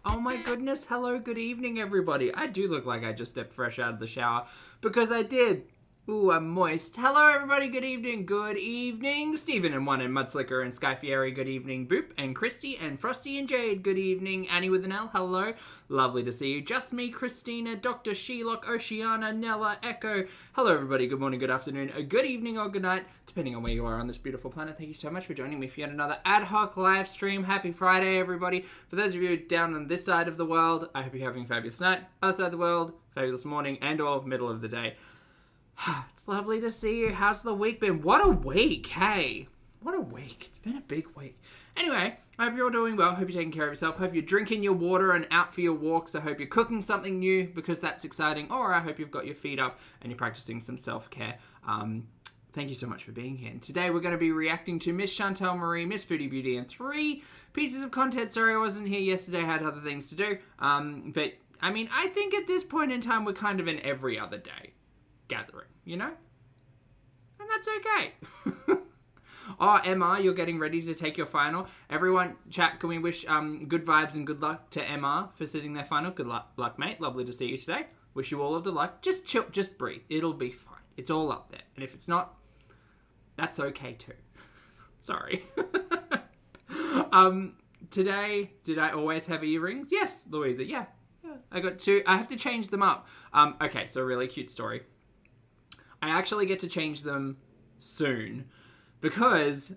Oh my goodness, hello, good evening everybody. I do look like I just stepped fresh out of the shower because I did. Ooh, I'm moist. Hello everybody, good evening. Good evening, Stephen and One and Mudslicker and Sky Fieri, good evening. Boop and Christy and Frosty and Jade, good evening. Annie with an L, hello. Lovely to see you. Just me, Christina, Dr. Shelock, Oceana, Nella, Echo. Hello everybody, good morning, good afternoon, good evening or good night, depending on where you are on this beautiful planet. Thank you so much for joining me for yet another ad hoc live stream. Happy Friday, everybody. For those of you down on this side of the world, I hope you're having a fabulous night. Other side of the world, fabulous morning and or middle of the day. It's lovely to see you. How's the week been? What a week, hey. What a week. It's been a big week. Anyway, I hope you're all doing well. Hope you're taking care of yourself. Hope you're drinking your water and out for your walks. I hope you're cooking something new because that's exciting. Or I hope you've got your feet up and you're practicing some self-care. Thank you so much for being here. And today we're going to be reacting to Miss Chantelle Marie, Miss Foodie Beauty, and 3 pieces of content. Sorry I wasn't here yesterday. I had other things to do. But, I mean, I think at this point in time we're kind of in every other day gathering, you know? And that's okay. Oh, Emma, you're getting ready to take your final. Everyone, chat, can we wish good vibes and good luck to Emma for sitting their final? Good luck, mate. Lovely to see you today. Wish you all of the luck. Just chill, just breathe. It'll be fine. It's all up there. And if it's not, that's okay too. Sorry. Today, did I always have earrings? Yes, Louisa, yeah. I got 2. I have to change them up. Okay, so really cute story. I actually get to change them soon because...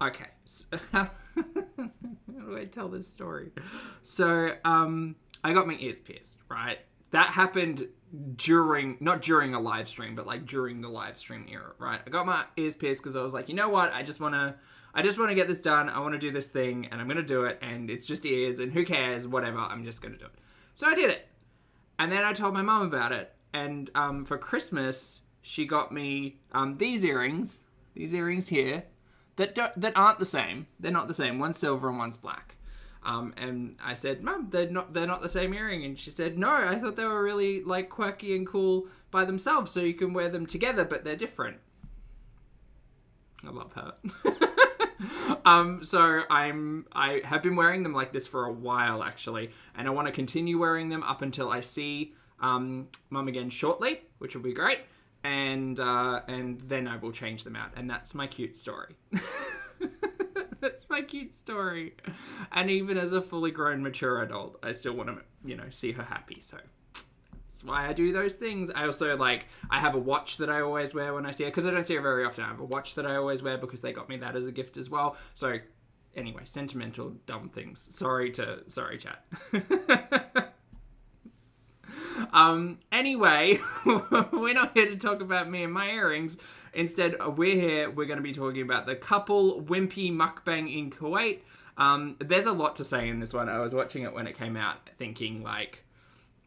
Okay. So, how do I tell this story? So, I got my ears pierced, right? That happened not during a live stream, but like during the live stream era, right? I got my ears pierced because I was like, you know what? I just want to get this done. I want to do this thing and I'm going to do it. And it's just ears and who cares? Whatever. I'm just going to do it. So I did it. And then I told my mum about it. And for Christmas, she got me these earrings here that aren't the same. They're not the same. One's silver and one's black. And I said, Mum, they're not the same earring. And she said, no, I thought they were really like quirky and cool by themselves, so you can wear them together, but they're different. I love her. So I have been wearing them like this for a while actually, and I want to continue wearing them up until I see Mum again shortly, which will be great. And then I will change them out, and that's my cute story. That's my cute story. And even as a fully grown, mature adult, I still want to, see her happy. So that's why I do those things. I also, I have a watch that I always wear when I see her, because I don't see her very often. I have a watch that I always wear because they got me that as a gift as well. So anyway, sentimental, dumb things. Sorry, chat. Anyway, we're not here to talk about me and my earrings. Instead, we're going to be talking about the couple Wimpy Mukbang in Kuwait. There's a lot to say in this one. I was watching it when it came out thinking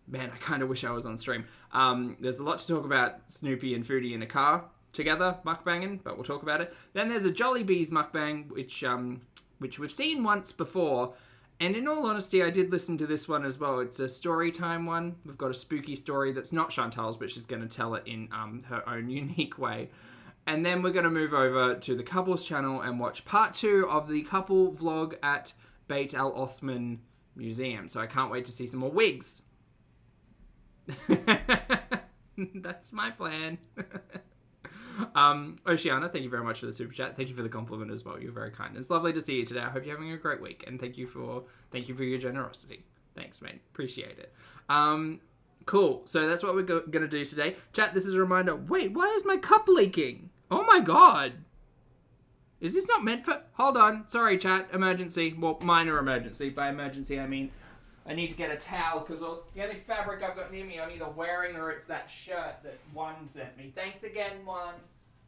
man, I kind of wish I was on stream. There's a lot to talk about Snoopy and Foodie in a car together, mukbanging, but we'll talk about it. Then there's a Jollibee's mukbang, which we've seen once before. And in all honesty, I did listen to this one as well. It's a story time one. We've got a spooky story that's not Chantelle's, but she's going to tell it in her own unique way. And then we're going to move over to the couples channel and watch part 2 of the couple vlog at Beit Al Othman Museum. So I can't wait to see some more wigs. That's my plan. Oceana, thank you very much for the super chat. Thank you for the compliment as well. You're very kind. It's lovely to see you today. I hope you're having a great week, and thank you for your generosity. Thanks, mate. Appreciate it. Cool. So that's what we're gonna do today. Chat, this is a reminder. Wait, why is my cup leaking? Oh my god. Is this not meant for... Hold on. Sorry, chat. Emergency. Well, minor emergency. By emergency, I mean I need to get a towel because the only fabric I've got near me I'm either wearing or it's that shirt that One sent me. Thanks again, One.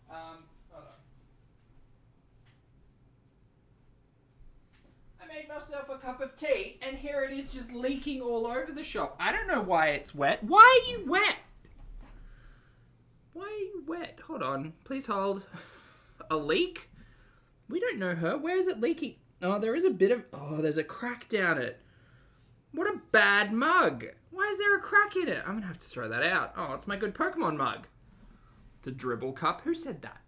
Hold on. I made myself a cup of tea and here it is just leaking all over the shop. I don't know why it's wet. Why are you wet? Why are you wet? Hold on. Please hold. A leak? We don't know her. Where is it leaking? Oh, there is a bit of... Oh, there's a crack down it. What a bad mug. Why is there a crack in it? I'm going to have to throw that out. Oh, it's my good Pokemon mug. It's a dribble cup. Who said that?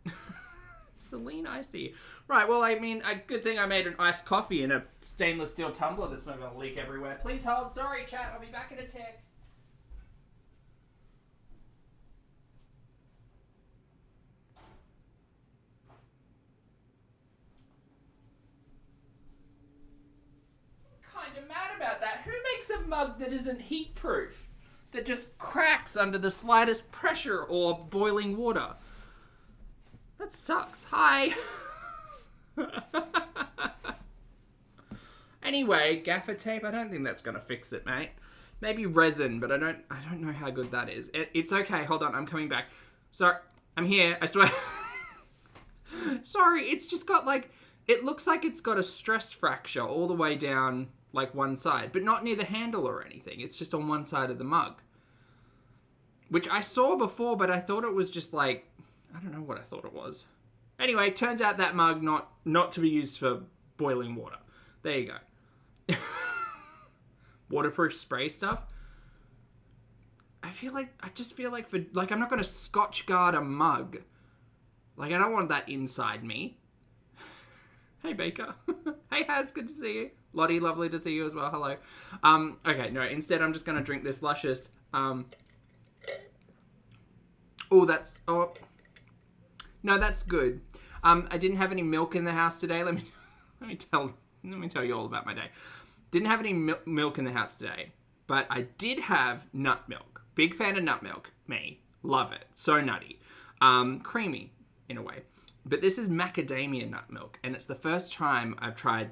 Celine Icy. Right, well, I mean, a good thing I made an iced coffee in a stainless steel tumbler that's not going to leak everywhere. Please hold. Sorry, chat. I'll be back in a tick. Kind of mad about that. Who makes a mug that isn't heat proof? That just cracks under the slightest pressure or boiling water? That sucks. Hi. Anyway, gaffer tape. I don't think that's gonna fix it, mate. Maybe resin, but I don't know how good that is. It's okay. Hold on, I'm coming back. Sorry, I'm here. I swear. Sorry, it's just got like, it looks like it's got a stress fracture all the way down like one side, but not near the handle or anything. It's just on one side of the mug, which I saw before, but I thought it was just like, I don't know what I thought it was. Anyway, turns out that mug not to be used for boiling water. There you go. Waterproof spray stuff. I just feel like I'm not going to Scotch guard a mug. Like, I don't want that inside me. Hey, Baker. Hey, Haz, good to see you. Lottie, lovely to see you as well. Hello. Okay, no, instead I'm just going to drink this luscious, no, that's good. I didn't have any milk in the house today. Let me tell you all about my day. Didn't have any milk in the house today, but I did have nut milk. Big fan of nut milk. Me. Love it. So nutty. Creamy, in a way. But this is macadamia nut milk, and it's the first time I've tried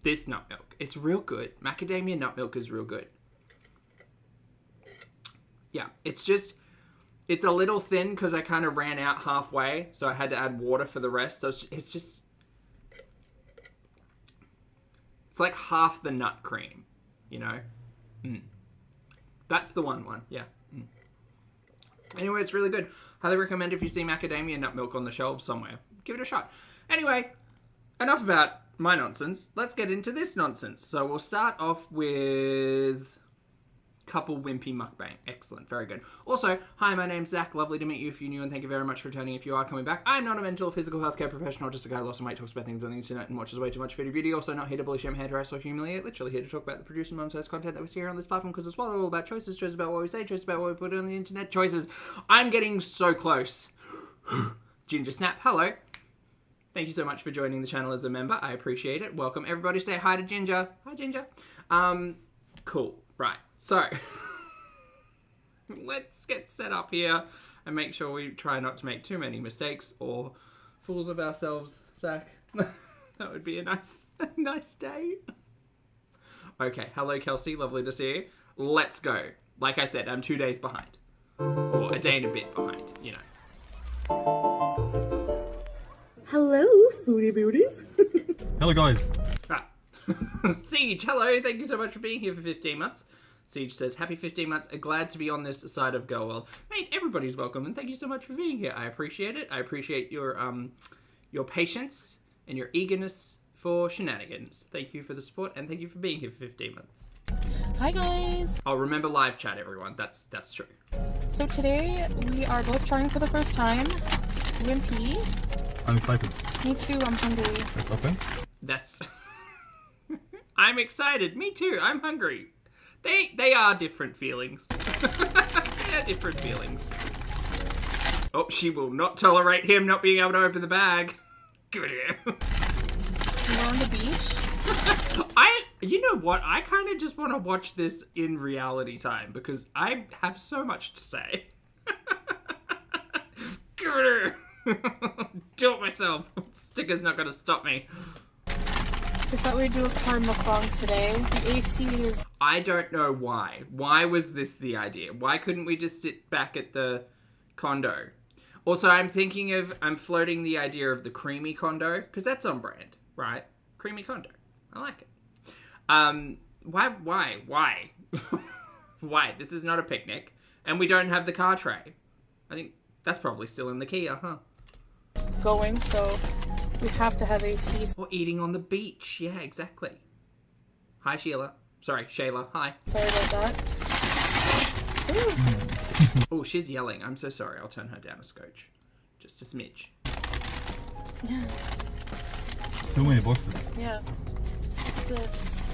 this nut milk. It's real good. Macadamia nut milk is real good. Yeah, it's a little thin because I kind of ran out halfway, so I had to add water for the rest. So it's like half the nut cream, you know? That's the one, yeah. Anyway, it's really good. Highly recommend if you see macadamia nut milk on the shelves somewhere. Give it a shot. Anyway, enough about my nonsense. Let's get into this nonsense. So we'll start off with couple Wimpy mukbang. Excellent. Very good. Also, hi, my name's Zach. Lovely to meet you if you're new, and thank you very much for returning if you are coming back. I'm not a mental or physical healthcare professional, just a guy who lost some weight, talks about things on the internet, and watches way too much Foodie Beauty. Also, not here to bully, shame, hate, harass, or humiliate. Literally here to talk about the produced and monetized content that we see here on this platform, because it's what all about choices about what we say, choices about what we put on the internet, choices. I'm getting so close. Ginger Snap, hello. Thank you so much for joining the channel as a member. I appreciate it. Welcome. Everybody say hi to Ginger. Hi, Ginger. Cool. Right. So, let's get set up here and make sure we try not to make too many mistakes or fools of ourselves, Zach. That would be a nice day. Okay. Hello, Kelsey. Lovely to see you. Let's go. Like I said, I'm 2 days behind. Or a day and a bit behind, you know. Hello, Foodie Beauties. Hello, guys. Siege, hello. Thank you so much for being here for 15 months. Siege says, happy 15 months. Glad to be on this side of Girl World. Mate, everybody's welcome, and thank you so much for being here. I appreciate it. I appreciate your patience and your eagerness for shenanigans. Thank you for the support, and thank you for being here for 15 months. Hi, guys. Oh, remember live chat, everyone. That's true. So today, we are both trying for the first time Wimpy. I'm excited. Me too, I'm hungry. Let's open. That's... I'm excited. Me too. I'm hungry. They are different feelings. They are different feelings. Oh, she will not tolerate him not being able to open the bag. Good. We're on the beach. You know what? I kind of just want to watch this in reality time because I have so much to say. Good. Do it myself. Sticker's not going to stop me. I thought we'd do a car mukbang today. The AC is... I don't know why. Why was this the idea? Why couldn't we just sit back at the condo? Also, I'm floating the idea of the creamy condo, because that's on brand, right? Creamy condo. I like it. Why? Why? This is not a picnic, and we don't have the car tray. I think that's probably still in the Kia, huh? Going, so we have to have AC. Or eating on the beach. Yeah, exactly. Hi, Sheila. Sorry, Shayla. Hi. Sorry about that. Oh, she's yelling. I'm so sorry. I'll turn her down a scotch. Just a smidge. Too many boxes. Yeah. What's this?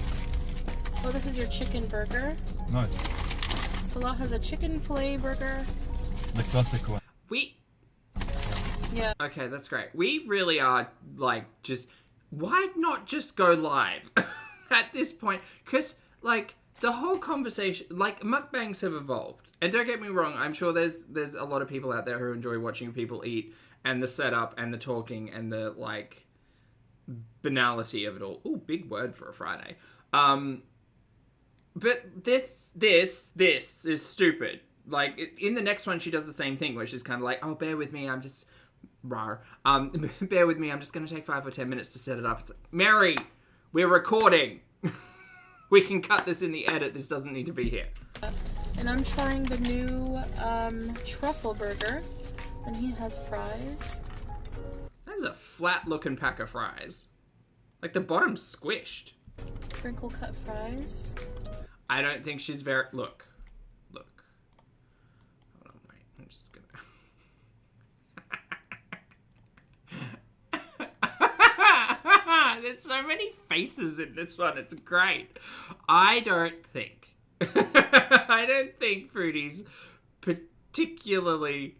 Oh, this is your chicken burger. Nice. Salah has a chicken filet burger. The classic one. Yeah. Okay, that's great. We really are, like, just... Why not just go live at this point? Because, like, the whole conversation... Like, mukbangs have evolved. And don't get me wrong, I'm sure there's a lot of people out there who enjoy watching people eat, and the setup, and the talking, and the, like, banality of it all. Ooh, big word for a Friday. But this is stupid. Like, in the next one, she does the same thing, where she's kind of like, oh, bear with me, I'm just... Bear with me, I'm just going to take 5 or 10 minutes to set it up. It's like, Mary, we're recording. We can cut this in the edit. This doesn't need to be here. And I'm trying the new Truffle burger. And he has fries. That's a flat-looking pack of fries. Like, the bottom's squished. Crinkle cut fries. I don't think she's very... Look. Hold on, wait. I'm just gonna... There's so many faces in this one. It's great. I don't think Foodie's particularly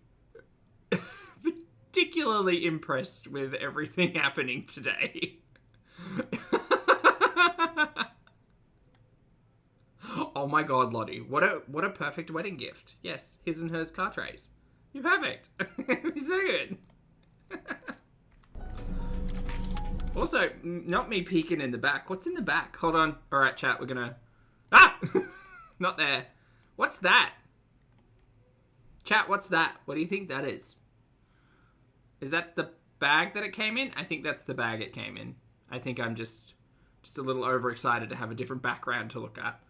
impressed with everything happening today. Oh my god, Lottie. What a perfect wedding gift. Yes, his and hers car trays. You're perfect. You're so good. Also, not me peeking in the back. What's in the back? Hold on. Alright, chat, we're gonna... Ah! Not there. What's that? Chat, what's that? What do you think that is? Is that the bag that it came in? I think that's the bag it came in. I think I'm just a little overexcited to have a different background to look at.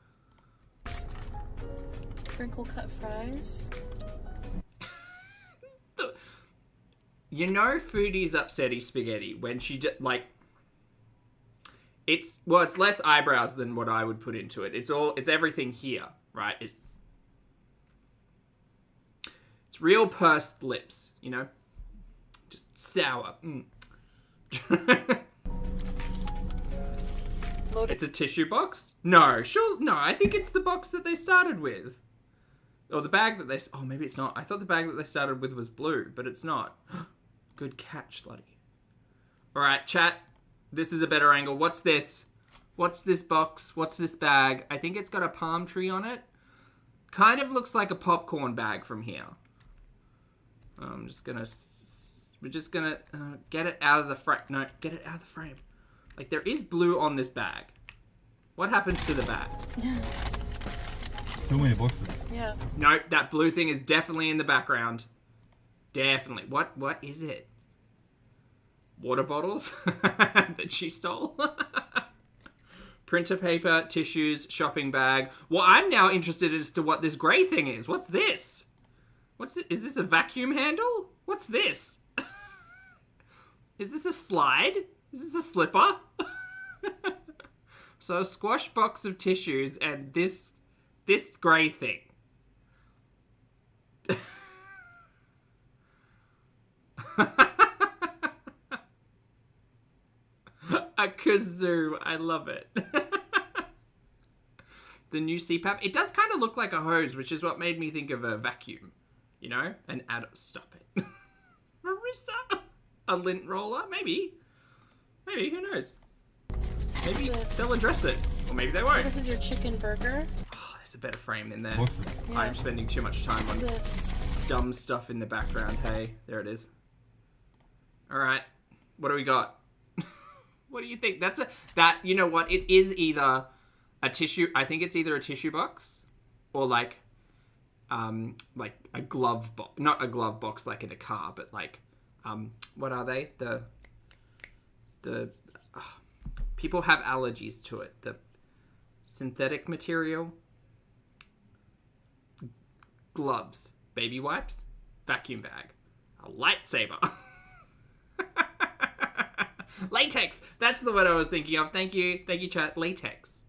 Crinkle cut fries. You know Foodie's upsetty spaghetti when she just, like... It's less eyebrows than what I would put into it. It's everything here, right? It's real pursed lips, you know? Just sour. It's a tissue box? No, sure. No, I think it's the box that they started with. Or the bag that they... Oh, maybe it's not. I thought the bag that they started with was blue, but it's not. Good catch, Lottie. Alright, chat. This is a better angle. What's this? What's this box? What's this bag? I think it's got a palm tree on it. Kind of looks like a popcorn bag from here. I'm just gonna... We're just gonna get it out of the frame. No, get it out of the frame. Like, there is blue on this bag. What happens to the bag? Too many boxes. Yeah. No, that blue thing is definitely in the background. Definitely. What is it? Water bottles that she stole? Printer paper, tissues, shopping bag. Well, I'm now interested as to what this grey thing is. What's this? What's it? Is this a vacuum handle? What's this? Is this a slide? Is this a slipper? So a squash box of tissues and this grey thing. A kazoo. I love it. The new CPAP. It does kind of look like a hose, which is what made me think of a vacuum. You know? An stop it. Marissa. A lint roller? Maybe. Maybe. Who knows? Maybe they'll address it. Or maybe they won't. This is your chicken burger. Oh, there's a better frame in there. Boxes. Yeah. I'm spending too much time on This. dumb stuff in the background. Hey, there it is. Alright. What do we got? What do you think? You know what? It is either a tissue. I think it's either a tissue box or like a glove box. Not a glove box like in a car, but like, what are they? People have allergies to it. The synthetic material. Gloves. Baby wipes. Vacuum bag. A lightsaber. Latex. That's the word I was thinking of. Thank you, chat. Latex.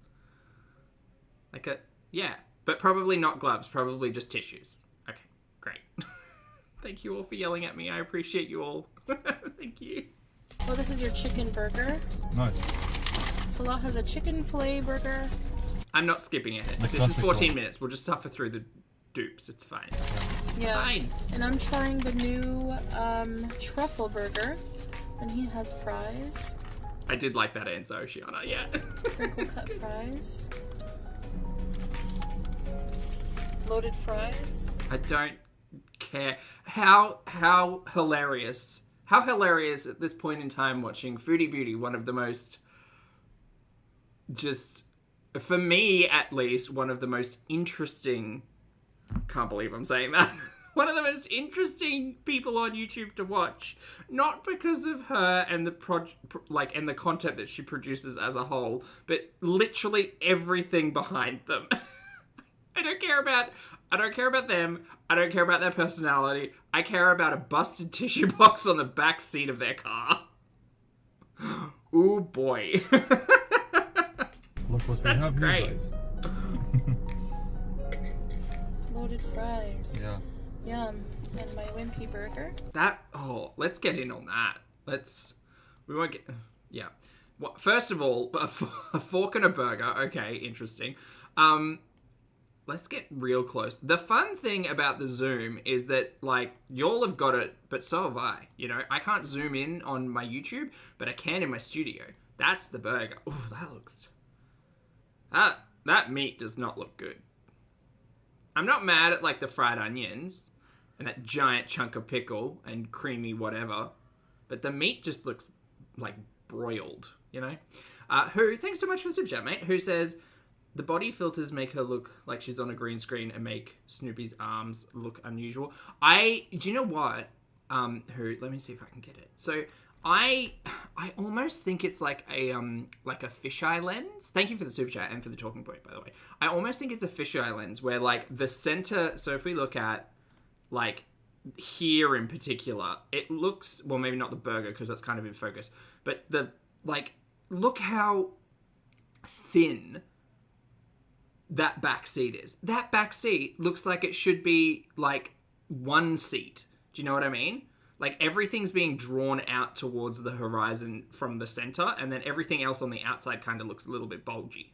Yeah, but probably not gloves. Probably just tissues. Okay, great. Thank you all for yelling at me. I appreciate you all. Thank you. Oh, this is your chicken burger. Nice. Salah has a chicken filet burger. I'm not skipping ahead. The This is classic 14 one. minutes. We'll just suffer through the dupes. It's fine. Yeah. Fine. And I'm trying the new truffle burger. And he has fries. I did like that answer, Oceana. Yeah. Crinkle cut fries. Loaded fries. I don't care. How hilarious. How hilarious at this point in time watching Foodie Beauty, one of the most, just, for me at least, one of the most interesting, can't believe I'm saying that, one of the most interesting people on YouTube to watch. Not because of her and and the content that she produces as a whole, but literally everything behind them. I don't care about them. I don't care about their personality. I care about a busted tissue box on the back seat of their car. Ooh boy. Look what we That's have great. here, guys. Loaded fries. Yeah. Yum. And my Wimpy burger. Let's get in on that. Yeah. Well, first of all, a fork and a burger. Okay, interesting. Let's get real close. The fun thing about the zoom is that, like, y'all have got it, but so have I. You know, I can't zoom in on my YouTube, but I can in my studio. That's the burger. Oh, that meat does not look good. I'm not mad at, like, the fried onions and that giant chunk of pickle and creamy whatever, but the meat just looks, like, broiled, you know? Thanks so much for the super chat, mate, who says, the body filters make her look like she's on a green screen and make Snoopy's arms look unusual. Do you know what? Let me see if I can get it. So I almost think it's like a fisheye lens. Thank you for the super chat and for the talking point, by the way. I almost think it's a fisheye lens where, like, the center. So if we look at, like, here in particular, it looks, well, maybe not the burger because that's kind of in focus, but look how thin that back seat is. That back seat looks like it should be, like, one seat. Do you know what I mean? Like, everything's being drawn out towards the horizon from the center, and then everything else on the outside kind of looks a little bit bulgy.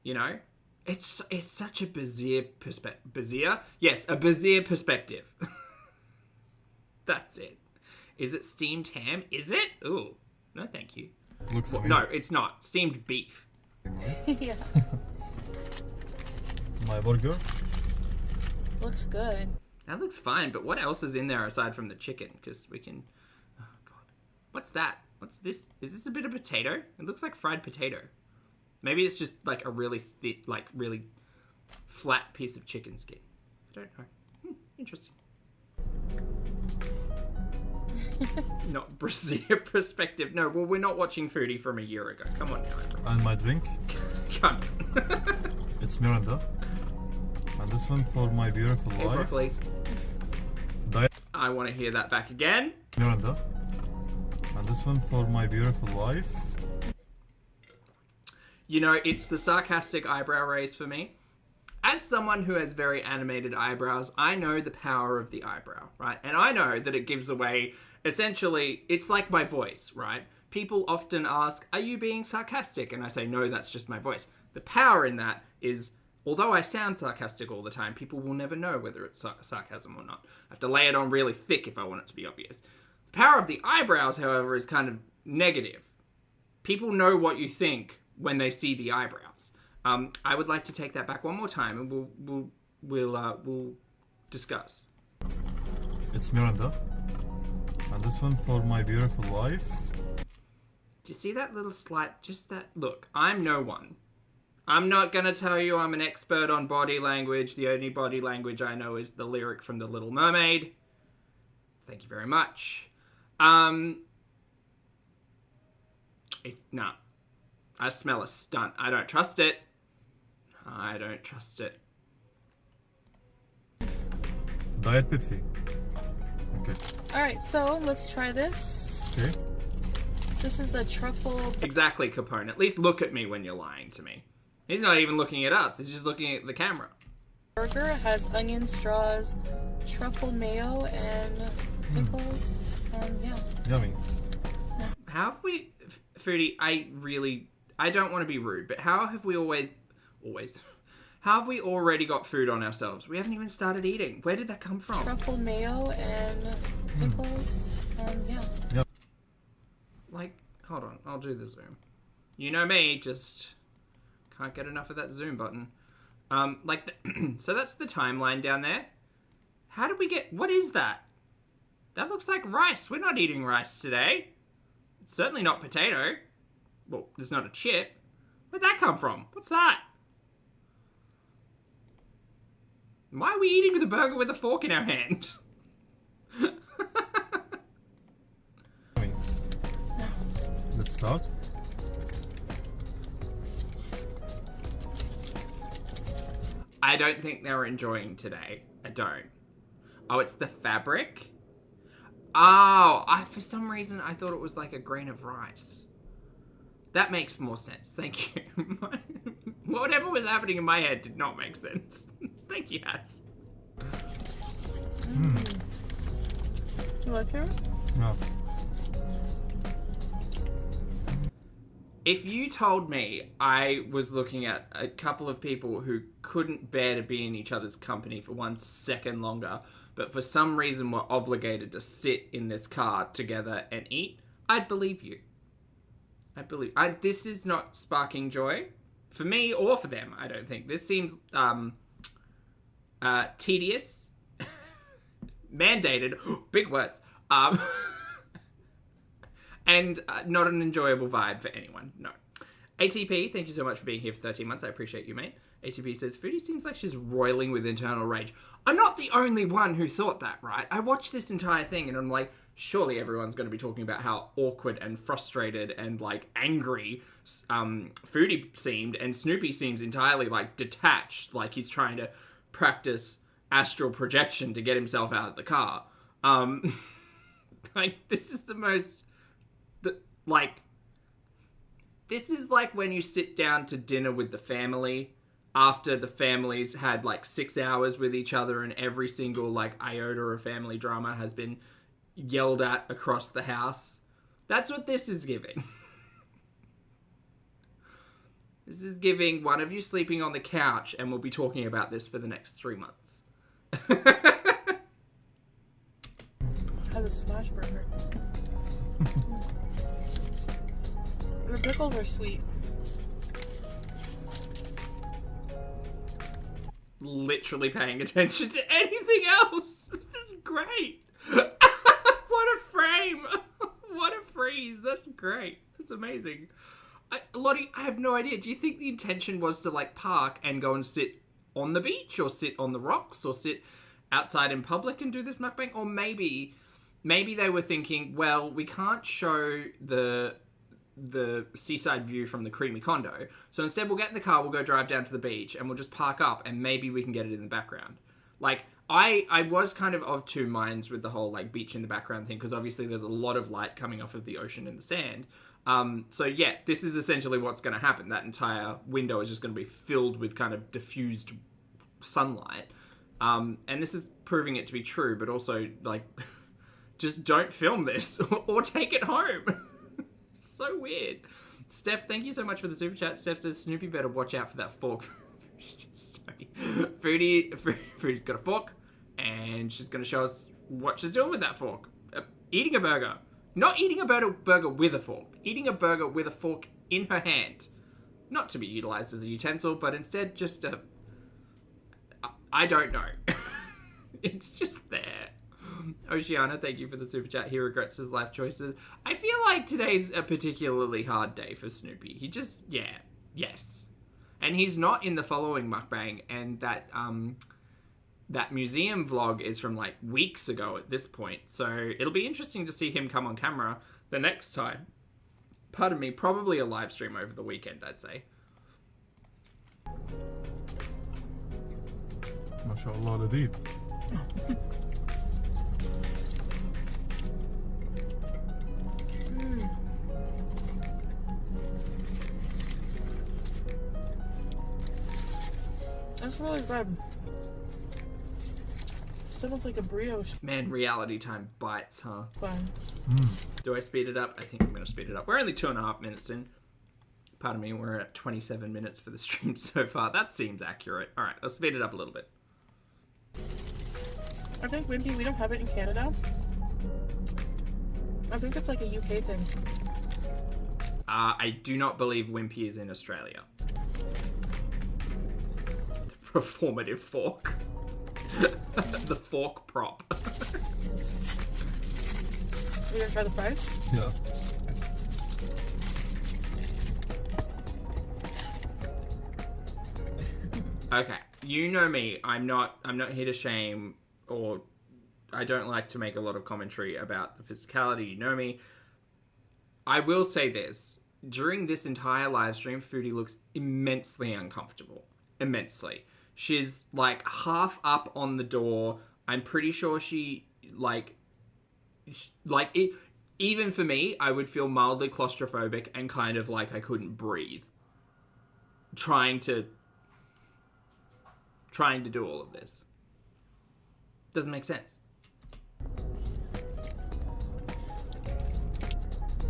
You know? It's such a Bezier perspective. Yes, a Bezier perspective. That's it. Is it steamed ham? Is it? Ooh. No, thank you. Looks amazing. No, it's not. Steamed beef. Yeah. My burger. Looks good. That looks fine, but what else is in there aside from the chicken? Because we can... Oh, God. What's that? What's this? Is this a bit of potato? It looks like fried potato. Maybe it's just, like, a really thick, like, really flat piece of chicken skin. I don't know. Interesting. Not Brazil perspective. No, well, we're not watching Foodie from a year ago. Come on now. And my drink. Come on. It's Miranda. And this one for my beautiful Hey, wife. broccoli. Diet I want to hear that back again. Miranda. And this one for my beautiful wife. You know, it's the sarcastic eyebrow raise for me. As someone who has very animated eyebrows, I know the power of the eyebrow, right? And I know that it gives away, essentially, it's like my voice, right? People often ask, are you being sarcastic? And I say, no, that's just my voice. The power in that is, although I sound sarcastic all the time, people will never know whether it's sarcasm or not. I have to lay it on really thick if I want it to be obvious. The power of the eyebrows, however, is kind of negative. People know what you think when they see the eyebrows. I would like to take that back one more time, and we'll discuss. It's Miranda. And this one for my beautiful wife. Do you see that little slight, just that, look, I'm no one. I'm not going to tell you I'm an expert on body language. The only body language I know is the lyric from The Little Mermaid. Thank you very much. Nah. I smell a stunt. I don't trust it. I don't trust it. Diet Pepsi. Okay. Alright, so let's try this. Okay. This is the truffle. Exactly, Capone. At least look at me when you're lying to me. He's not even looking at us. He's just looking at the camera. Burger has onion straws, truffle mayo, and pickles. And yeah. Yummy. How have we, Foodie, I don't want to be rude, but how have we how have we already got food on ourselves? We haven't even started eating. Where did that come from? Truffle mayo and pickles, and yeah. Yep. Like, hold on, I'll do the zoom. You know me, just can't get enough of that zoom button. So that's the timeline down there. How did we get, what is that? That looks like rice. We're not eating rice today. It's certainly not potato. Well, there's not a chip. Where'd that come from? What's that? Why are we eating the burger with a fork in our hand? Let's start. I don't think they're enjoying today. I don't. Oh, it's the fabric? Oh, for some reason I thought it was like a grain of rice. That makes more sense. Thank you. Whatever was happening in my head did not make sense. Thank you, Haz. You like yours? No. If you told me I was looking at a couple of people who couldn't bear to be in each other's company for 1 second longer, but for some reason were obligated to sit in this car together and eat, I'd believe you. This is not sparking joy for me or for them. I don't think this seems tedious, mandated, big words, and not an enjoyable vibe for anyone. No. ATP, thank you so much for being here for 13 months. I appreciate you, mate. ATP says, Foodie seems like she's roiling with internal rage. I'm not the only one who thought that, right? I watched this entire thing and I'm like, surely everyone's going to be talking about how awkward and frustrated and, like, angry Foodie seemed, and Snoopy seems entirely, like, detached, like he's trying to practice astral projection to get himself out of the car. Like, this is the most, this is like when you sit down to dinner with the family after the families had, like, 6 hours with each other and every single, like, iota of family drama has been yelled at across the house. That's what this is giving. This is giving one of you sleeping on the couch and we'll be talking about this for the next 3 months. Have a smash burger. The pickles are sweet. Literally paying attention to anything else. This is great. What a frame. What a freeze. That's great. That's amazing. Lottie, I have no idea. Do you think the intention was to, like, park and go and sit on the beach or sit on the rocks or sit outside in public and do this mukbang? Or maybe they were thinking, well, we can't show the seaside view from the creamy condo, so instead we'll get in the car, we'll go drive down to the beach and we'll just park up and maybe we can get it in the background. Like, I was kind of two minds with the whole, like, beach in the background thing, because obviously there's a lot of light coming off of the ocean and the sand. So yeah, this is essentially what's going to happen. That entire window is just going to be filled with kind of diffused sunlight. And this is proving it to be true, but also, like, just don't film this or take it home. So weird. Steph, thank you so much for the super chat. Steph says Snoopy better watch out for that fork. Foodie's got a fork, and she's going to show us what she's doing with that fork. Eating a burger. Not eating a burger with a fork. Eating a burger with a fork in her hand. Not to be utilized as a utensil, but instead just a... I don't know. It's just there. Oceana, thank you for the super chat. He regrets his life choices. I feel like today's a particularly hard day for Snoopy. He just, yes. And he's not in the following mukbang, and that museum vlog is from, like, weeks ago at this point. So it'll be interesting to see him come on camera the next time. Pardon me, probably a live stream over the weekend, I'd say. MashaAllah, Ladid. That's really good. It's almost like a brioche Man, reality time bites, huh? bun. Do I speed it up? I think I'm going to speed it up. We're only 2.5 minutes in. Pardon me, we're at 27 minutes for the stream so far. That seems accurate. All right, let's speed it up a little bit. I think Wimpy, we don't have it in Canada. I think it's like a UK thing. I do not believe Wimpy is in Australia. The performative fork. The fork prop. You gonna try the fries? Yeah. Okay, you know me. I'm not here to shame, or I don't like to make a lot of commentary about the physicality. You know me. I will say this. During this entire live stream, Foodie looks immensely uncomfortable. Immensely. She's like half up on the door. I'm pretty sure she like it. Even for me, I would feel mildly claustrophobic and kind of like I couldn't breathe. Trying to do all of this. Doesn't make sense.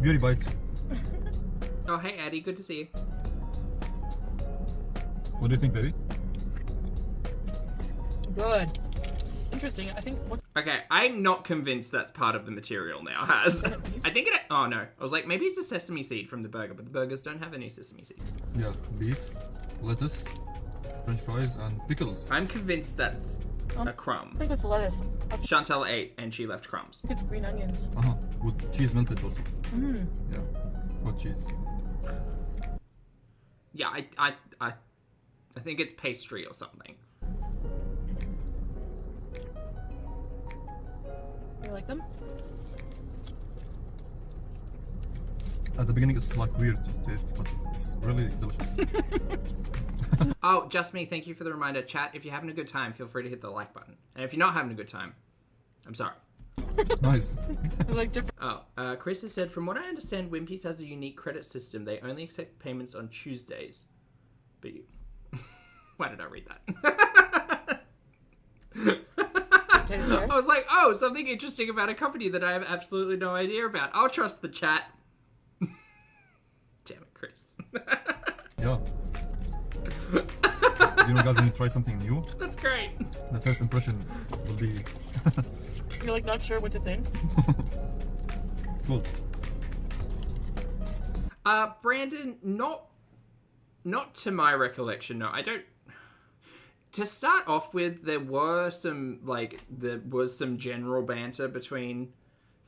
Beauty bite. Oh, hey, Addie. Good to see you. What do you think, baby? Good. Interesting. I think what Okay, I'm not convinced that's part of the material now, Has. I think it... Oh, no. I was like, maybe it's a sesame seed from the burger, but the burgers don't have any sesame seeds. Yeah, beef, lettuce, french fries, and pickles. I'm convinced that's a crumb. I think it's lettuce. I think Chantelle ate, and she left crumbs. it's green onions. Uh-huh, with cheese melted also. Mm. Yeah, hot cheese. Yeah, I think it's pastry or something. You like them? At the beginning it's like weird taste, but it's really delicious. Oh, just me. Thank you for the reminder. Chat, if you're having a good time, feel free to hit the like button. And if you're not having a good time, I'm sorry. Nice. I like different. Oh, Chris has said, from what I understand, Wimpy's has a unique credit system. They only accept payments on Tuesdays. But you... Why did I read that? I was like, oh, something interesting about a company that I have absolutely no idea about. I'll trust the chat. Damn it, Chris. Yeah. You know, guys, when you try something new, That's great. the first impression will be You're like not sure what to think. cool. Brandon, not to my recollection, no. I don't... To start off with, there was some general banter between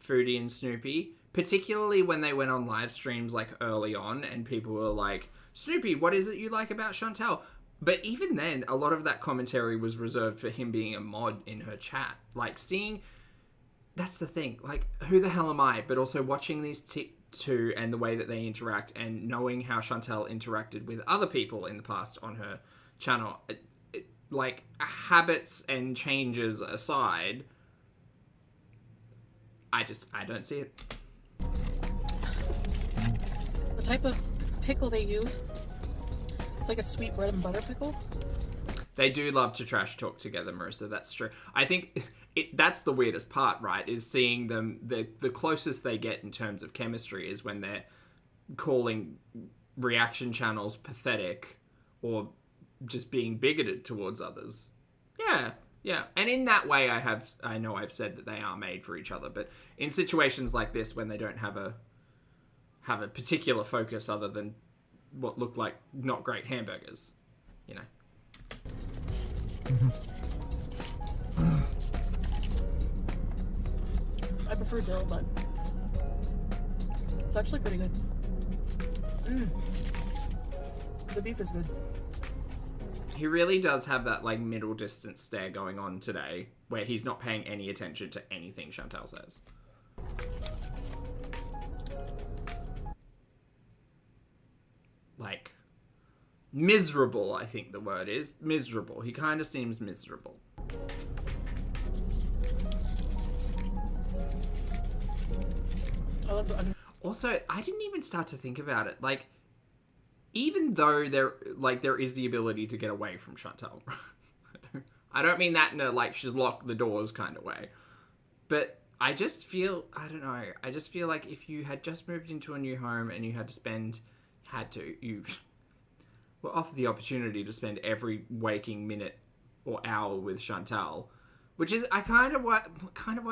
Foodie and Snoopy, particularly when they went on live streams like early on and people were like, Snoopy, what is it you like about Chantelle? But even then, a lot of that commentary was reserved for him being a mod in her chat. Like, seeing... That's the thing. Like, who the hell am I? But also watching these two and the way that they interact and knowing how Chantelle interacted with other people in the past on her channel... like, habits and changes aside, I don't see it. The type of pickle they use, it's like a sweet bread and butter pickle. They do love to trash talk together, Marissa. That's true. I think that's the weirdest part, right? Is seeing them, the closest they get in terms of chemistry is when they're calling reaction channels pathetic or just being bigoted towards others. Yeah. And in that way, I know I've said that they are made for each other, but in situations like this, when they don't have a particular focus other than what looked like not great hamburgers, you know. I prefer dill, but it's actually pretty good. The beef is good. He really does have that, like, middle distance stare going on today, where he's not paying any attention to anything Chantelle says. Like, miserable, I think the word is. Miserable. He kind of seems miserable. I love the onion. Also, I didn't even start to think about it. Like, even though there is the ability to get away from Chantelle. I don't mean that in a, like, she's locked the doors kind of way. But I just feel, I don't know, I just feel like if you had just moved into a new home and you you were offered the opportunity to spend every waking minute or hour with Chantelle, which is kind of why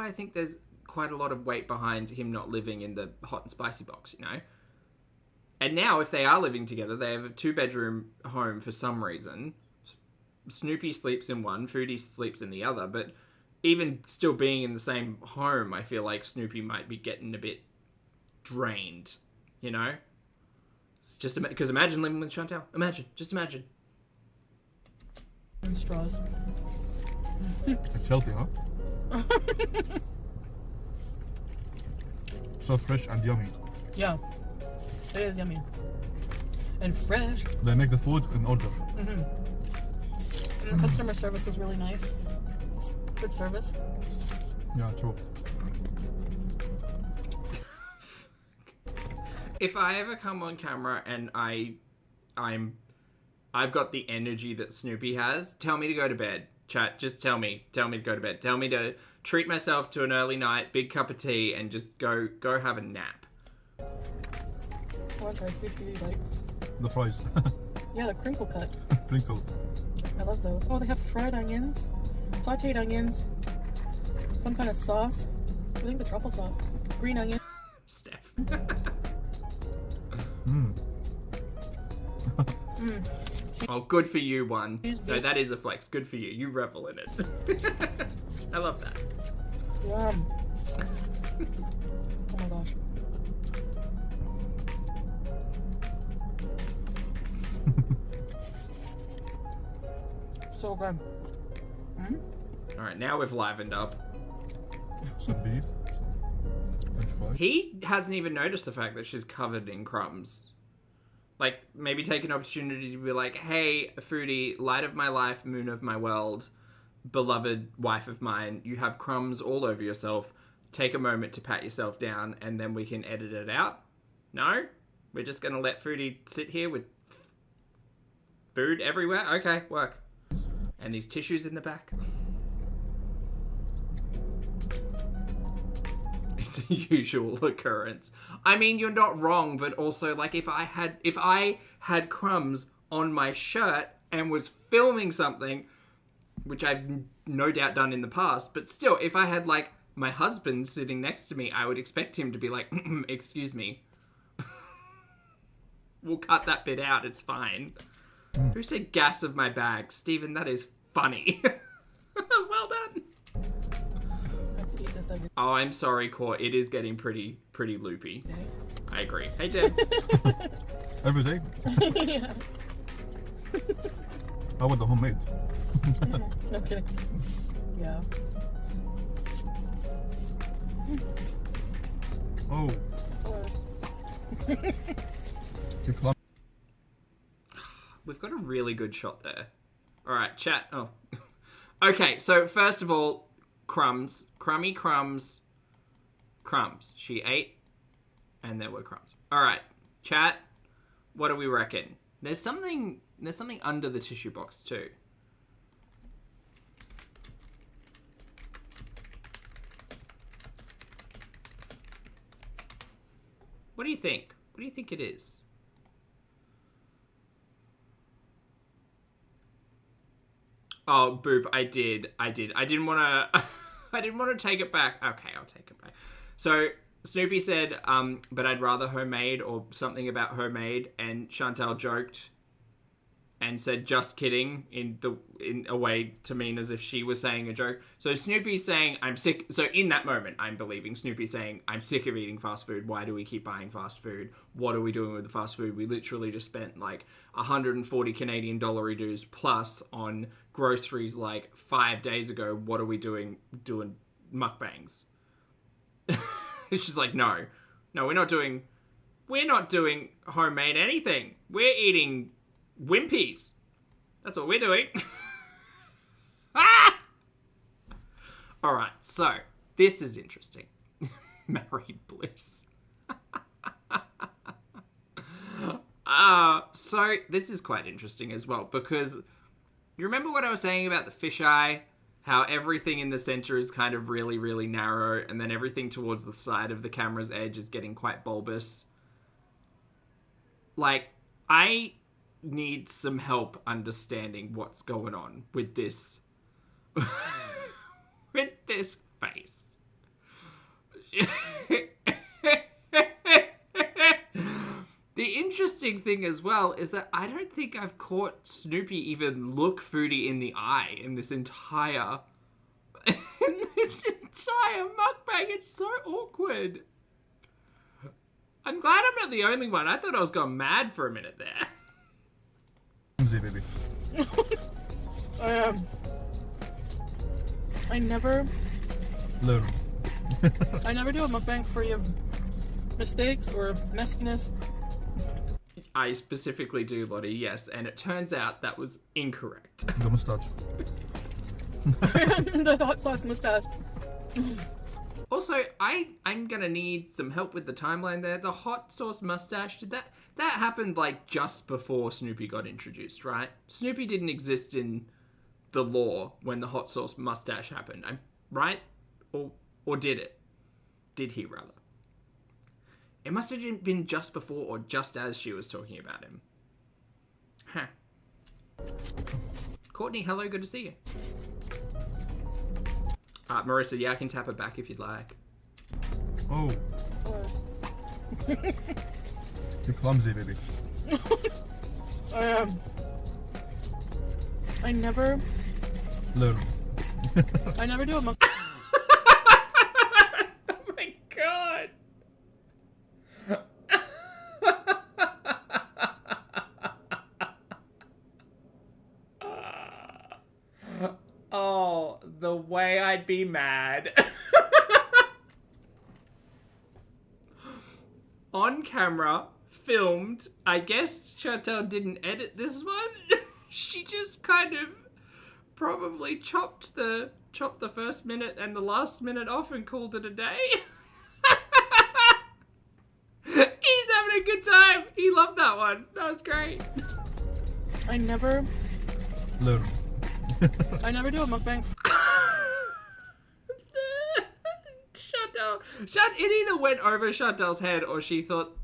I think there's quite a lot of weight behind him not living in the hot and spicy box, you know? And now, if they are living together, they have a 2-bedroom home for some reason. Snoopy sleeps in one, Foodie sleeps in the other, but even still being in the same home, I feel like Snoopy might be getting a bit drained, you know? Just because imagine living with Chantelle. Just imagine. And straws. It's healthy, huh? So fresh and yummy. Yeah, it is yummy and fresh. They make the food in order. And the customer service was really nice. Good service. Yeah, true. If I ever come on camera and I've got the energy that Snoopy has, tell me to go to bed. Chat, just tell me to go to bed. Tell me to treat myself to an early night, big cup of tea, and just go have a nap. I want to try huge beauty bite. The fries. Yeah, the crinkle cut. Crinkle. I love those. Oh, they have fried onions, sauteed onions, some kind of sauce. I think the truffle sauce. Green onion. Steph. Oh, good for you, one. No, that is a flex. Good for you. You revel in it. I love that. Yum. Oh my gosh. So good. All right, now we've livened up. Some beef. Some French fries. He hasn't even noticed the fact that she's covered in crumbs. Like, maybe take an opportunity to be like, hey, Foodie, light of my life, moon of my world, beloved wife of mine, you have crumbs all over yourself. Take a moment to pat yourself down, and then we can edit it out. No? We're just going to let Foodie sit here with food everywhere? Okay, work. And these tissues in the back. It's a usual occurrence. I mean, you're not wrong, but also, like, if I had crumbs on my shirt and was filming something, which I've no doubt done in the past, but still, if I had, like, my husband sitting next to me, I would expect him to be like, excuse me. We'll cut that bit out, it's fine. Who said gas of my bag? Stephen, that is funny. Well done. Oh, I'm sorry, Core. It is getting pretty loopy. Okay. I agree. Hey, Deb. Every day? Yeah. How about the homemade? No kidding. Yeah. Oh. You clump. We've got a really good shot there. All right, chat. Oh. Okay, so first of all, crumbs. Crummy crumbs. Crumbs. She ate, and there were crumbs. All right, chat. What do we reckon? There's something under the tissue box too. What do you think? What do you think it is? Oh, boop, I did. I didn't want to... I didn't want to take it back. Okay, I'll take it back. So, Snoopy said, but I'd rather homemade or something about homemade, and Chantelle joked and said, just kidding, in a way to mean as if she was saying a joke. So Snoopy's saying, I'm sick. So in that moment, I'm believing Snoopy saying, I'm sick of eating fast food. Why do we keep buying fast food? What are we doing with the fast food? We literally just spent like 140 Canadian dollar-dues plus on groceries like 5 days ago. What are we doing mukbangs? She's like, no, we're not doing homemade anything. We're eating Wimpies. That's what we're doing. Ah! All right, so this is interesting. Married bliss. So this is quite interesting as well, because you remember what I was saying about the fisheye How everything in the center is kind of really, really narrow, and then everything towards the side of the camera's edge is getting quite bulbous. Like, I need some help understanding what's going on with this. With this face. The interesting thing as well is that I don't think I've caught Snoopy even look Foodie in the eye in this entire mukbang. It's so awkward. I'm glad I'm not the only one. I thought I was going mad for a minute there. Clumsy, baby. I never Learn. I never do a mukbang free of mistakes or messiness. I specifically do, Lottie, yes, and it turns out that was incorrect. The mustache. The hot sauce mustache. Also, I'm gonna need some help with the timeline there. The hot sauce mustache, that happened like just before Snoopy got introduced, right? Snoopy didn't exist in the lore when the hot sauce mustache happened, right? Or did it? Did he, rather? It must have been just before or just as she was talking about him. Huh. Courtney, hello, good to see you. Marissa, yeah, I can tap it back if you'd like. Oh, you're clumsy, baby. I never Learn. I never do a mukbang. Oh my god. Oh, the way I'd be mad. On camera, filmed. I guess Chantelle didn't edit this one. She just kind of probably chopped the first minute and the last minute off and called it a day. He's having a good time. He loved that one. That was great. I never Learn. do a mukbang. Chantelle. It either went over Chantelle's head or she thought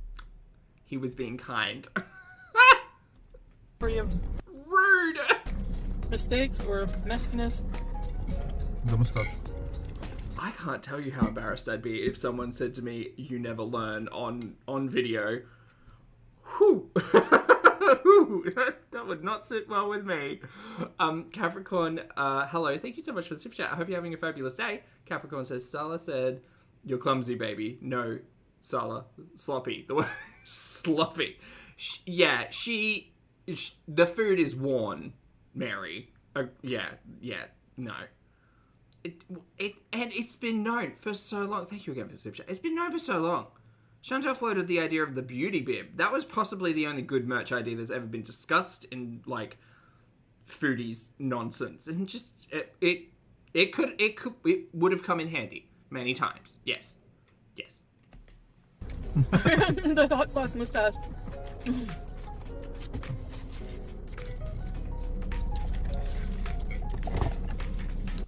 he was being kind. Free of Rude. mistakes or messiness. The mustache. I can't tell you how embarrassed I'd be if someone said to me, "You never learn" on video. Whew. Whew. That would not sit well with me. Capricorn, hello. Thank you so much for the super chat. I hope you're having a fabulous day. Capricorn says, Sala said, "You're clumsy, baby." No, Sala. Sloppy. The word sloppy. The food is worn, Mary. Yeah, no. And it's been known for so long. Thank you again for the super chat. It's been known for so long. Chantelle floated the idea of the beauty bib. That was possibly the only good merch idea that's ever been discussed in like Foodie's nonsense, and just it would have come in handy many times. Yes. The hot sauce mustache.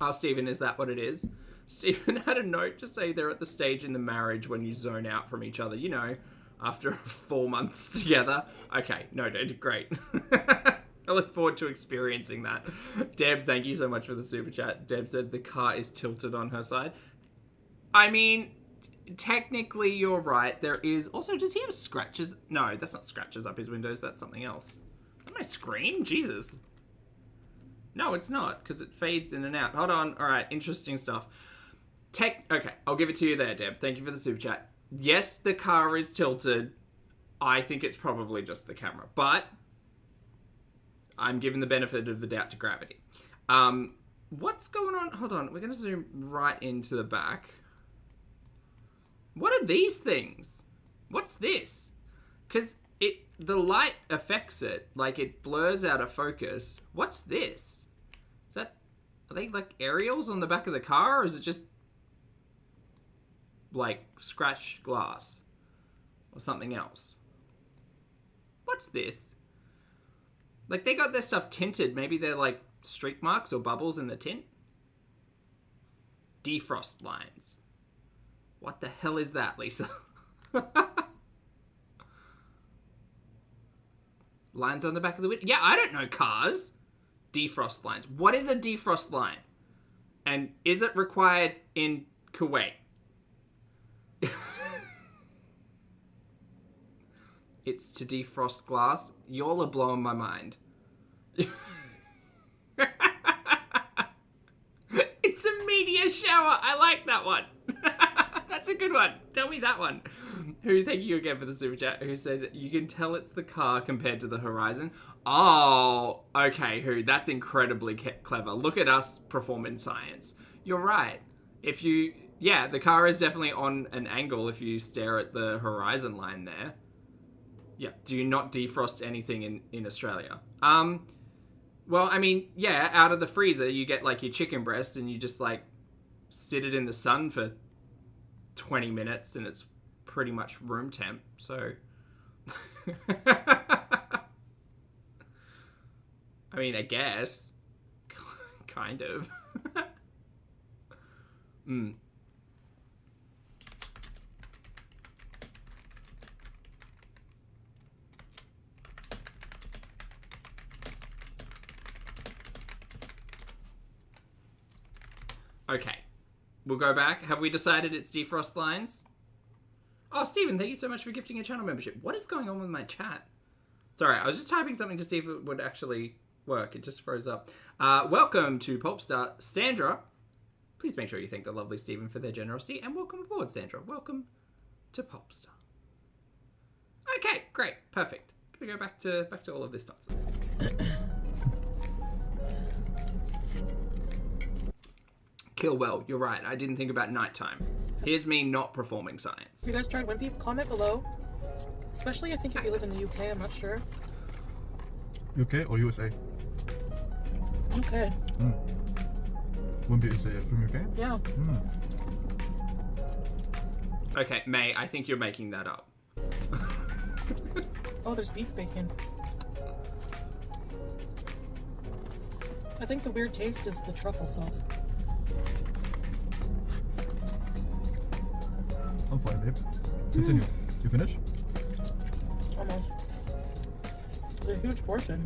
Oh, Stephen, is that what it is? Stephen had a note to say they're at the stage in the marriage when you zone out from each other, you know, after 4 months together. Okay, noted. Great. I look forward to experiencing that. Deb, thank you so much for the super chat. Deb said the car is tilted on her side. I mean, technically you're right. There is... Also, does he have scratches? No, that's not scratches up his windows. That's something else. Is that my screen? Jesus. No, it's not, because it fades in and out. Hold on. All right, interesting stuff. Okay, I'll give it to you there, Deb. Thank you for the super chat. Yes, the car is tilted. I think it's probably just the camera, but I'm giving the benefit of the doubt to gravity. What's going on? Hold on. We're going to zoom right into the back. What are these things? What's this? Because the light affects it. Like, it blurs out of focus. What's this? Are they like aerials on the back of the car, or is it just like scratched glass or something else? What's this? Like, they got their stuff tinted. Maybe they're like streak marks or bubbles in the tint. defrost lines. What the hell is that, Lisa? Lines on the back of the window. Yeah, I don't know cars. Defrost lines. What is a defrost line? And is it required in Kuwait? It's to defrost glass. Y'all are blowing my mind. It's a meteor shower. I like that one. That's a good one. Tell me that one. Who, thank you again for the super chat, who said, you can tell it's the car compared to the horizon. Oh, okay, who, that's incredibly clever. Look at us perform in science. You're right. If you, yeah, the car is definitely on an angle if you stare at the horizon line there. Yeah, do you not defrost anything in Australia? Well, I mean, yeah, out of the freezer, you get, like, your chicken breast, and you just, like, sit it in the sun for 20 minutes, and it's pretty much room temp, so... I mean, I guess. Kind of. Okay. We'll go back. Have we decided it's defrost lines? Oh, Stephen, thank you so much for gifting a channel membership. What is going on with my chat? Sorry, I was just typing something to see if it would actually work. It just froze up. Welcome to Popstar. Sandra, please make sure you thank the lovely Stephen for their generosity. And welcome aboard, Sandra. Welcome to Popstar. Okay, great. Perfect. Gonna go back to all of this nonsense. Kill well, you're right. I didn't think about nighttime. Here's me not performing science. You guys tried Wimpy? Comment below. Especially, I think, if you live in the UK, I'm not sure. UK or USA? UK. Wimpy is from UK? Yeah. Okay, May, I think you're making that up. Oh, there's beef bacon. I think the weird taste is the truffle sauce. I'm fine, babe. Continue. You finish? Almost. It's a huge portion.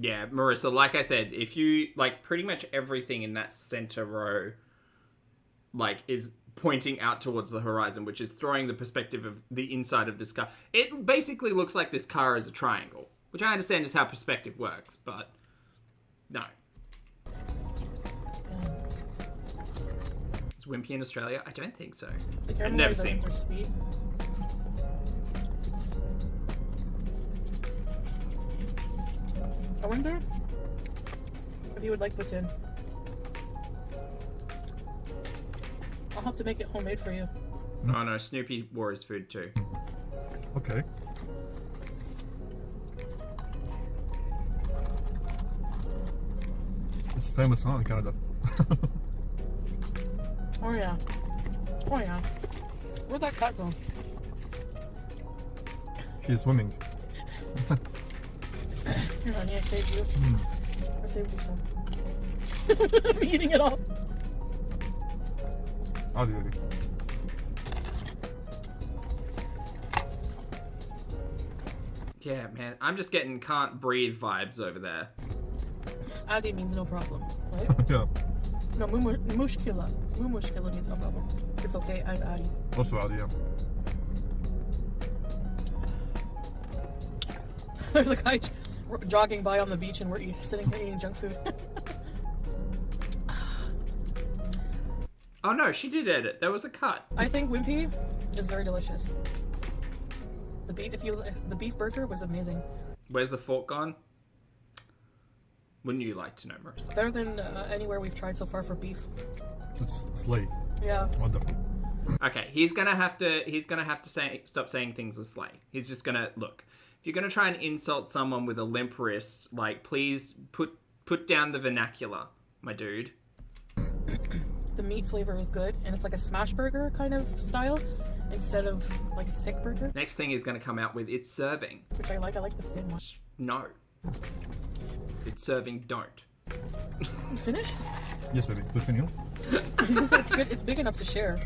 Yeah, Marissa, like I said, if you, like, pretty much everything in that center row, like, is pointing out towards the horizon, which is throwing the perspective of the inside of this car. It basically looks like this car is a triangle, which I understand is how perspective works, but no. Is Wimpy in Australia? I don't think so. I've never seen one. Are sweet. I wonder if you would like poutine. I'll have to make it homemade for you. Oh no, Snoopy wore his food too. Okay. It's famous, huh, in Canada? Oh yeah. Oh yeah. Where'd that cat go? She's swimming. Here, honey, I saved you. I saved you some. I'm eating it all. Obviously. Yeah, man, I'm just getting can't breathe vibes over there. Adi means no problem, right? Yeah. No, mushkila. Mushkila means no problem. It's okay, as Adi. Also Adi, yeah. There's a guy jogging by on the beach and we're sitting here eating junk food. Oh no, she did edit. There was a cut. I think Wimpy is very delicious. The beef burger was amazing. Where's the fork gone? Wouldn't you like to know, Marissa? Better than anywhere we've tried so far for beef. It's slay. Yeah. Wonderful. Okay, he's gonna have to stop saying things as slay. He's just gonna look. If you're gonna try and insult someone with a limp wrist, like, please put down the vernacular, my dude. The meat flavor is good, and it's like a smash burger kind of style instead of like thick burger. Next thing he's gonna come out with, it's serving. Which I like. I like the thin one. No. It's serving, don't. You finished? Yes, baby. Continue. It's good. It's big enough to share.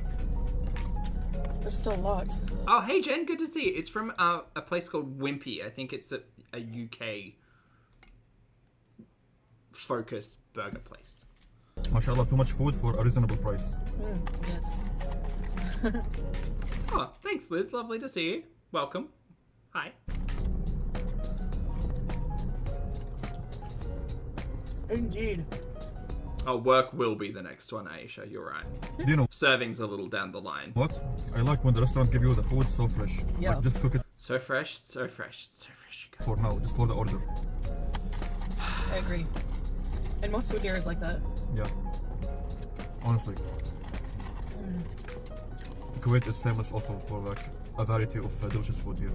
There's still lots. Oh, hey Jen, good to see you. It's from a place called Wimpy. I think it's a UK focused burger place. MashaAllah, too much food for a reasonable price. Yes. Oh, thanks Liz, lovely to see you. Welcome. Hi. Indeed. Oh, work will be the next one, Aisha, you're right. Do you know Serving's a little down the line. what? I like when the restaurant give you the food so fresh. Yeah. Like, just cook it So fresh, so fresh, so fresh. for now, just for the order. I agree. And most food here is like that. Yeah. Honestly. Kuwait is famous also for like a variety of delicious food here.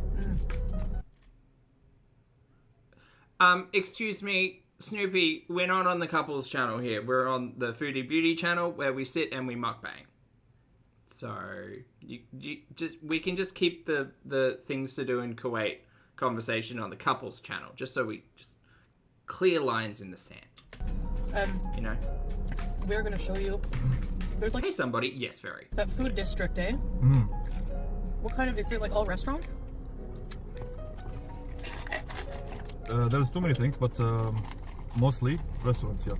Excuse me, Snoopy, we're not on the couples channel here. We're on the Foodie Beauty channel where we sit and we mukbang. So we can just keep the things to do in Kuwait conversation on the couples channel, just so we just clear lines in the sand. You know? We're gonna show you. There's like Hey somebody, yes, very. that food district, eh? What kind of, is it like all restaurants? There's too many things, but mostly restaurants, yeah.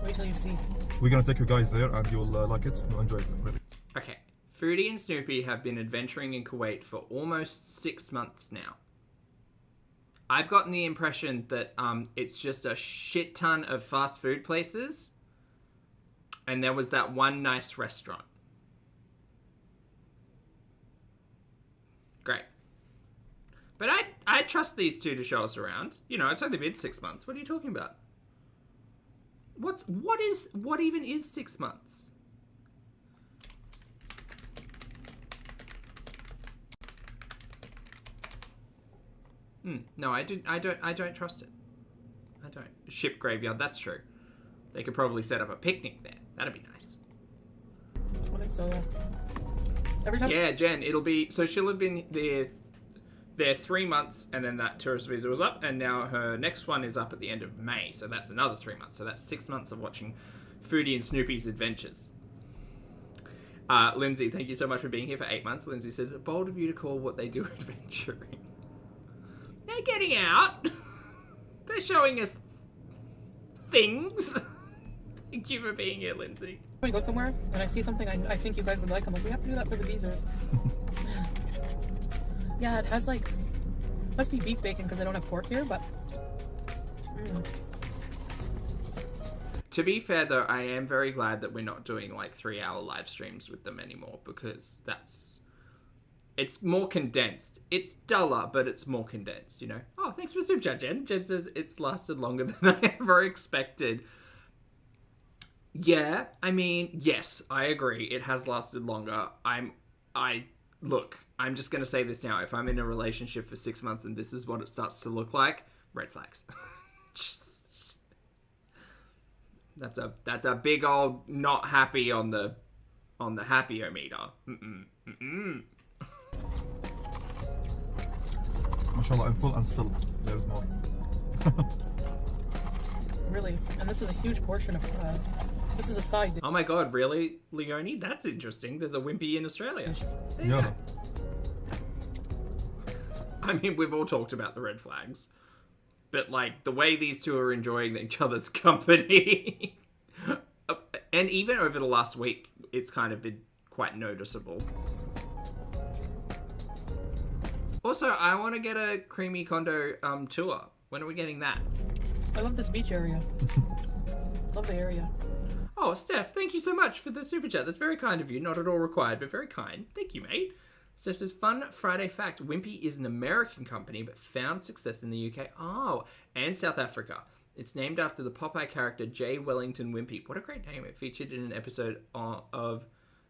Wait till you see. We're gonna take you guys there and you'll like it. You'll enjoy it, really. Okay, Foodie and Snoopy have been adventuring in Kuwait for almost 6 months now. I've gotten the impression that it's just a shit ton of fast food places, and there was that one nice restaurant. Great. But I trust these two to show us around. You know, it's only been 6 months. What are you talking about? What even is 6 months? No, I don't trust it. I don't. Ship graveyard, that's true. They could probably set up a picnic there. That'd be nice. I think so, yeah. Every time. Yeah, Jen, it'll be, so she'll have been there 3 months, and then that tourist visa was up, and now her next one is up at the end of May, so that's another 3 months. So that's 6 months of watching Foodie and Snoopy's adventures. Lindsay, thank you so much for being here for 8 months. Lindsay says, bold of you to call what they do adventuring. They're getting out. They're showing us things. Thank you for being here, Lindsay. When I go somewhere and I see something I think you guys would like, I'm like, we have to do that for the visas. Yeah, it has like, must be beef bacon because I don't have pork here, but. To be fair, though, I am very glad that we're not doing like 3-hour live streams with them anymore, because it's more condensed. It's duller, but it's more condensed, you know? Oh, thanks for super chat, Jen. Jen says it's lasted longer than I ever expected. Yeah, I mean, yes, I agree. It has lasted longer. Look, I'm just going to say this now. If I'm in a relationship for 6 months and this is what it starts to look like, red flags. That's a big old not happy on the happy-o-meter. MashaAllah, I'm full and still there's more. Really? And this is a huge portion of, this is a side dish. Oh my god, really, Leonie? That's interesting. There's a Wimpy in Australia. Yeah. I mean, we've all talked about the red flags. But, like, the way these two are enjoying each other's company. And even over the last week, it's kind of been quite noticeable. Also, I want to get a creamy condo tour. When are we getting that? I love this beach area. Love the area. Oh, Steph, thank you so much for the super chat. That's very kind of you. Not at all required, but very kind. Thank you, mate. Steph says, fun Friday fact. Wimpy is an American company, but found success in the UK. Oh, and South Africa. It's named after the Popeye character J. Wellington Wimpy. What a great name. It featured in an episode of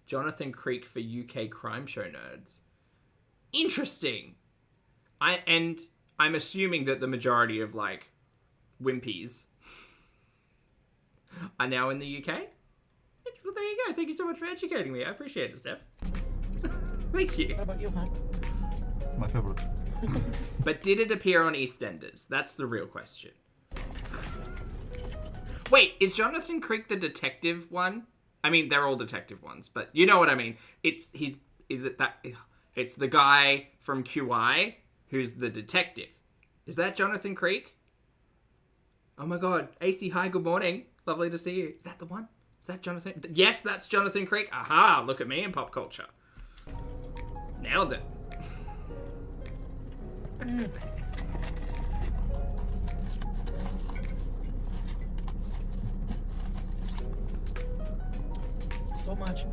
Jonathan Creek for UK crime show nerds. Interesting. I'm assuming that the majority of, like, Wimpies are now in the UK. Well, there you go. Thank you so much for educating me. I appreciate it, Steph. Thank you. What about you, hon? My favorite. But did it appear on EastEnders? That's the real question. Wait, is Jonathan Creek the detective one? I mean, they're all detective ones, but you know what I mean. It's the guy from QI who's the detective. Is that Jonathan Creek? Oh my god. AC, hi, good morning. Lovely to see you. Is that the one? Is that Jonathan? Yes, that's Jonathan Creek. Aha, look at me in pop culture. Nailed it. So much.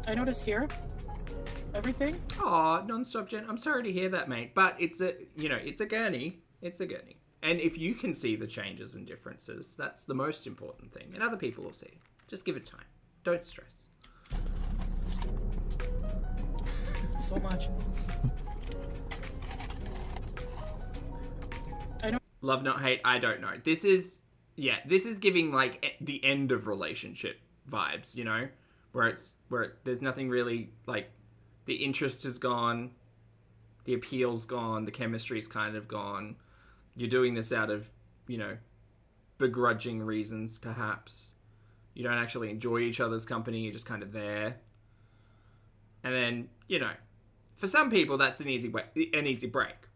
I noticed here, everything. Aw, non-stop Jen. I'm sorry to hear that, mate. But it's a gurney. It's a gurney. And if you can see the changes and differences, that's the most important thing. And other people will see. Just give it time. Don't stress. So much. Love, not hate, I don't know. This is giving like the end of relationship vibes, you know? Where there's nothing really, like, the interest is gone, the appeal's gone, the chemistry's kind of gone. You're doing this out of, you know, begrudging reasons, perhaps. You don't actually enjoy each other's company, you're just kind of there. And then, you know, for some people that's an easy break,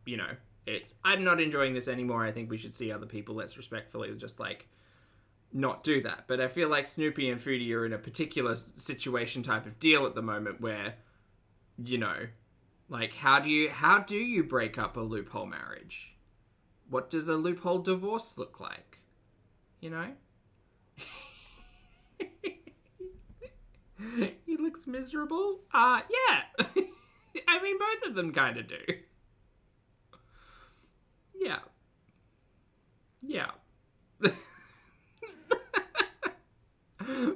you know. It's, I'm not enjoying this anymore, I think we should see other people, let's respectfully just, like, not do that. But I feel like Snoopy and Foodie are in a particular situation type of deal at the moment where, you know, like, how do you break up a loophole marriage? What does a loophole divorce look like? You know? He looks miserable? Yeah. I mean, both of them kind of do. Yeah. Yeah.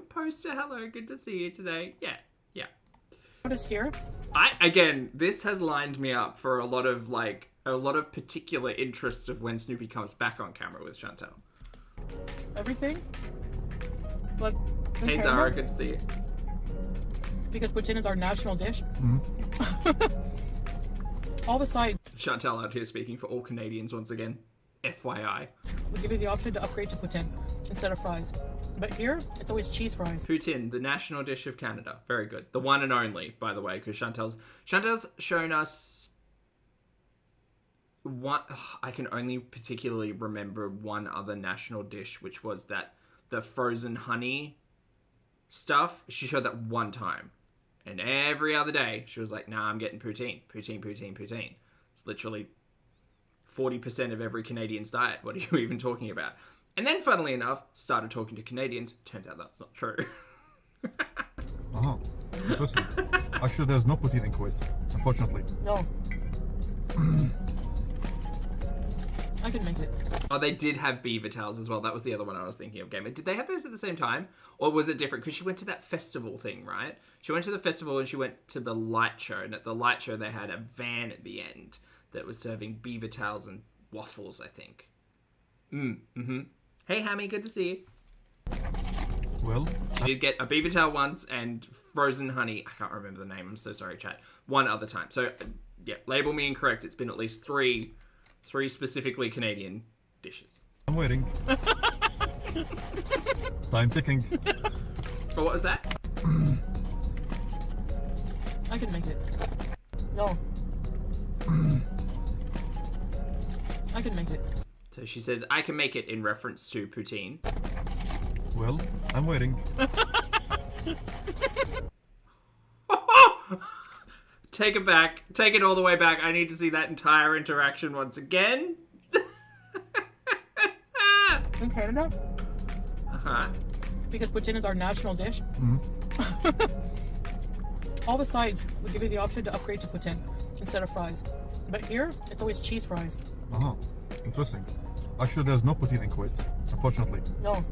Poster, hello, good to see you today. Yeah, yeah. What is here? Again, this has lined me up for a lot of particular interest of when Snoopy comes back on camera with Chantelle. Everything? Like, hey Zara, good to see you. Because poutine is our national dish. Mm-hmm. All the sides. Chantelle out here speaking for all Canadians once again. FYI. We give you the option to upgrade to poutine instead of fries. But here, it's always cheese fries. Poutine, the national dish of Canada. Very good. The one and only, by the way, because Chantelle's shown us one. I can only particularly remember one other national dish, which was the frozen honey stuff. She showed that one time. And every other day, she was like, nah, I'm getting poutine. Poutine, poutine, poutine. It's literally 40% of every Canadian's diet. What are you even talking about? And then, funnily enough, started talking to Canadians. Turns out that's not true. Uh-huh. Interesting. Actually, there's no poutine in Kuwait, unfortunately. No. I can make it. Oh, they did have beaver tails as well. That was the other one I was thinking of, Gamer. Did they have those at the same time? Or was it different? Because she went to that festival thing, right? She went to the festival and she went to the light show. And at the light show, they had a van at the end that was serving beaver tails and waffles, I think. Mm-hmm. Hey, Hammy, good to see you. Well, She did get a beaver tail once and frozen honey. I can't remember the name. I'm so sorry, chat. One other time. So, yeah, label me incorrect. It's been at least three specifically Canadian dishes. I'm waiting. Time ticking. But what was that? I can make it. No. I can make it. So she says, I can make it in reference to poutine. Well, I'm waiting. Take it back. Take it all the way back. I need to see that entire interaction once again. In Canada? Uh-huh. Because poutine is our national dish. Mm-hmm. All the sides, we give you the option to upgrade to poutine instead of fries. But here, it's always cheese fries. Uh-huh. Interesting. Actually, there's no poutine in Kuwait, unfortunately. No.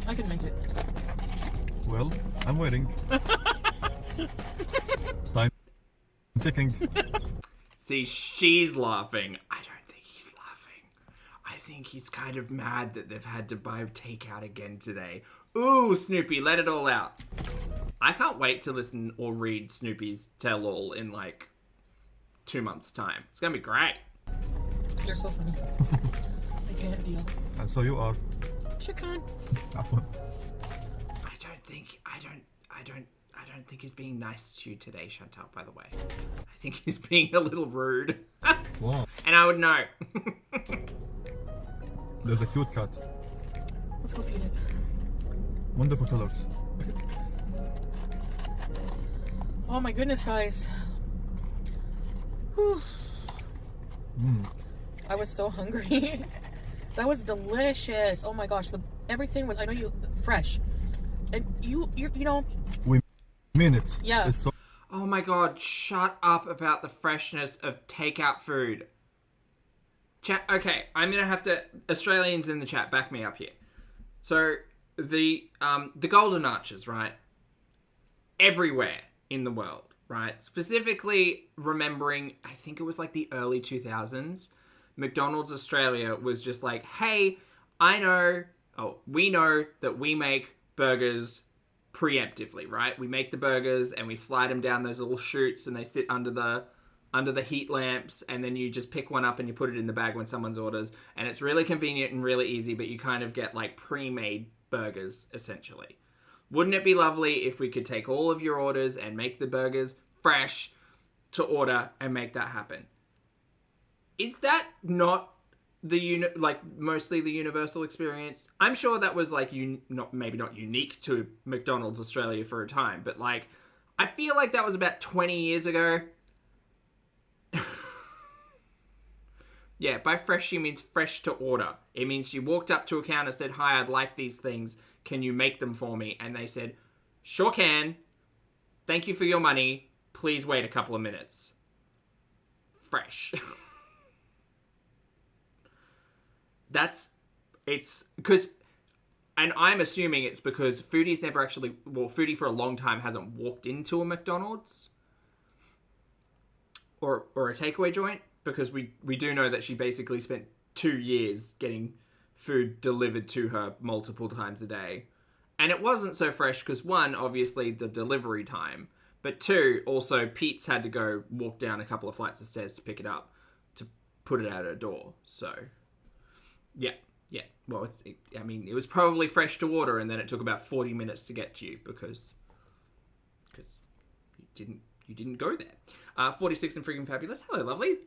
I can make it. Well, I'm waiting. Time ticking. See, she's laughing. I don't think he's laughing. I think he's kind of mad that they've had to buy takeout again today. Ooh, Snoopy, let it all out. I can't wait to listen or read Snoopy's tell-all in, like, 2 months' time. It's gonna be great. You're so funny. I can't deal. And so you are. Shukran. عفوا. I don't think he's being nice to you today, Chantelle, by the way. I think he's being a little rude. Wow. And I would know. There's a cute cat. Let's go feed it. Wonderful colors. Oh my goodness, guys. Whew. I was so hungry. That was delicious. Oh my gosh, everything was, I know you, fresh. And you know. We mean it. Yeah. It's so Oh my god, shut up about the freshness of takeout food. Chat, okay, I'm gonna have to, Australians in the chat, back me up here. So, the Golden Arches, right? Everywhere in the world, right? Specifically remembering, I think it was like the early 2000s, McDonald's Australia was just like, hey, we know that we make burgers preemptively, right? We make the burgers and we slide them down those little chutes and they sit under the heat lamps, and then you just pick one up and you put it in the bag when someone's orders, and it's really convenient and really easy, but you kind of get like pre-made burgers essentially. Wouldn't it be lovely if we could take all of your orders and make the burgers fresh to order and make that happen? Is that not mostly the universal experience? I'm sure that was like maybe not unique to McDonald's Australia for a time, but like I feel like that was about 20 years ago. Yeah, by fresh she means fresh to order. It means she walked up to a counter, said, hi, I'd like these things. Can you make them for me? And they said, sure can. Thank you for your money. Please wait a couple of minutes. Fresh. And I'm assuming it's because Foodie for a long time hasn't walked into a McDonald's or a takeaway joint, because we do know that she basically spent 2 years getting food delivered to her multiple times a day. And it wasn't so fresh because, one, obviously the delivery time, but two, also Pete's had to go walk down a couple of flights of stairs to pick it up to put it out her door. So, yeah. Well, it was probably fresh to order, and then it took about 40 minutes to get to you because you didn't go there. 46 and freaking fabulous. Hello,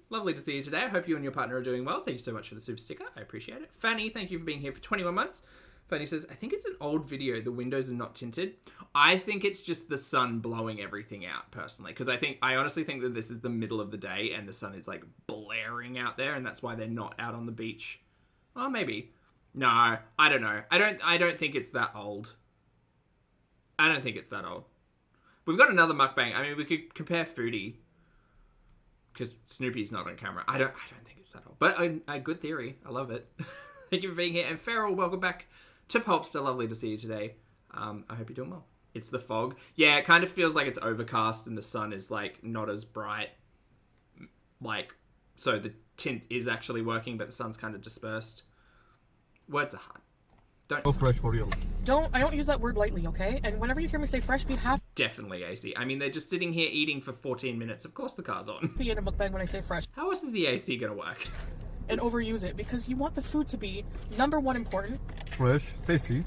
lovely to see you today. I hope you and your partner are doing well. Thank you so much for the super sticker. I appreciate it. Fanny, thank you for being here for 21 months. Fanny says, I think it's an old video. The windows are not tinted. I think it's just the sun blowing everything out, personally, because I honestly think that this is the middle of the day and the sun is like blaring out there, and that's why they're not out on the beach. Well, maybe. No, I don't know. I don't think it's that old. I don't think it's that old. We've got another mukbang. I mean, we could compare Foodie, because Snoopy's not on camera. I don't think it's that old. But a good theory. I love it. Thank you for being here. And Farrell, welcome back to Popster. Lovely to see you today. I hope you're doing well. It's the fog. Yeah, it kind of feels like it's overcast and the sun is like not as bright. Like, so the tint is actually working, but the sun's kind of dispersed. Words are hard. Don't. so fresh for real. I don't use that word lightly, okay? And whenever you hear me say fresh, be happy Definitely AC. I mean, they're just sitting here eating for 14 minutes. Of course the car's on. in a mukbang when I say fresh. How else is the AC gonna work? And overuse it, because you want the food to be, number one, important. Fresh, tasty.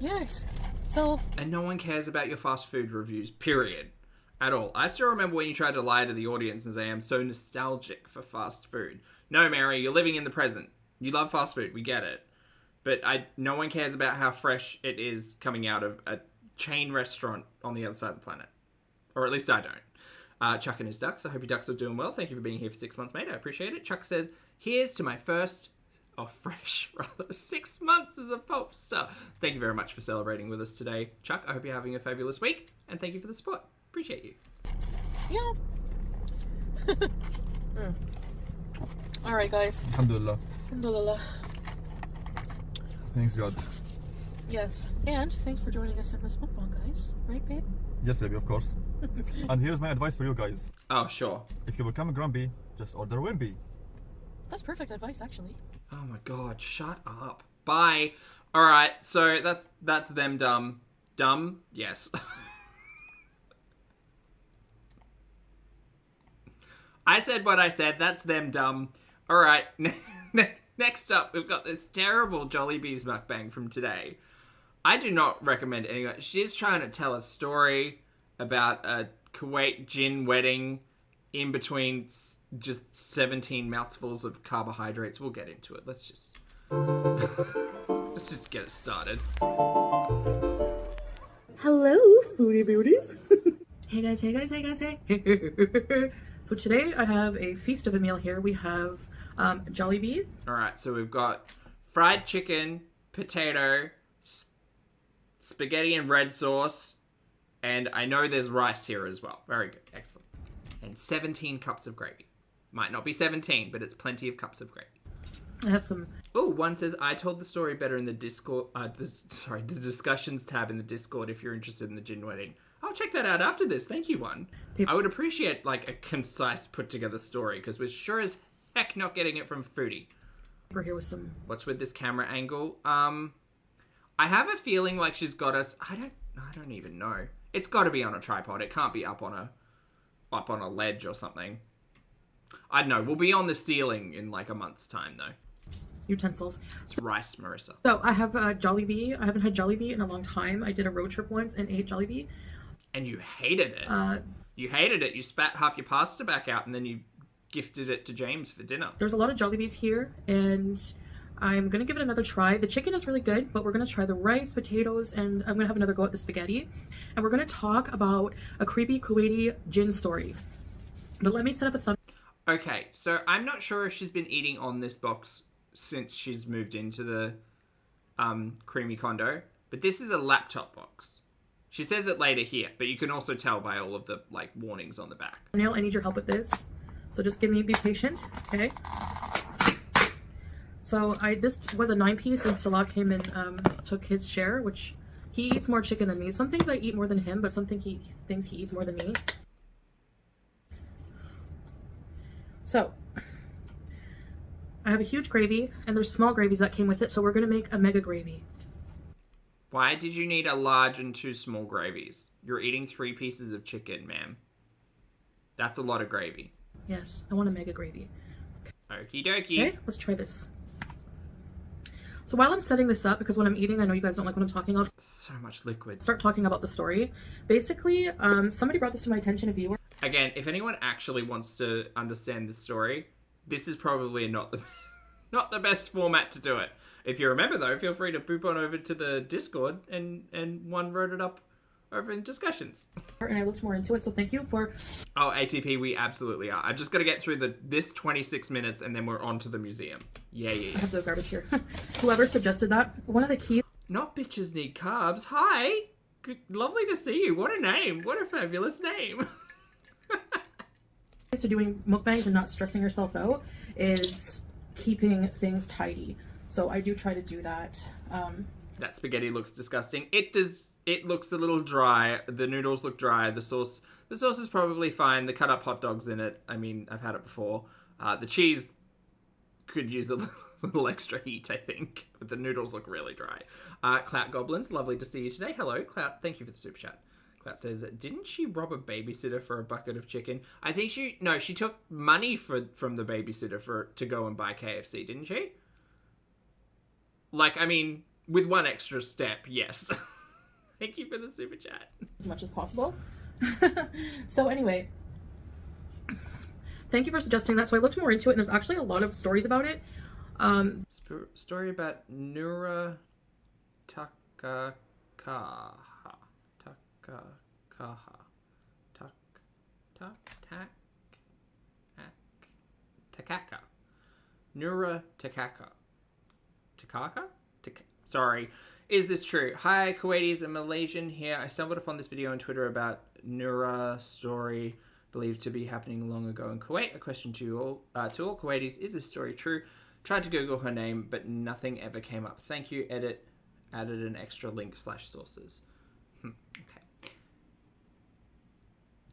Yes. So, And no one cares about your fast food reviews, period. At all. I still remember when you tried to lie to the audience and say, I'm so nostalgic for fast food. No, Mary, you're living in the present. You love fast food, we get it. But no one cares about how fresh it is coming out of a chain restaurant on the other side of the planet. Or at least I don't. Chuck and his ducks. I hope your ducks are doing well. Thank you for being here for 6 months, mate. I appreciate it. Chuck says, here's to my first, fresh, rather, 6 months as a pop star. Thank you very much for celebrating with us today, Chuck. I hope you're having a fabulous week. And thank you for the support. Appreciate you. yeah. Alright, guys. Alhamdulillah. Alhamdulillah. Thanks God. Yes. And thanks for joining us in this mukbang, guys. Right, babe? Yes, baby, of course. And here's my advice for you guys. Oh, sure. If you become grumpy, just order Wimpy. That's perfect advice, actually. Oh my god, shut up. Bye. Alright, so that's them dumb. Dumb? Yes. I said what I said. That's them dumb. All right. Next up, we've got this terrible Jollibee's mukbang from today. I do not recommend anyone. She's trying to tell a story about a Kuwait JINN wedding in between just 17 mouthfuls of carbohydrates. We'll get into it. Let's just get it started. Hello, Foodie Beauties. Hey guys, hey guys, hey guys, hey. So today I have a feast of a meal here. We have Jollibee. All right, so we've got fried chicken, potato, spaghetti and red sauce, and I know there's rice here as well. Very good, excellent. And 17 cups of gravy. Might not be 17, but it's plenty of cups of gravy. I have some. Oh, one says, I told the story better in the Discord, the discussions tab in the Discord if you're interested in the JINN wedding. I'll check that out after this. Thank you, one. I would appreciate, like, a concise, put-together story, because we're sure as heck not getting it from Foodie. We're here with some... What's with this camera angle? I have a feeling like she's got us... I don't even know. It's got to be on a tripod. It can't be up on a ledge or something. I don't know. We'll be on the ceiling in, like, a month's time, though. Utensils. It's rice, Marissa. So I have Jollibee. I haven't had Jollibee in a long time. I did a road trip once and ate Jollibee. And you hated it. You hated it. You spat half your pasta back out and then you gifted it to James for dinner. There's a lot of Jollibees here and I'm going to give it another try. The chicken is really good, but we're going to try the rice, potatoes, and I'm going to have another go at the spaghetti. And we're going to talk about a creepy Kuwaiti JINN story. But let me set up a thumb. Okay, so I'm not sure if she's been eating on this box since she's moved into the creamy condo, but this is a laptop box. She says it later here, but you can also tell by all of the like warnings on the back. Neil, I need your help with this, so just be patient, okay? So this was a 9-piece, and Salah came and took his share, which he eats more chicken than me. Some things I eat more than him, but some things he eats more than me. So I have a huge gravy, and there's small gravies that came with it, so we're gonna make a mega gravy. Why did you need a large and 2 small gravies? You're eating 3 pieces of chicken, ma'am. That's a lot of gravy. Yes, I want a mega gravy. Okie dokie. Okay, let's try this. So while I'm setting this up, because when I'm eating, I know you guys don't like what I'm talking about. So much liquid. Start talking about the story. Basically, somebody brought this to my attention, a viewer. Again, if anyone actually wants to understand the story, this is probably not the best format to do it. If you remember, though, feel free to poop on over to the Discord and one wrote it up over in discussions. And I looked more into it, so thank you for... Oh, ATP, we absolutely are. I've just got to get through this 26 minutes and then we're on to the museum. Yeah. I have the garbage here. Whoever suggested that, one of the keys... Not bitches need carbs. Hi. Good, lovely to see you. What a name. What a fabulous name. ...to doing mukbangs and not stressing yourself out is keeping things tidy. So I do try to do that. That spaghetti looks disgusting. It does. It looks a little dry. The noodles look dry. The sauce is probably fine. The cut up hot dogs in it. I mean, I've had it before. The cheese could use a little extra heat, I think. But the noodles look really dry. Clout Goblins, lovely to see you today. Hello, Clout. Thank you for the super chat. Clout says, didn't she rob a babysitter for a bucket of chicken? I think she took money from the babysitter to go and buy KFC, didn't she? Like, I mean, with one extra step, yes. Thank you for the super chat. As much as possible. So anyway, thank you for suggesting that. So I looked more into it, and there's actually a lot of stories about it. Story about Nura Takakaha. Takaka. Nura Takaka. Sorry. Is this true? Hi, Kuwaitis and Malaysian here. I stumbled upon this video on Twitter about Nura story believed to be happening long ago in Kuwait. A question to all Kuwaitis. Is this story true? Tried to Google her name, but nothing ever came up. Thank you. Added an extra link /sources. Okay.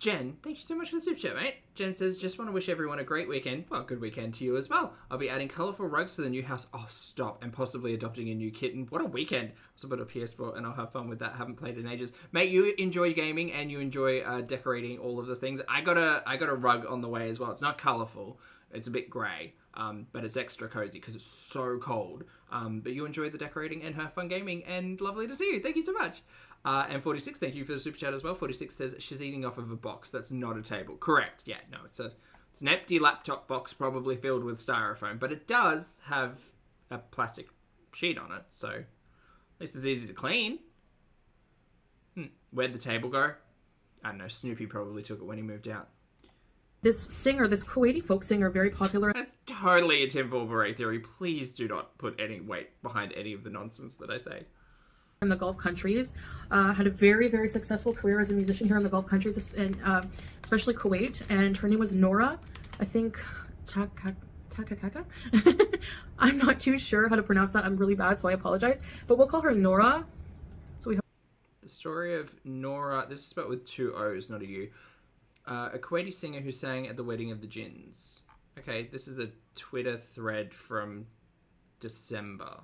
Jen, thank you so much for the super chat, mate. Jen says, just want to wish everyone a great weekend. Well, good weekend to you as well. I'll be adding colourful rugs to the new house. Oh, stop. And possibly adopting a new kitten. What a weekend. Also bought a PS4 and I'll have fun with that. Haven't played in ages. Mate, you enjoy gaming and you enjoy decorating all of the things. I got a rug on the way as well. It's not colourful. It's a bit grey. But it's extra cozy because it's so cold. But you enjoy the decorating and have fun gaming, and lovely to see you. Thank you so much. And 46, thank you for the super chat as well. 46 says she's eating off of a box. That's not a table. Correct. Yeah, no, it's an empty laptop box probably filled with styrofoam, but it does have a plastic sheet on it, so at least it's easy to clean. Where'd the table go? I don't know. Snoopy probably took it when he moved out. This singer, this Kuwaiti folk singer, very popular. That's totally a tinfoil beret theory. Please do not put any weight behind any of the nonsense that I say. In the Gulf countries, had a very, very successful career as a musician here in the Gulf countries, and especially Kuwait. And her name was Nora, I think, Takakaka. I'm not too sure how to pronounce that. I'm really bad, so I apologize. But we'll call her Nora. So we have the story of Nora. This is spelled with 2 O's, not a U. A Kuwaiti singer who sang at the wedding of the JINNs. Okay, this is a Twitter thread from December.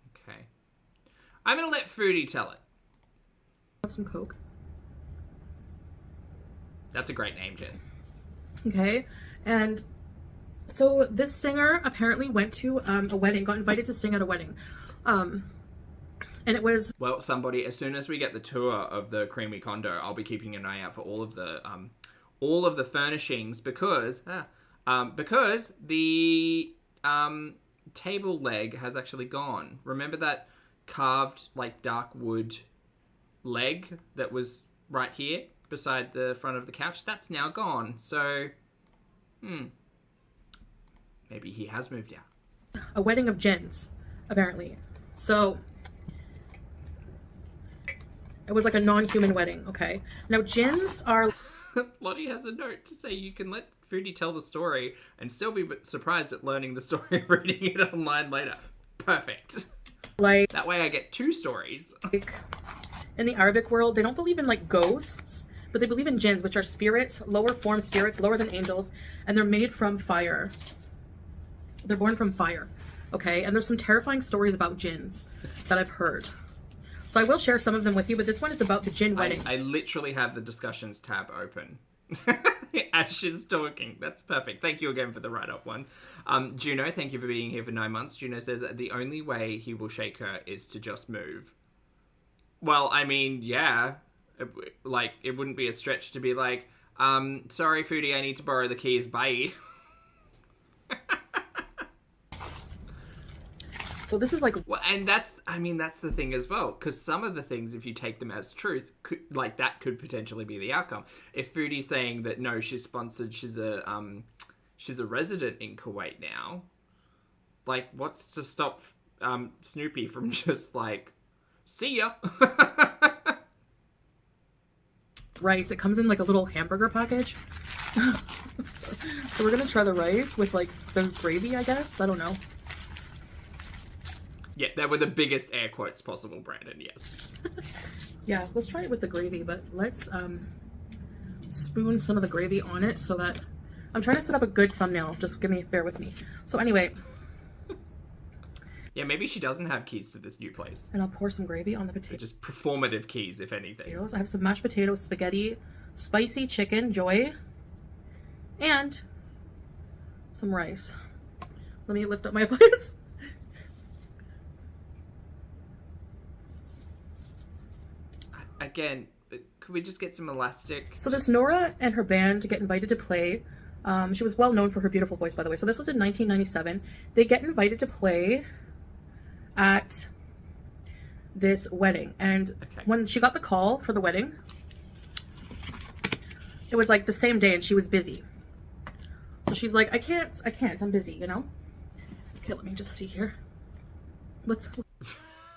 Okay. I'm going to let Foodie tell it. some Coke. That's a great name, Jen. Okay, and so this singer apparently went to a wedding, got invited to sing at a wedding. And it was... Well, somebody, as soon as we get the tour of the creamy condo, I'll be keeping an eye out for all of the furnishings because the table leg has actually gone. Remember that carved, like, dark wood leg that was right here beside the front of the couch? That's now gone. So, maybe he has moved out. A wedding of JINNs, apparently. So... it was like a non-human wedding, okay? Now, JINNs are... Lottie has a note to say you can let Foodie tell the story and still be surprised at learning the story reading it online later. Perfect. Like... that way I get 2 stories. Like, in the Arabic world, they don't believe in, like, ghosts, but they believe in JINNs, which are spirits, lower form spirits, lower than angels, and they're made from fire. They're born from fire, okay? And there's some terrifying stories about JINNs that I've heard. So I will share some of them with you, but this one is about the JINN wedding. I literally have the discussions tab open as she's talking. That's perfect. Thank you again for the write-up one. Juno, thank you for being here for 9 months. Juno says that the only way he will shake her is to just move. Well, I mean, yeah. It wouldn't be a stretch to be like, sorry, Foodie, I need to borrow the keys. Bye. So this is like... well, and that's the thing as well, because some of the things, if you take them as truth, that could potentially be the outcome. If Foodie's saying that no, she's sponsored, she's a resident in Kuwait now, like, what's to stop Snoopy from just like, see ya? rice. It comes in like a little hamburger package. So we're gonna try the rice with like the gravy, I guess. I don't know. Yeah, they were the biggest air quotes possible, Brandon, yes. Yeah, let's try it with the gravy, but let's spoon some of the gravy on it so that... I'm trying to set up a good thumbnail. Just bear with me. So anyway. Yeah, maybe she doesn't have keys to this new place. And I'll pour some gravy on the potatoes. Just performative keys, if anything. I have some mashed potatoes, spaghetti, spicy chicken, Joy, and some rice. Let me lift up my place. Again, could we just get some elastic? So this Nora and her band get invited to play. She was well known for her beautiful voice, by the way. So this was in 1997. They get invited to play at this wedding. And when she got the call for the wedding, it was like the same day and she was busy. So she's like, I can't, I'm busy, you know? Okay, let me just see here. Let's...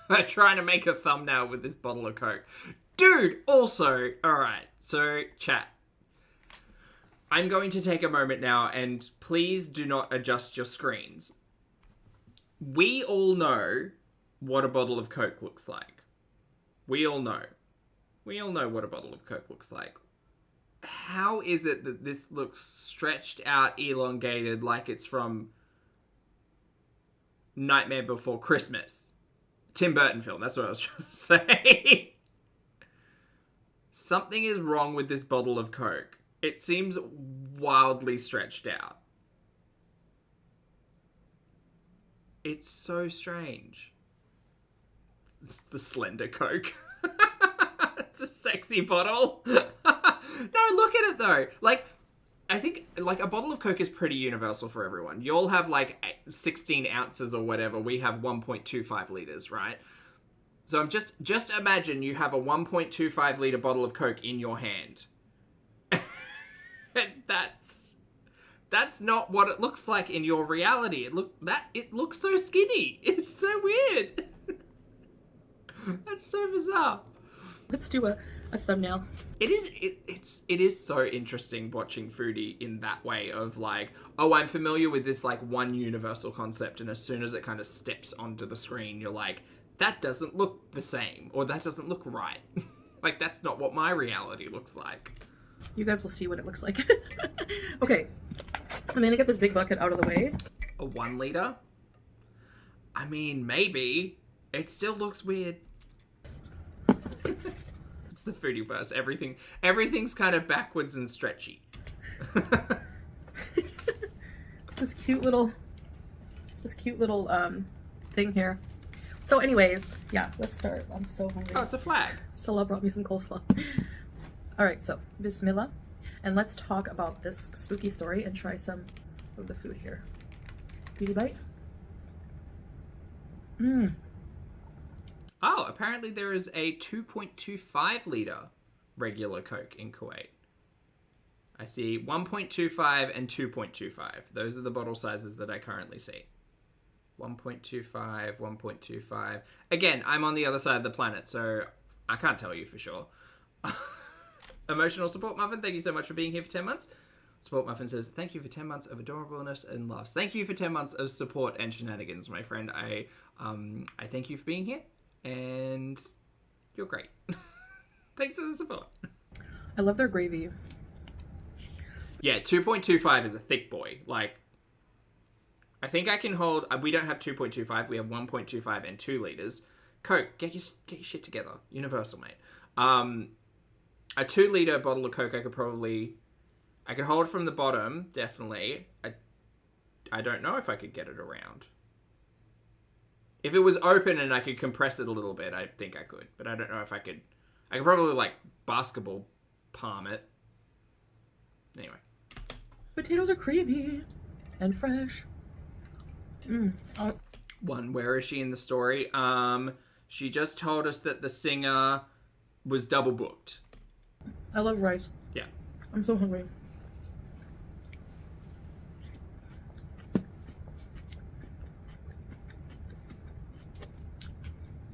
I'm trying to make a thumbnail with this bottle of Coke. Dude, also, alright, so chat. I'm going to take a moment now and please do not adjust your screens. we all know what a bottle of Coke looks like. We all know. We all know what a bottle of Coke looks like. How is it that this looks stretched out, elongated, like it's from Nightmare Before Christmas? Tim Burton film, that's what I was trying to say. Something is wrong with this bottle of Coke. It seems wildly stretched out. It's so strange. It's the Slender Coke. It's a sexy bottle. No, look at it though. Like, I think like a bottle of Coke is pretty universal for everyone. You all have like 16 ounces or whatever. We have 1.25 liters, right? So I'm just imagine you have a 1.25 liter bottle of Coke in your hand. And that's not what it looks like in your reality. It looks so skinny. It's so weird. That's so bizarre. Let's do a thumbnail. It is so interesting watching Foodie in that way of like, oh, I'm familiar with this like one universal concept, and as soon as it kind of steps onto the screen, you're like, that doesn't look the same, or that doesn't look right. Like, that's not what my reality looks like. You guys will see what it looks like. Okay, I'm gonna get this big bucket out of the way. A 1 liter? I mean, maybe. It still looks weird. It's the Foodie verse. Everything's kind of backwards and stretchy. This cute little thing here. So anyways, yeah, let's start. I'm so hungry. Oh, it's a flag. Stella brought me some coleslaw. All right, so bismillah, and let's talk about this spooky story and try some of the food here. Beauty bite. Oh, apparently there is a 2.25 liter regular Coke in Kuwait. I see 1.25 and 2.25. Those are the bottle sizes that I currently see. 1.25, 1.25. Again, I'm on the other side of the planet, so I can't tell you for sure. Emotional Support Muffin, thank you so much for being here for 10 months. Support Muffin says, thank you for 10 months of adorableness and laughs. Thank you for 10 months of support and shenanigans, my friend. I thank you for being here, and you're great. Thanks for the support. I love their gravy. Yeah, 2.25 is a thick boy. Like, I think I can hold... We don't have 2.25. We have 1.25 and 2 liters. Coke, get your shit together. Universal, mate. A 2 liter bottle of Coke, I could hold from the bottom, definitely. I don't know if I could get it around. If it was open and I could compress it a little bit, I think I could. But I don't know if I could... I could probably, like, basketball palm it. Anyway. Potatoes are creamy and fresh. Oh. One, where is she in the story? She just told us that the singer was double booked. I love rice. Yeah. I'm so hungry.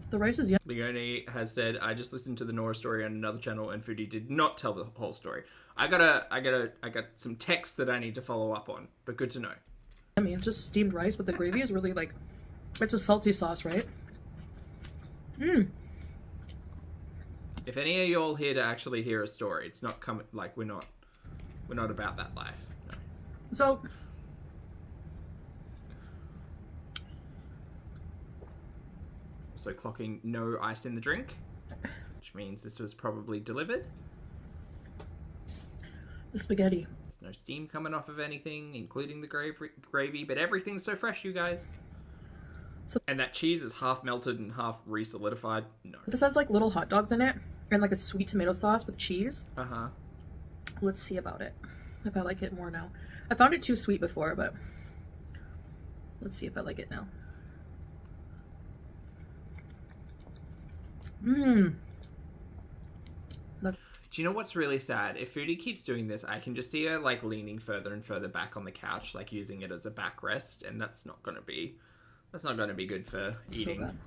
The rice is yummy. Leonie has said, I just listened to the Nora story on another channel and Foodie did not tell the whole story. I got some text that I need to follow up on, but good to know. I mean, it's just steamed rice, but the gravy is really like, it's a salty sauce, right? If any of y'all here to actually hear a story, it's not coming, like, we're not about that life. No. So, So clocking no ice in the drink, which means this was probably delivered. the spaghetti. There's no steam coming off of anything, including the gravy, but everything's so fresh, you guys. So, and that cheese is half melted and half re-solidified. No. this has like little hot dogs in it and like a sweet tomato sauce with cheese. Uh-huh. Let's see about it. If I like it more now. I found it too sweet before, but let's see if I like it now. Do you know what's really sad? If Foodie keeps doing this, I can just see her like leaning further and further back on the couch, like using it as a backrest, and that's not gonna be good for eating. So bad.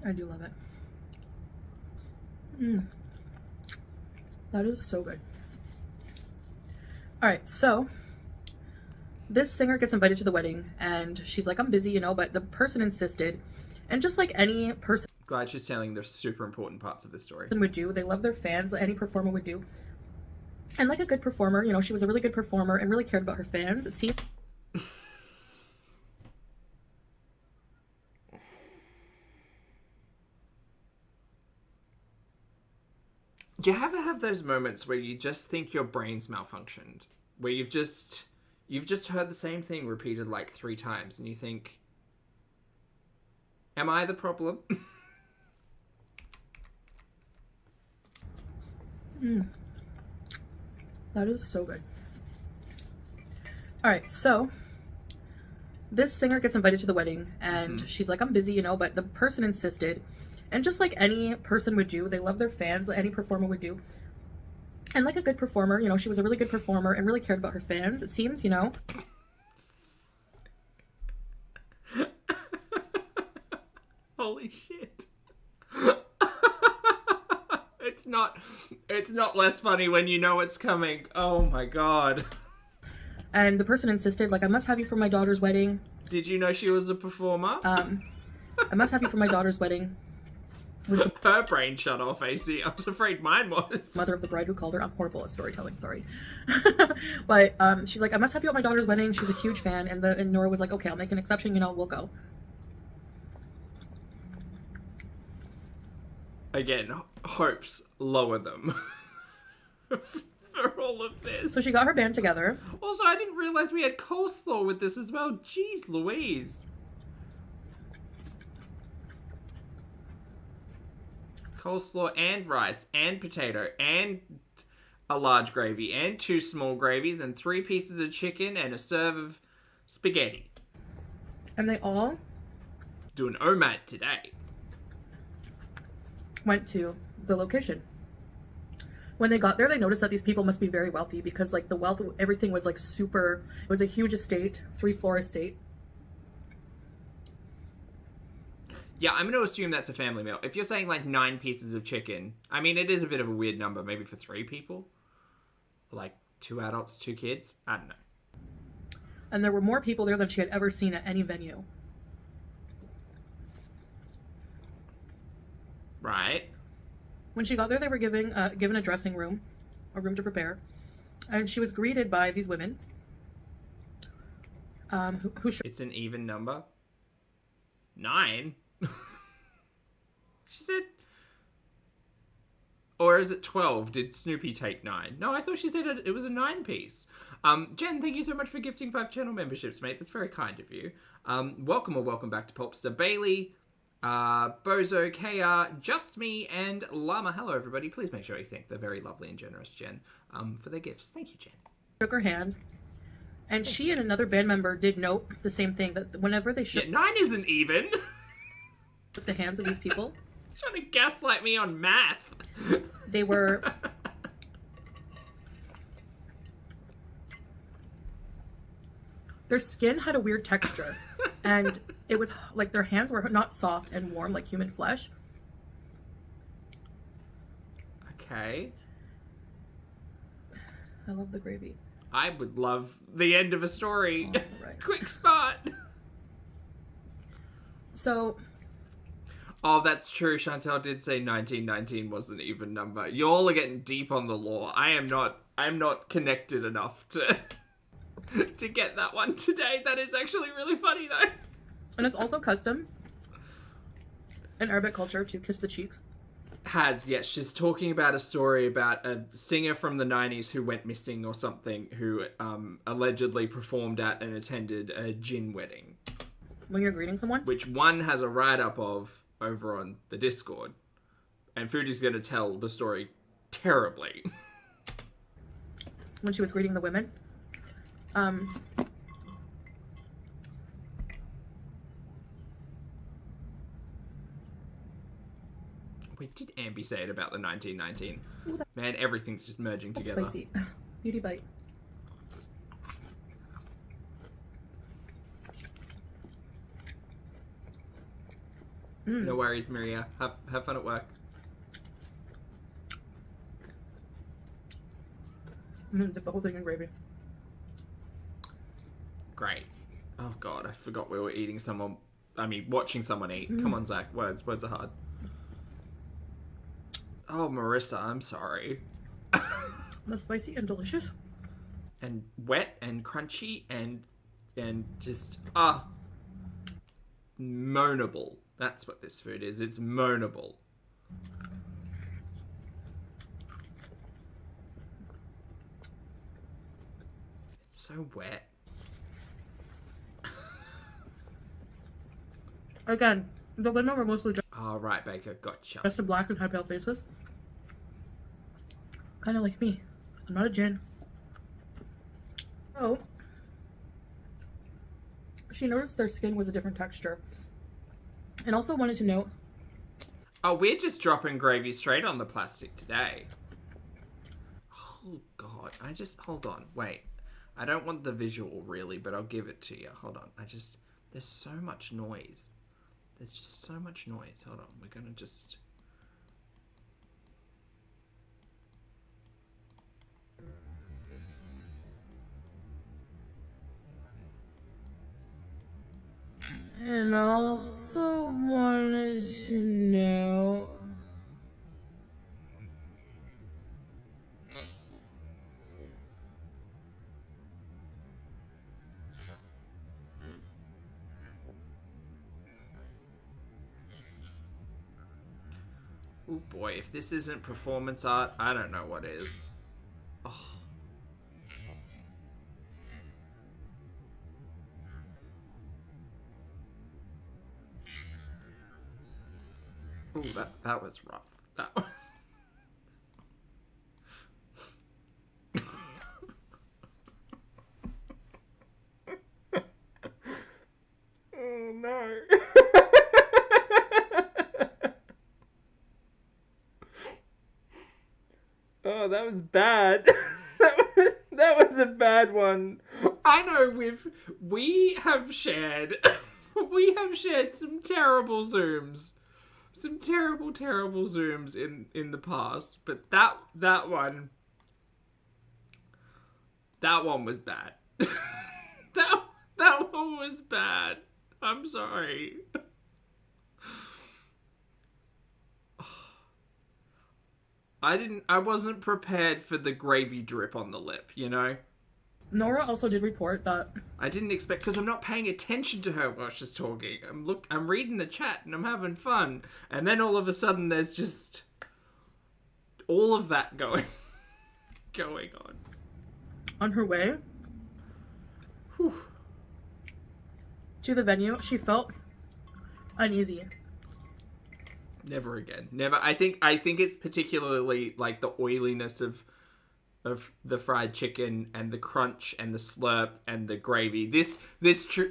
I do love it. That is so good. All right, so this singer gets invited to the wedding and she's like, I'm busy, you know, but the person insisted. And just like any person Glad she's telling the super important parts of this story. would do, they love their fans, like any performer would do. And like a good performer, you know, she was a really good performer and really cared about her fans. It seemed Do you ever have those moments where you just think your brain's malfunctioned? Where you've just heard the same thing repeated like 3 times and you think, am I the problem? That is so good. All right, so this singer gets invited to the wedding and she's like, I'm busy, you know, but the person insisted. And just like any person would do, they love their fans, like any performer would do. And like a good performer, you know, she was a really good performer and really cared about her fans. It seems, you know. Holy shit. It's not less funny when you know it's coming. Oh my god. And the person insisted, like, I must have you for my daughter's wedding. Did you know she was a performer? I must have you for my daughter's wedding. Her brain shut off, AC. I was afraid mine was. Mother of the bride who called her. I'm horrible at storytelling, sorry. But she's like, I must have you at my daughter's wedding. She's a huge fan. And Nora was like, okay, I'll make an exception, you know, we'll go. Again, hopes lower them for all of this. So she got her band together. Also, I didn't realize we had coleslaw with this as well. Jeez Louise. Coleslaw and rice and potato and a large gravy and 2 small gravies and 3 pieces of chicken and a serve of spaghetti. And they all Do an OMAD today. went to the location. When they got there, they noticed that these people must be very wealthy because, like, the wealth, everything was, like, super, it was a huge estate, 3-floor estate. Yeah, I'm going to assume that's a family meal. If you're saying, like, 9 pieces of chicken, I mean, it is a bit of a weird number, maybe for 3 people. Like, 2 adults, 2 kids. I don't know. And there were more people there than she had ever seen at any venue. Right. When she got there, they were given a dressing room, a room to prepare. And she was greeted by these women. Who It's an even number. 9? She said... Or is it 12? Did Snoopy take 9? No, I thought she said it was a 9-piece. Jen, thank you so much for gifting 5 channel memberships, mate. That's very kind of you. Welcome back to Popstar. Bailey, Bozo, KR, Just Me, and Llama. Hello, everybody. Please make sure you thank the very lovely and generous Jen for their gifts. Thank you, Jen. shook her hand. And she and another band member did note the same thing, that whenever they shook 9 isn't even. the hands of these people, She's trying to gaslight me on math. they were... Their skin had a weird texture. And it was like their hands were not soft and warm like human flesh. Okay. I love the gravy. I would love the end of a story. Oh, right. Quick spot. So... Oh, that's true. Chantelle did say 1919 was an even number. Y'all are getting deep on the law. I'm not connected enough to to get that one today. That is actually really funny though. And it's also custom in Arabic culture to kiss the cheeks. Yes, she's talking about a story about a singer from the 90s who went missing or something, who allegedly performed at and attended a JINN wedding. When you're greeting someone? Which one has a write-up of over on the Discord. And Foodie's going to tell the story terribly. When she was greeting the women. Wait, did Ambi say it about the 1919? Man, everything's just merging That's together. spicy. Beauty bite. No worries, Maria. Have fun at work. Dip the whole thing in gravy. great. Oh God, I forgot we were eating someone. I mean, watching someone eat. Come on, Zach. Words are hard. Oh, Marissa, I'm sorry. That's spicy and delicious. And wet and crunchy and just moanable. That's what this food is. It's moanable. It's so wet. Again, the women were mostly Oh, right, Baker. Gotcha. dressed in black and had pale faces. Kind of like me. I'm not a Jinn. Oh. She noticed their skin was a different texture. And also wanted to note... Oh, we're just dropping gravy straight on the plastic today. Oh, God. Hold on. Wait. I don't want the visual, really, but I'll give it to you. Hold on. There's so much noise. There's just so much noise. Hold on. We're going to just... And also wanted to know... Oh boy, if this isn't performance art, I don't know what is. Oh. Ooh, that was rough. That was... Oh no. Oh, that was bad. that was a bad one. I know we have shared some terrible zooms. Some terrible zooms in the past, but that one was bad. that one was bad. I'm sorry. I wasn't prepared for the gravy drip on the lip, you know? Nora also did report that... I didn't expect, because I'm not paying attention to her while she's talking. I'm reading the chat and I'm having fun. And then all of a sudden there's just all of that going on. On her way Whew. to the venue, she felt uneasy. Never again. Never. I think it's particularly like the oiliness of the fried chicken and the crunch and the slurp and the gravy.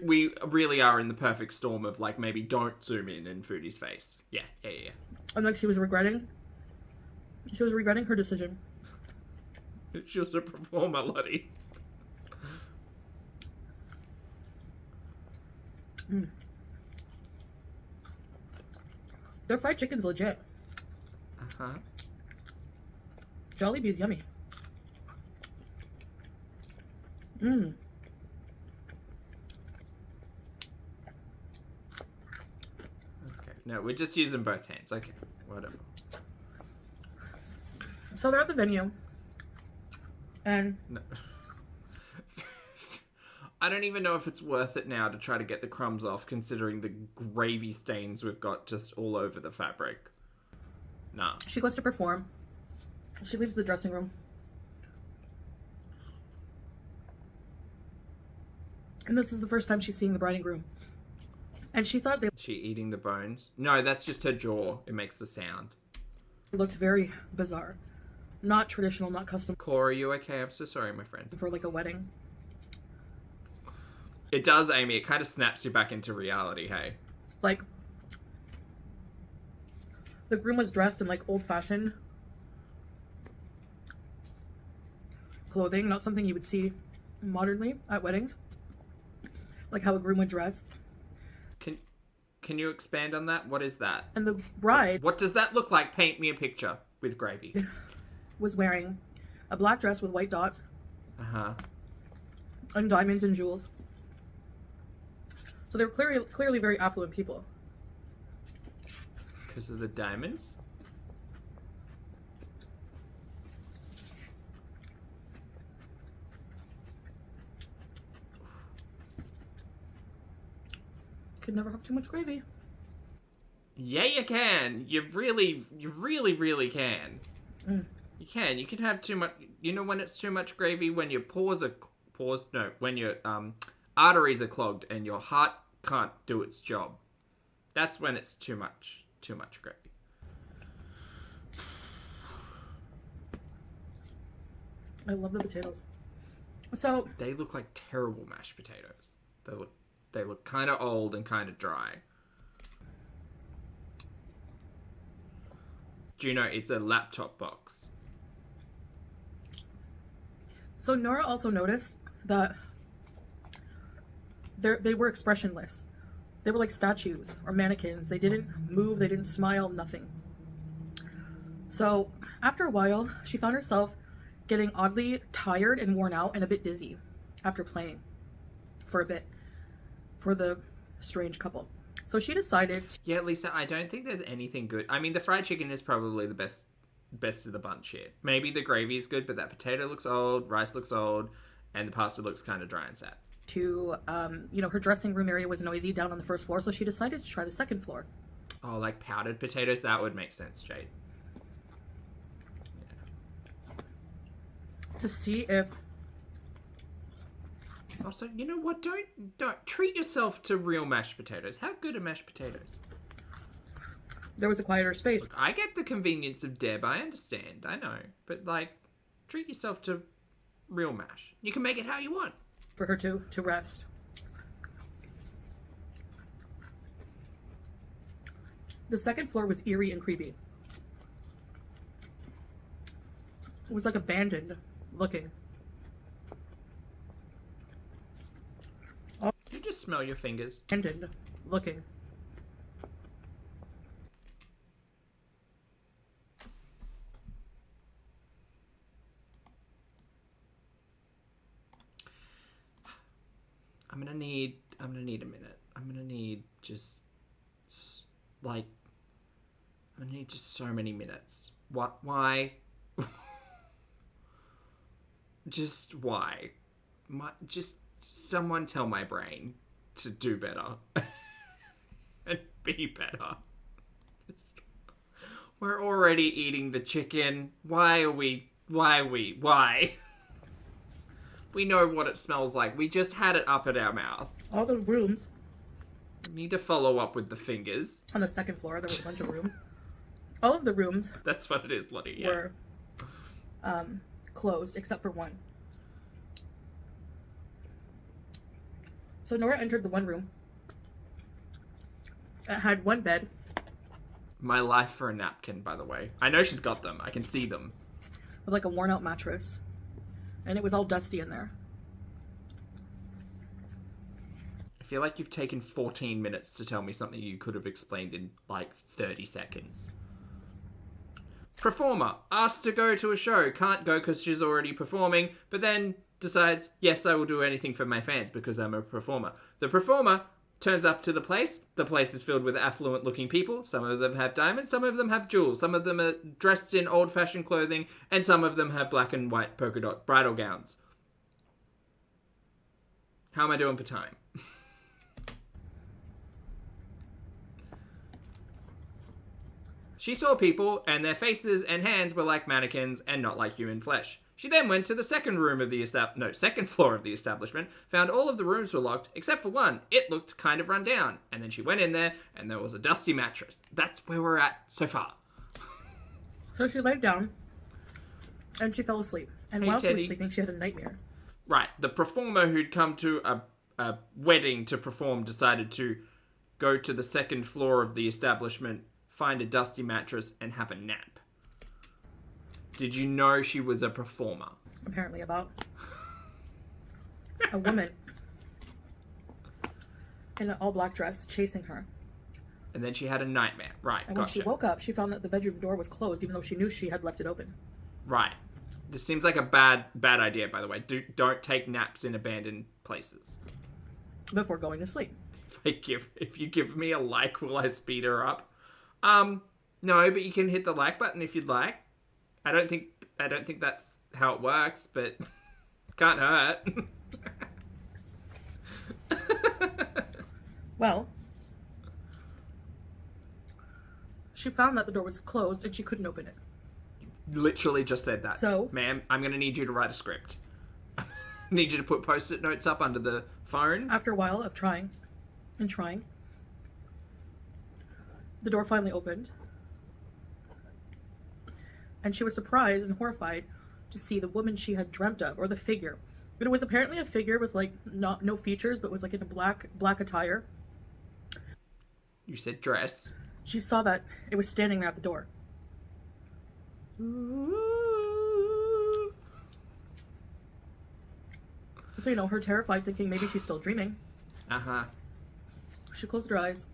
We really are in the perfect storm of like maybe don't zoom in Foodie's face. Yeah. And like she was regretting her decision. She was a performer, Lottie. Their fried chicken's legit. Uh-huh. Jollibee's yummy. Okay. No, we're just using both hands. Okay. Whatever. So they're at the venue. And... No. I don't even know if it's worth it now to try to get the crumbs off, considering the gravy stains we've got just all over the fabric. Nah. She goes to perform. She leaves the dressing room. And this is the first time she's seeing the bride and groom. And she thought they She eating the bones? No, that's just her jaw. It makes the sound. looked very bizarre. Not traditional, not custom Cora, are you okay? I'm so sorry, my friend. for like a wedding. It does, Amy. It kind of snaps you back into reality, hey? Like, the groom was dressed in like old-fashioned clothing, not something you would see modernly at weddings. Like how a groom would dress. Can you expand on that? What is that? And the bride What does that look like? Paint me a picture with gravy. was wearing a black dress with white dots Uh-huh. and diamonds and jewels. So they were clearly very affluent people. Because of the diamonds? Could never have too much gravy. Yeah, you can. You really can. You can. You can have too much. You know when it's too much gravy? When your when your arteries are clogged and your heart can't do its job. That's when it's too much gravy. I love the potatoes. So they look like terrible mashed potatoes. They look kind of old and kind of dry. Do you know it's a laptop box? So Nora also noticed that they were expressionless. They were like statues or mannequins. They didn't move, they didn't smile, nothing. So after a while, she found herself getting oddly tired and worn out and a bit dizzy after playing for a bit for the strange couple. So she decided Yeah, Lisa, I don't think there's anything good. I mean, the fried chicken is probably the best of the bunch here. Maybe the gravy is good, but that potato looks old, rice looks old, and the pasta looks kind of dry and sad. To, her dressing room area was noisy down on the first floor, so she decided to try the second floor. Oh, like powdered potatoes? That would make sense, Jade. To see if... Also, you know what? Don't treat yourself to real mashed potatoes. How good are mashed potatoes? There was a quieter space. Look, I get the convenience of Deb. I understand. I know. But, like, treat yourself to real mash. You can make it how you want. For her to rest. The second floor was eerie and creepy. It was like abandoned looking. You just smell your fingers. Abandoned looking. I'm gonna need a minute. I'm gonna need just so many minutes. What? Why? Just why? Just someone tell my brain to do better and be better. We're already eating the chicken. Why? We know what it smells like. We just had it up at our mouth. All the rooms. We need to follow up with the fingers. On the second floor, there was a bunch of rooms. All of the rooms. That's what it is, Lottie. Yeah. Were closed except for one. So Nora entered the one room. It had one bed. My life for a napkin, by the way. I know she's got them. I can see them. With like a worn out mattress. And it was all dusty in there. I feel like you've taken 14 minutes to tell me something you could have explained in like 30 seconds. Performer asked to go to a show, can't go because she's already performing, but then decides, yes, I will do anything for my fans because I'm a performer. The performer turns up to the place. The place is filled with affluent looking people. Some of them have diamonds, some of them have jewels, some of them are dressed in old fashioned clothing, and some of them have black and white polka dot bridal gowns. How am I doing for time? She saw people, and their faces and hands were like mannequins and not like human flesh. She then went to the second floor of the establishment, found all of the rooms were locked, except for one. It looked kind of run down. And then she went in there, and there was a dusty mattress. That's where we're at so far. So she laid down, and she fell asleep. And while she was sleeping, she had a nightmare. Right. The performer who'd come to a wedding to perform decided to go to the second floor of the establishment, find a dusty mattress, and have a nap. Did you know she was a performer? Apparently about a woman in an all-black dress chasing her. And then she had a nightmare. Right, and gotcha. when she woke up, she found that the bedroom door was closed, even though she knew she had left it open. Right. This seems like a bad idea, by the way. Don't take naps in abandoned places. Before going to sleep. If you give me a like, will I speed her up? No, but you can hit the like button if you'd like. I don't think that's how it works, but can't hurt. Well, she found that the door was closed and she couldn't open it. Literally just said that. So, ma'am, I'm going to need you to write a script. I need you to put post-it notes up under the phone. after a while of trying and trying, the door finally opened. And she was surprised and horrified to see the woman she had dreamt of, or the figure. But it was apparently a figure with like no features, but was like in a black attire. You said dress. She saw that it was standing there at the door. So, you know, her terrified, thinking maybe she's still dreaming. Uh-huh. She closed her eyes.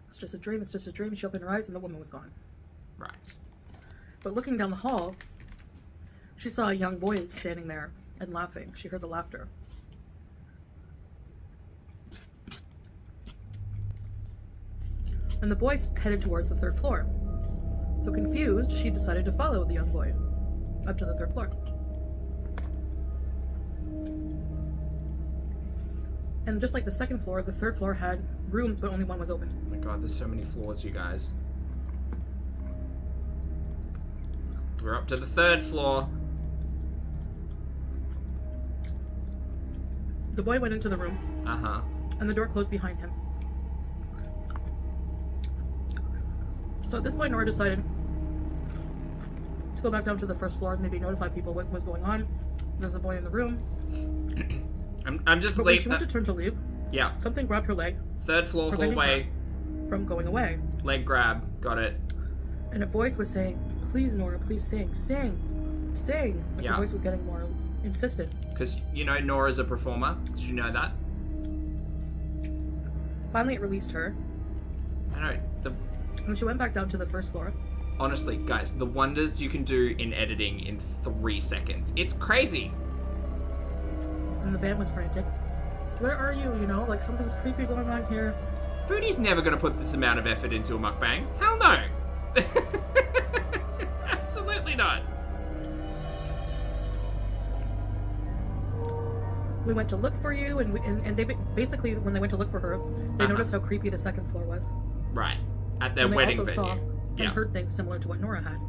It's just a dream, it's just a dream. She opened her eyes and the woman was gone. Right. But looking down the hall, she saw a young boy standing there and laughing. She heard the laughter. And the boy headed towards the 3rd floor. So confused, she decided to follow the young boy up to the 3rd floor. And just like the 2nd floor, the 3rd floor had rooms, but only one was open. Oh my god, there's so many floors, you guys. We're up to the 3rd floor. The boy went into the room, Uh-huh. and the door closed behind him. So at this point, Nora decided to go back down to the 1st floor and maybe notify people what was going on. There's a boy in the room. I'm just But when late. she went to turn to leave, Yeah. something grabbed her leg 3rd floor preventing hallway. her from going away. Leg grab. Got it. And a voice was saying, "Please, Nora, please sing, sing, sing." But Yeah. the voice was getting more insistent. Because, you know, Nora's a performer. Did you know that? Finally, it released her, I know. and she went back down to the 1st floor. Honestly, guys, the wonders you can do in editing in 3 seconds. It's crazy. And the band was frantic. "Where are you? You know, like something's creepy going on here." Foodie's never going to put this amount of effort into a mukbang. Hell no. Absolutely not. "We went to look for you," and they basically, when they went to look for her, they Uh-huh. noticed how creepy the 2nd floor was. Right. At their And they wedding also venue. saw and Yeah. heard things similar to what Nora had.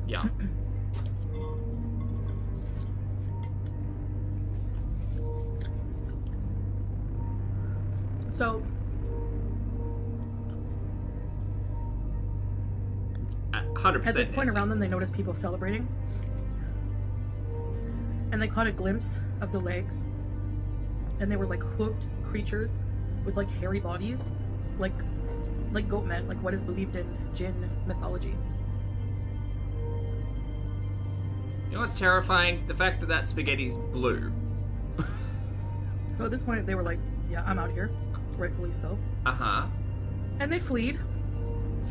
Yeah. So 100%. at this point Nancy. around them, they noticed people celebrating. And they caught a glimpse of the legs. And they were like hoofed creatures with like hairy bodies. Like goat men, like what is believed in JINN mythology. You know what's terrifying? The fact that that spaghetti's blue. So at this point, they were like, "Yeah, I'm out here." Rightfully so. Uh-huh. And they fled.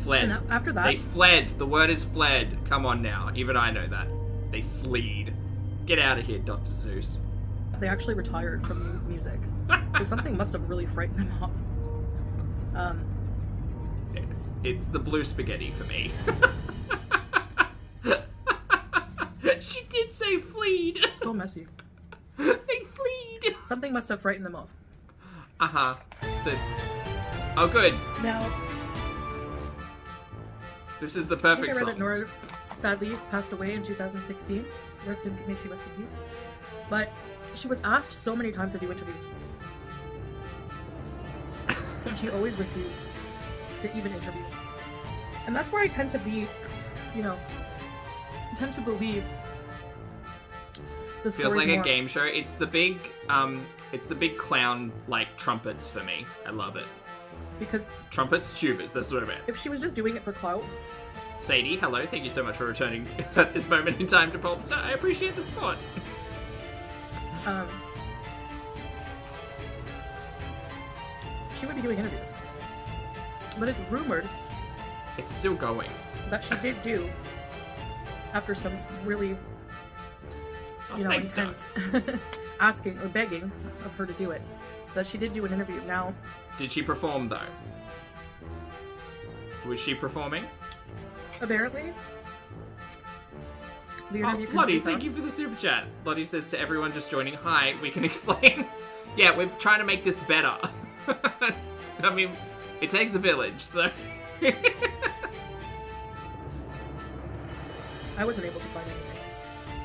Fled. And after that, They fled. The word is fled. Come on now. Even I know that. They fleed. Get out of here, Dr. Zeus. they actually retired from music. So something must have really frightened them off. It's the blue spaghetti for me. She did say fleed. So messy. They fleed. Something must have frightened them off. Uh-huh. So, oh, good. Now, This is the I think perfect I read song. that Nora sadly passed away in 2016. Rest in peace. But she was asked so many times to do interviews. And she always refused to even interview. And that's where I tend to be, you know, I tend to believe the Feels story's like a more. game show. It's the big clown, like, trumpets for me. I love it. Because Trumpets, tubas, that's what I meant. if she was just doing it for clout, Sadie, hello. Thank you so much for returning at this moment in time to Popstar. I appreciate the support. she would be doing interviews. But it's rumored It's still going. that she did do, after some really, Oh, you know, thanks, Doc. intense asking or begging of her to do it. that she did do an interview. Now, Did she perform, though? Was she performing? apparently, the Oh, interview Lottie, thank you for the super chat. Lottie says to everyone just joining, hi, we can explain. Yeah, we're trying to make this better. I mean, it takes a village, so... I wasn't able to find anything.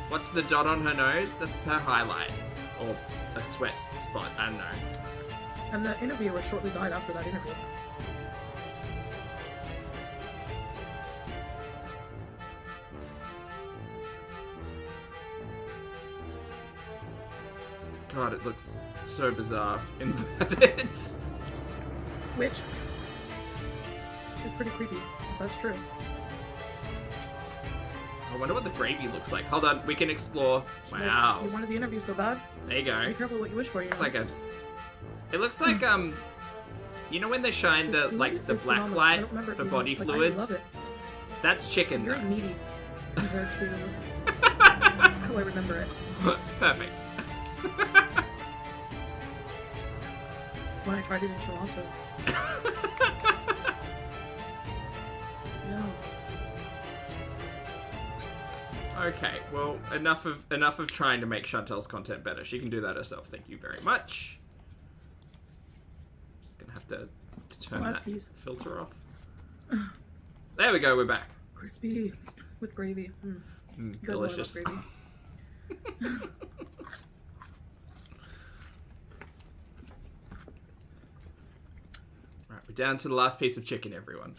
What's the dot on her nose? That's her highlight. Or a sweat spot, I don't know. And the interviewer shortly died after that interview. God, it looks so bizarre in that. Which is pretty creepy, if that's true. I wonder what the gravy looks like. Hold on, we can explore. Wow. You wanted the interview so bad? There you go. Be careful what you wish for, you know? It's like a... It looks like, you know when they shine the, like, the black light for body fluids? I love it. That's chicken, It's very though. meaty compared to how I remember it. Perfect. When I tried it in Toronto. No. Okay, well, enough of trying to make Chantelle's content better. She can do that herself. Thank you very much. Just gonna have to turn Last that piece. filter off. There we go. We're back. Crispy with gravy. You guys know I love Delicious. gravy. Right, we're down to the last piece of chicken, everyone.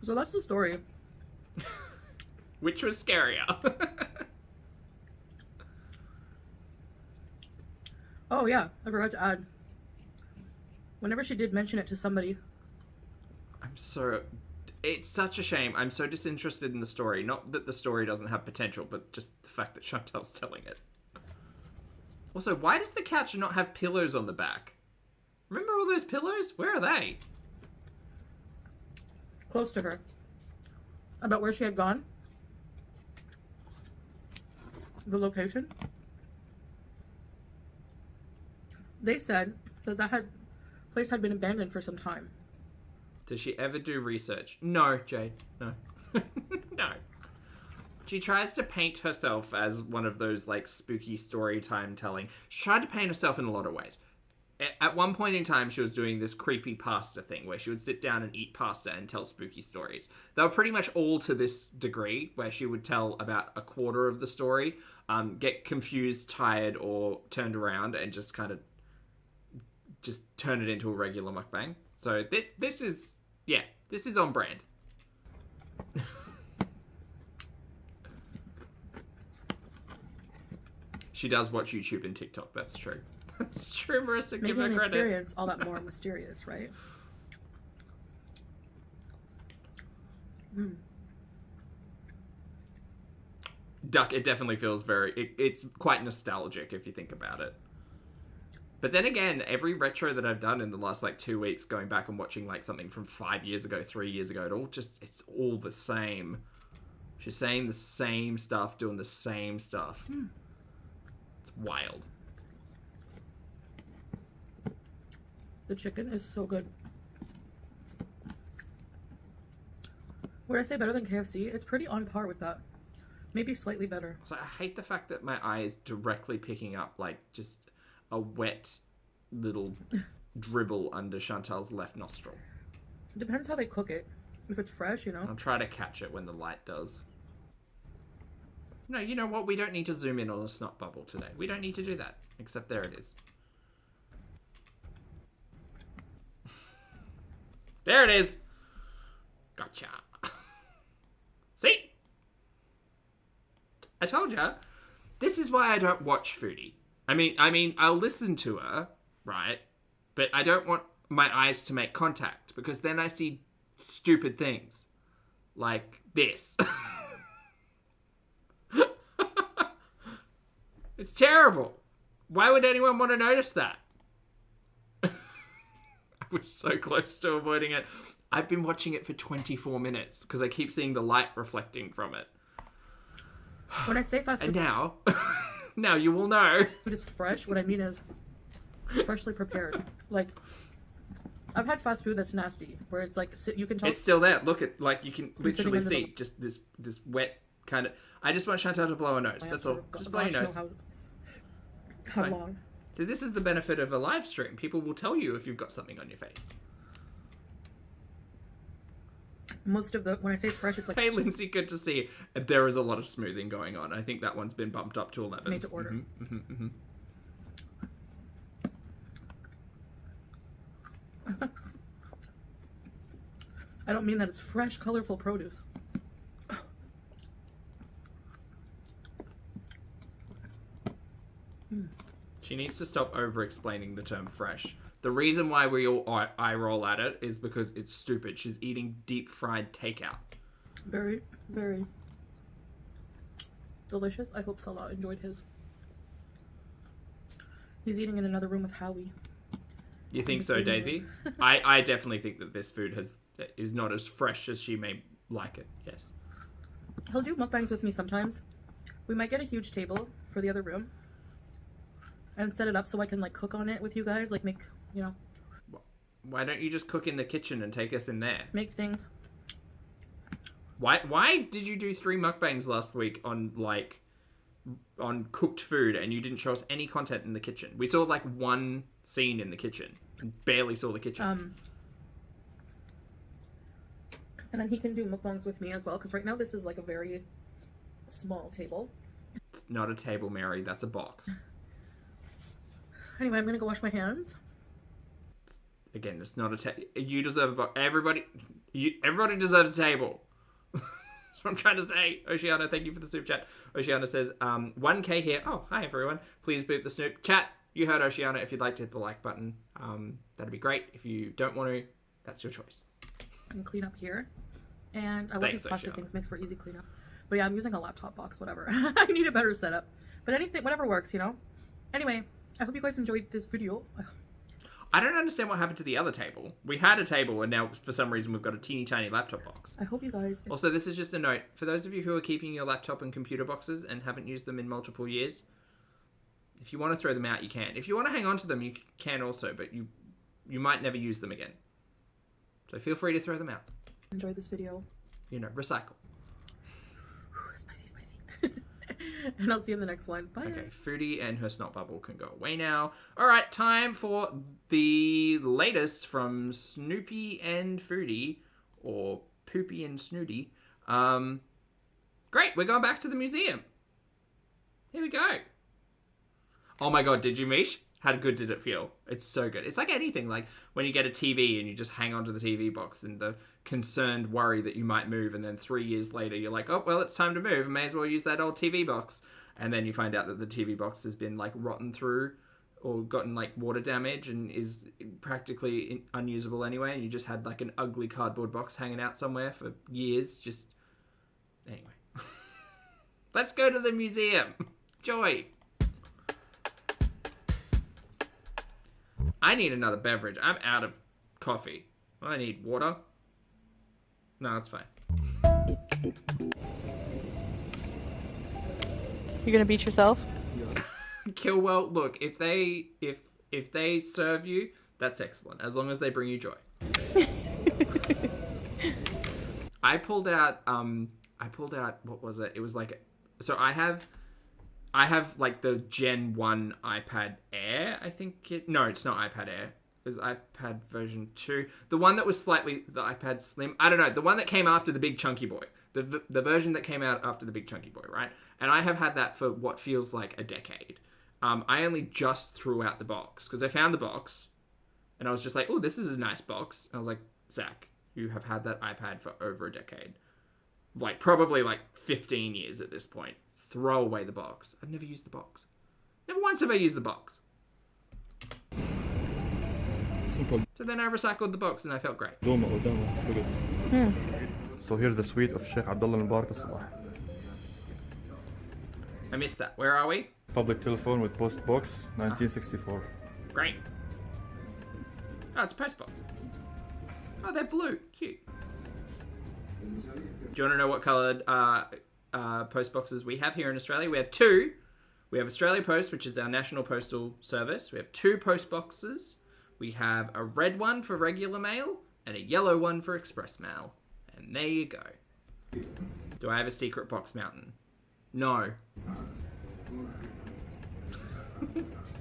So that's the story. Which was scarier? Oh yeah, I forgot to add. Whenever she did mention it to somebody, It's such a shame. I'm so disinterested in the story. Not that the story doesn't have potential, but just the fact that Chantelle's telling it. Also, why does the couch not have pillows on the back? Remember all those pillows? Where are they? close to her, about where she had gone, the location, they said that place had been abandoned for some time. Does she ever do research? No, Jade. No. No. She tries to paint herself as one of those, like, spooky story time telling. She tried to paint herself in a lot of ways. At one point in time, she was doing this creepy pasta thing where she would sit down and eat pasta and tell spooky stories. They were pretty much all to this degree, where she would tell about a quarter of the story, get confused, tired, or turned around, and just kind of just turn it into a regular mukbang. So this is on brand. She does watch YouTube and TikTok, that's true. That's true, Marissa, give Making her the credit. experience all that more mysterious, right? Duck, it definitely feels it's quite nostalgic if you think about it. But then again, every retro that I've done in the last, 2 weeks, going back and watching, something from 5 years ago, 3 years ago, it's all the same. She's saying the same stuff, doing the same stuff. It's wild. The chicken is so good. Would I say better than KFC? It's pretty on par with that. Maybe slightly better. So I hate the fact that my eye is directly picking up, just a wet little dribble under Chantelle's left nostril. It depends how they cook it. If it's fresh, I'll try to catch it when the light does. No, you know what? We don't need to zoom in on a snot bubble today. We don't need to do that. Except there it is. There it is. Gotcha. See? I told ya. This is why I don't watch Foodie. I mean, I'll listen to her, right? But I don't want my eyes to make contact because then I see stupid things like this. It's terrible. Why would anyone want to notice that? I was so close to avoiding it. I've been watching it for 24 minutes because I keep seeing the light reflecting from it. When I say fast And food now, now you will know. is fresh, what I mean is freshly prepared. Like, I've had fast food that's nasty, where it's like you can tell It's still there. Look at, like, you can literally in the see just this wet kind of. I just want Chantelle to blow her nose. That's all. Just blow your nose. How long? So this is the benefit of a live stream. People will tell you if you've got something on your face. Most of the when I say it's fresh, it's like Hey, Lindsay, good to see you. There is a lot of smoothing going on. I think that one's been bumped up to 11. made to order. I don't mean that it's fresh, colorful produce. She needs to stop over-explaining the term fresh. The reason why we all eye roll at it is because it's stupid. She's eating deep-fried takeout. Very, very delicious. I hope Salah enjoyed his. He's eating in another room with Howie. You think so, Daisy? I definitely think that this food is not as fresh as she may like it. Yes. He'll do mukbangs with me sometimes. We might get a huge table for the other room and set it up so I can like cook on it with you guys, like make, you know. Why don't you just cook in the kitchen and take us in there? Make things. Why did you do 3 mukbangs last week on cooked food and you didn't show us any content in the kitchen? We saw like one scene in the kitchen and barely saw the kitchen. And then he can do mukbangs with me as well, because right now this is like a very small table. It's not a table, Mary. That's a box. Anyway, I'm gonna go wash my hands. Again, it's not a table. You deserve a box. Everybody deserves a table. That's what I'm trying to say. Oceana, thank you for the super chat. Oceana says, 1K here. Oh, hi everyone. Please boop the snoop. Chat, you heard Oceana. If you'd like to hit the like button, that'd be great. If you don't want to, that's your choice. And clean up here. And I love these plastic things. Makes for easy cleanup. But yeah, I'm using a laptop box, whatever. I need a better setup. But anything, whatever works, you know? Anyway, I hope you guys enjoyed this video. I don't understand what happened to the other table. We had a table and now for some reason we've got a teeny tiny laptop box. I hope you guys... Also, this is just a note. For those of you who are keeping your laptop and computer boxes and haven't used them in multiple years, if you want to throw them out, you can. If you want to hang on to them, you can also, but you might never use them again. So feel free to throw them out. Enjoy this video. You know, recycle. Spicy. And I'll see you in the next one. Bye. Okay, Foodie and her snot bubble can go away now. All right, time for the latest from Snoopy and Foodie, or Poopy and Snooty. Great, we're going back to the museum. Here we go. Oh my god, did you, Mish? How good did it feel? It's so good. It's like anything, like when you get a TV and you just hang onto the TV box and the concerned worry that you might move, and then 3 years later you're like, oh, well, it's time to move. I may as well use that old TV box. And then you find out that the TV box has been like rotten through or gotten like water damage and is practically unusable anyway. And you just had like an ugly cardboard box hanging out somewhere for years. Just anyway. Let's go to the museum. Joy. I need another beverage. I'm out of coffee. I need water. No, it's fine. You're gonna beat yourself? Well, look, if they serve you, that's excellent. As long as they bring you joy. I pulled out what was it? It was like, so I have like the Gen 1 iPad Air, I think no, it's not iPad Air. It was iPad version 2. The one that was slightly, the iPad Slim. I don't know. The one that came after the big chunky boy. The version that came out after the big chunky boy, right? And I have had that for what feels like a decade. I only just threw out the box because I found the box and I was just like, oh, this is a nice box. And I was like, Zach, you have had that iPad for over a decade. Like probably like 15 years at this point. Throw away the box. I've never used the box. Never once have I used the box. So then I recycled the box and I felt great. So here's the suite of Sheikh Abdullah Mubarak al-Sabah. I missed that. Where are we? Public telephone with post box, 1964. Great. Oh, it's a post box. Oh, they're blue. Cute. Do you want to know what coloured post boxes we have here in Australia. We have two. We have Australia Post, which is our national postal service. We have two post boxes. We have a red one for regular mail and a yellow one for express mail. And there you go. Do I have a secret box mountain? No.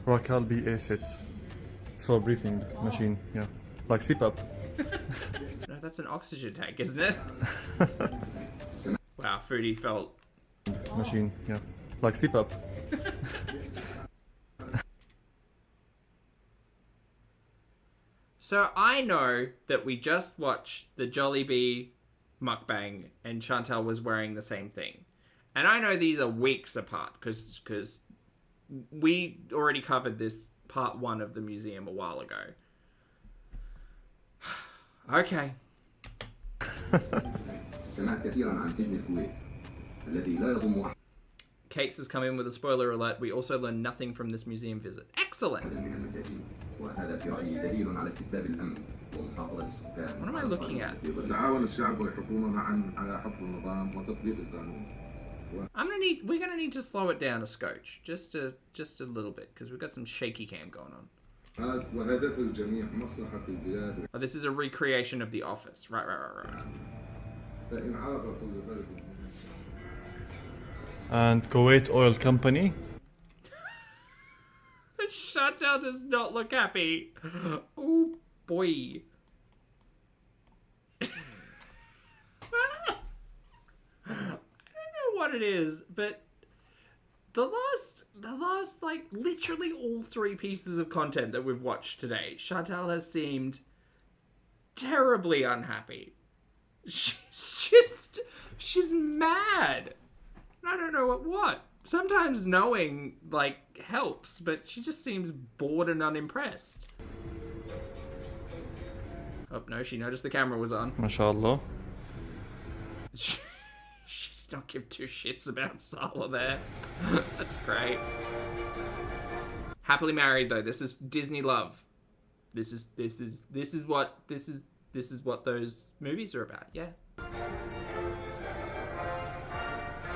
Rakalbi A-Sit. It's for breathing machine, yeah. Like CPAP. No, that's an oxygen tank, isn't it? Wow, Foodie felt... Machine, yeah. Like CPAP. So I know that we just watched the Jollibee mukbang and Chantelle was wearing the same thing. And I know these are weeks apart because we already covered this part 1 of the museum a while ago. Okay. Cakes has come in with a spoiler alert. We also learned nothing from this museum visit. Excellent. What am I looking at? We're gonna need to slow it down a scotch, just a little bit, because we've got some shaky cam going on. Oh, this is a recreation of The Office. Right. And Kuwait Oil Company. Chantelle does not look happy. Oh boy. I don't know what it is, but the last like literally all 3 pieces of content that we've watched today, Chantelle has seemed terribly unhappy. She's mad. I don't know what. Sometimes knowing, like, helps, but she just seems bored and unimpressed. Oh, no, she noticed the camera was on. MashaAllah. She did not give 2 shits about Salah there. That's great. Happily married, though. This is Disney love. This is what those movies are about, yeah.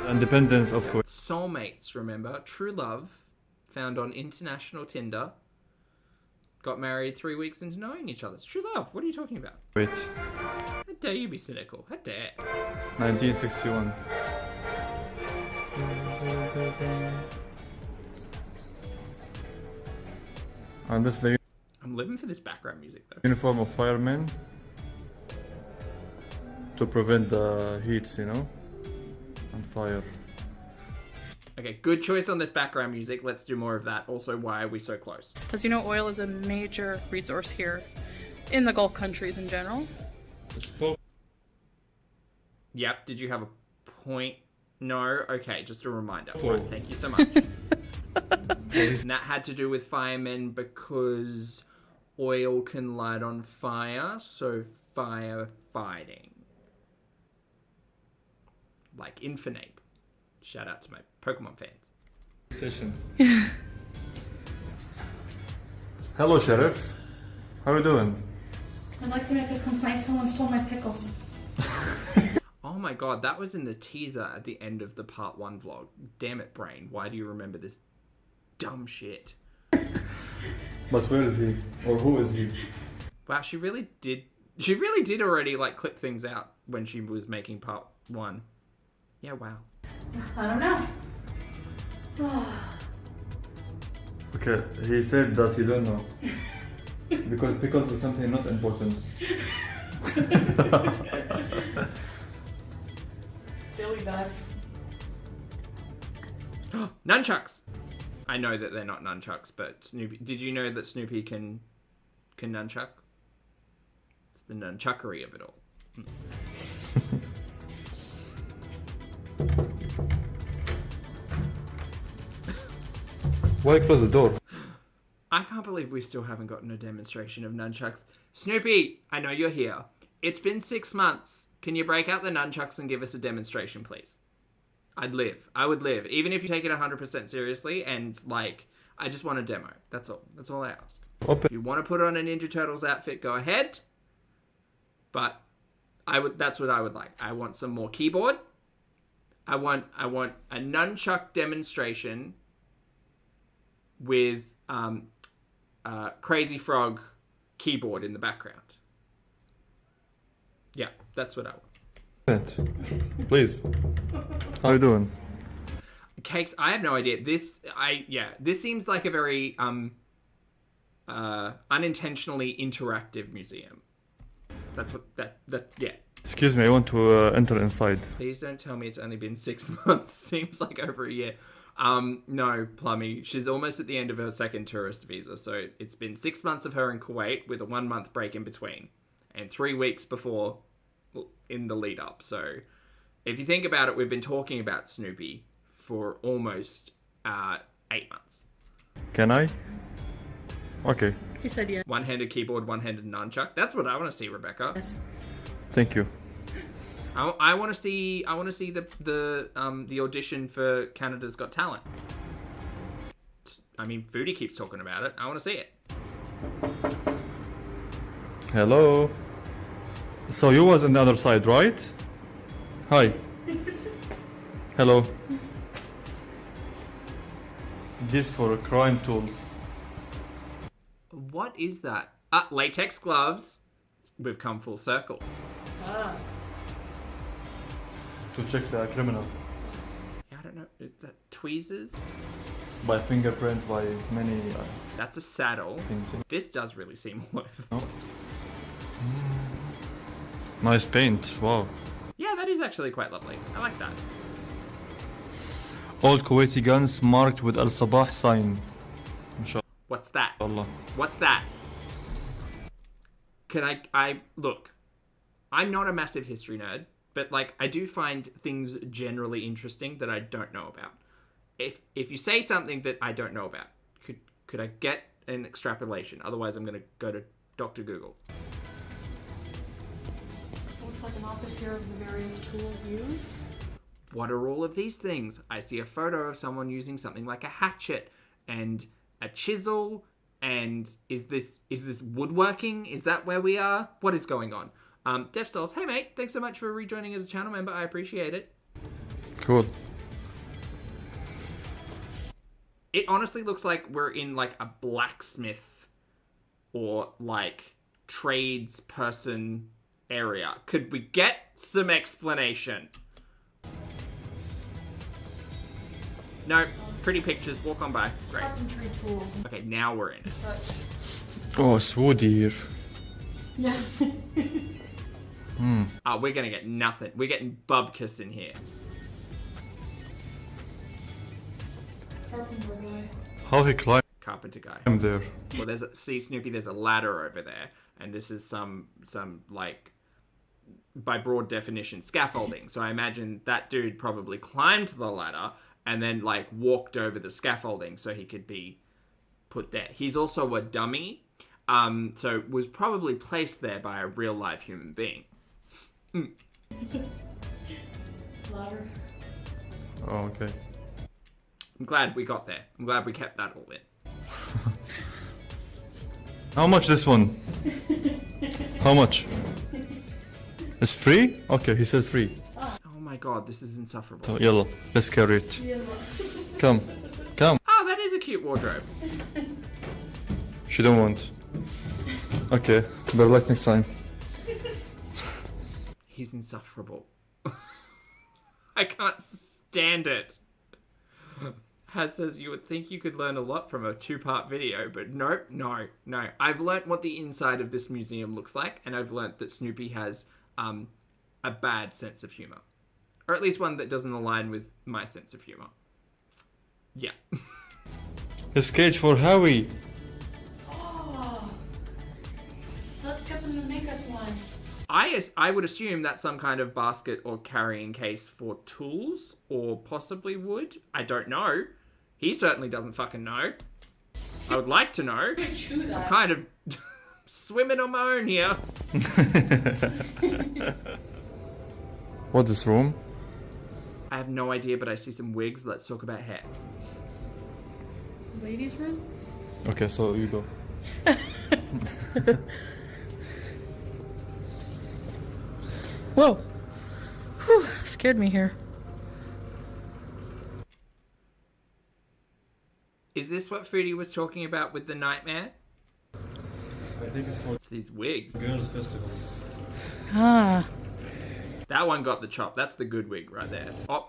Independence of Kuwait. Soulmates, remember? True love, found on international Tinder. Got married 3 weeks into knowing each other. It's true love. What are you talking about? Wait. How dare you be cynical? How dare? 1961. And this is the I'm living for this background music, though. uniform of firemen to prevent the heats, you know, and fire. Okay, good choice on this background music. Let's do more of that. Also, why are we so close? As you know, oil is a major resource here in the Gulf countries in general. Yep, did you have a point? No? Okay, just a reminder. Fine, thank you so much. And that had to do with firemen because oil can light on fire, so firefighting. Like Infinite. Shout out to my Pokemon fans. Station. Hello, Sheriff. How are you doing? I'd like to make a complaint. Someone stole my pickles. Oh my god, that was in the teaser at the end of the part 1 vlog. Damn it, brain. Why do you remember this dumb shit? But where is he? Or who is he? Wow, she really did already like clip things out when she was making part 1. Yeah, wow. I don't know. Okay, he said that he don't know. Because pickles is something not important. Billy Bats. Nunchucks! I know that they're not nunchucks, but Snoopy... Did you know that Snoopy can nunchuck? It's the nunchuckery of it all. Why close the door? I can't believe we still haven't gotten a demonstration of nunchucks. Snoopy, I know you're here. It's been 6 months. Can you break out the nunchucks and give us a demonstration, please? I'd live. I would live. Even if you take it 100% seriously and, like, I just want a demo. That's all. That's all I ask. Open. If you want to put on a Ninja Turtles outfit, go ahead. But that's what I would like. I want some more keyboard. I want a nunchuck demonstration with Crazy Frog keyboard in the background. Yeah, that's what I want. Please. How you doing? Cakes, I have no idea. This seems like a very unintentionally interactive museum. That's what that yeah. Excuse me, I want to enter inside. Please don't tell me it's only been 6 months. Seems like over a year. No, Plummy. She's almost at the end of her second tourist visa. So it's been 6 months of her in Kuwait with a 1 month break in between. And 3 weeks before in the lead up. So if you think about it, we've been talking about Snoopy for almost 8 months. Can I? Okay. He said yes. One-handed keyboard, one-handed nunchuck. That's what I want to see, Rebecca. Yes. Thank you. I want to see the audition for Canada's Got Talent. I mean, Foodie keeps talking about it. I want to see it. Hello. So you was on the other side, right? Hi. Hello. This for crime tools. What is that? Latex gloves. We've come full circle. To check the criminal. Yeah, I don't know. Is that tweezers? By fingerprint, by many That's a saddle. things. This does really seem all over the Oh. place. Nice paint. Wow. Yeah, that is actually quite lovely. I like that. Old Kuwaiti guns marked with Al Sabah sign. What's that? Inshallah. What's that? Can I look, I'm not a massive history nerd, but like I do find things generally interesting that I don't know about. If you say something that I don't know about, could I get an extrapolation? Otherwise I'm gonna go to Dr. Google. Looks like an office here of the various tools used. What are all of these things? I see a photo of someone using something like a hatchet and a chisel. And is this woodworking? Is that where we are? What is going on? Def Souls, hey mate, thanks so much for rejoining as a channel member. I appreciate it. Cool. It honestly looks like we're in like a blacksmith or like tradesperson area. Could we get some explanation? No, pretty pictures. Walk on by. Great. Carpentry tools and Okay, now we're in it. such. Oh, it's woody here. Yeah. Oh, we're gonna get nothing. We're getting bubkus in here. Carpenter guy. How he climbed Carpenter guy. there. Well, see, Snoopy, there's a ladder over there, and this is some like, by broad definition, scaffolding. So I imagine that dude probably climbed the ladder and then like walked over the scaffolding so he could be put there. He's also a dummy, so was probably placed there by a real live human being. Ladder. Oh, okay. I'm glad we got there. I'm glad we kept that all in. How much this one? How much? It's free? Okay, he said free. Oh my god, this is insufferable. So, yalla, let's carry it. Yeah. Come. Come. Oh, that is a cute wardrobe. She don't want. Okay, better luck next time. He's insufferable. I can't stand it. Has says you would think you could learn a lot from a 2-part video, but nope, no. I've learnt what the inside of this museum looks like, and I've learnt that Snoopy has a bad sense of humor. Or at least one that doesn't align with my sense of humor. Yeah. His cage for Howie. Oh. Let's get them to make us one. I would assume that's some kind of basket or carrying case for tools, or possibly wood. I don't know. He certainly doesn't fucking know. I would like to know. Chew that. Kind of swimming on my own here. What is room? I have no idea, but I see some wigs. Let's talk about hair. Ladies' room? Okay, so you go. Whoa. Whew, scared me here. Is this what Foodie was talking about with the nightmare? I think it's for It's these wigs. girls' festivals. Ah. That one got the chop. That's the good wig right there. Oh,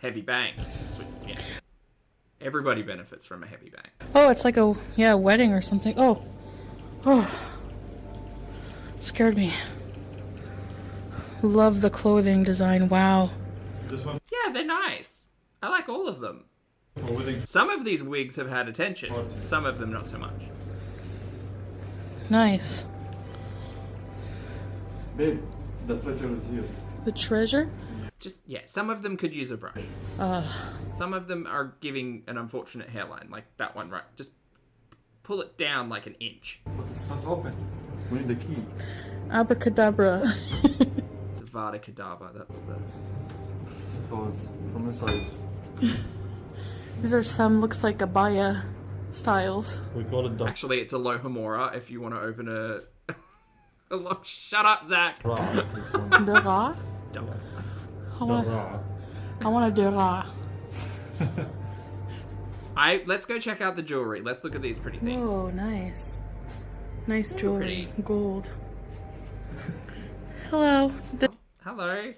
heavy bang. That's what you get. Everybody benefits from a heavy bang. Oh, it's like a wedding or something. Oh. Scared me. Love the clothing design. Wow. This one Yeah, they're nice. I like all of them. for wedding. Some of these wigs have had attention. Some of them not so much. Nice. Babe, the treasure is here. The treasure? Just, yeah, some of them could use a brush. Some of them are giving an unfortunate hairline, like that one, right? Just pull it down like an inch. But it's not open. We need the key. Abracadabra. It's a Vada Kedavra, that's the... Suppose from inside. These are some, looks like abaya styles. We call it the Actually, it's a Lohomora if you want to open a... Shut up, Zach! Ra. This one. The ra? Stop. I The want, Ra. I want a de ra. Let's go check out the jewelry. Let's look at these pretty things. Oh, nice. Nice jewelry. pretty. Gold. Hello. Hello.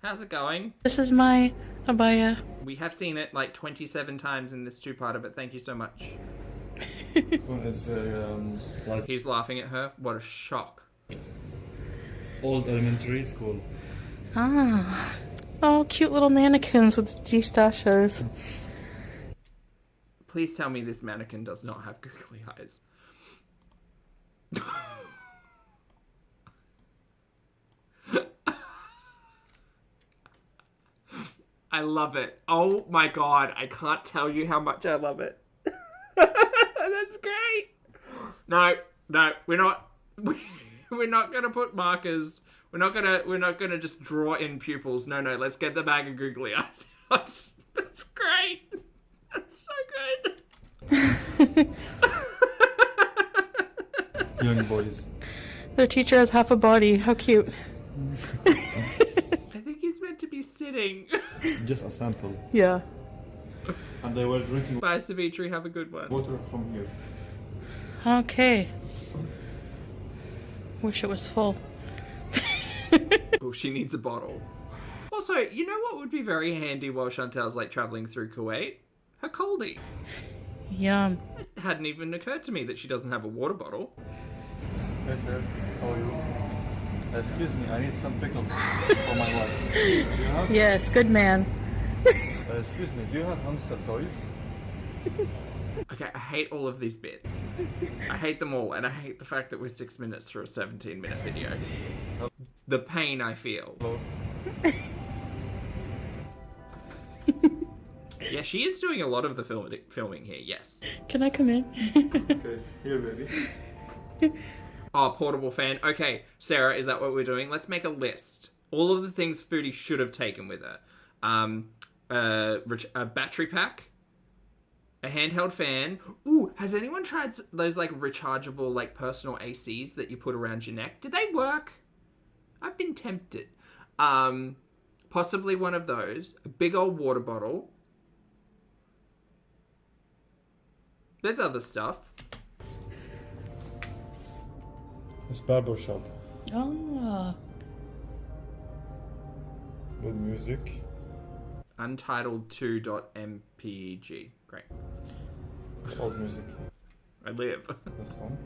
How's it going? This is my abaya. We have seen it like 27 times in this two-parter, but thank you so much. This one is like He's laughing at her. What a shock. old elementary school. Ah. Oh, cute little mannequins with G-stashes. Please tell me this mannequin does not have googly eyes. I love it. Oh my god, I can't tell you how much I love it. That's great. No, we're not gonna put markers. We're not gonna just draw in pupils. No, let's get the bag of googly eyes. That's great. That's so good. Young boys. Their teacher has half a body. How cute. I think he's meant to be sitting. Just a sample. Yeah. And they were drinking Bye, Savitri. Have a good one. water from here. Okay. Wish it was full. Oh, she needs a bottle. Also, you know what would be very handy while Chantelle's like traveling through Kuwait? Her coldie. Yum. It hadn't even occurred to me that she doesn't have a water bottle. Hey sir, how are you? Excuse me, I need some pickles for my wife. Do you have? Yes, good man. Excuse me, do you have hamster toys? Okay, I hate all of these bits. I hate them all, and I hate the fact that we're 6 minutes through a 17-minute video. The pain I feel. Hello. Yeah, she is doing a lot of the filming here, yes. Can I come in? Okay, here baby. Oh, portable fan. Okay, Sarah, is that what we're doing? Let's make a list. All of the things Foodie should have taken with her. A battery pack. A handheld fan. Ooh, has anyone tried those like rechargeable like personal ACs that you put around your neck? Did they work? I've been tempted. Possibly one of those. A big old water bottle. There's other stuff. It's barber shop. Ah. With music. Untitled 2.mpeg. Great. Old music. I live. This one.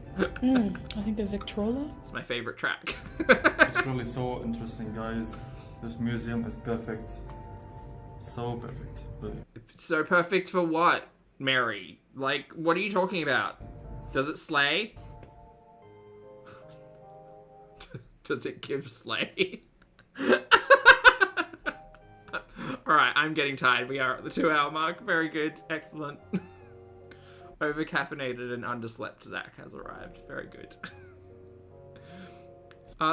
I think the Victrola. It's my favorite track. It's really so interesting, guys. This museum is perfect. So perfect. Really. So perfect for what, Mary? Like, what are you talking about? Does it slay? Does it give slay? Alright, I'm getting tired. We are at the 2-hour mark. Very good. Excellent. Over-caffeinated and underslept Zach has arrived. Very good.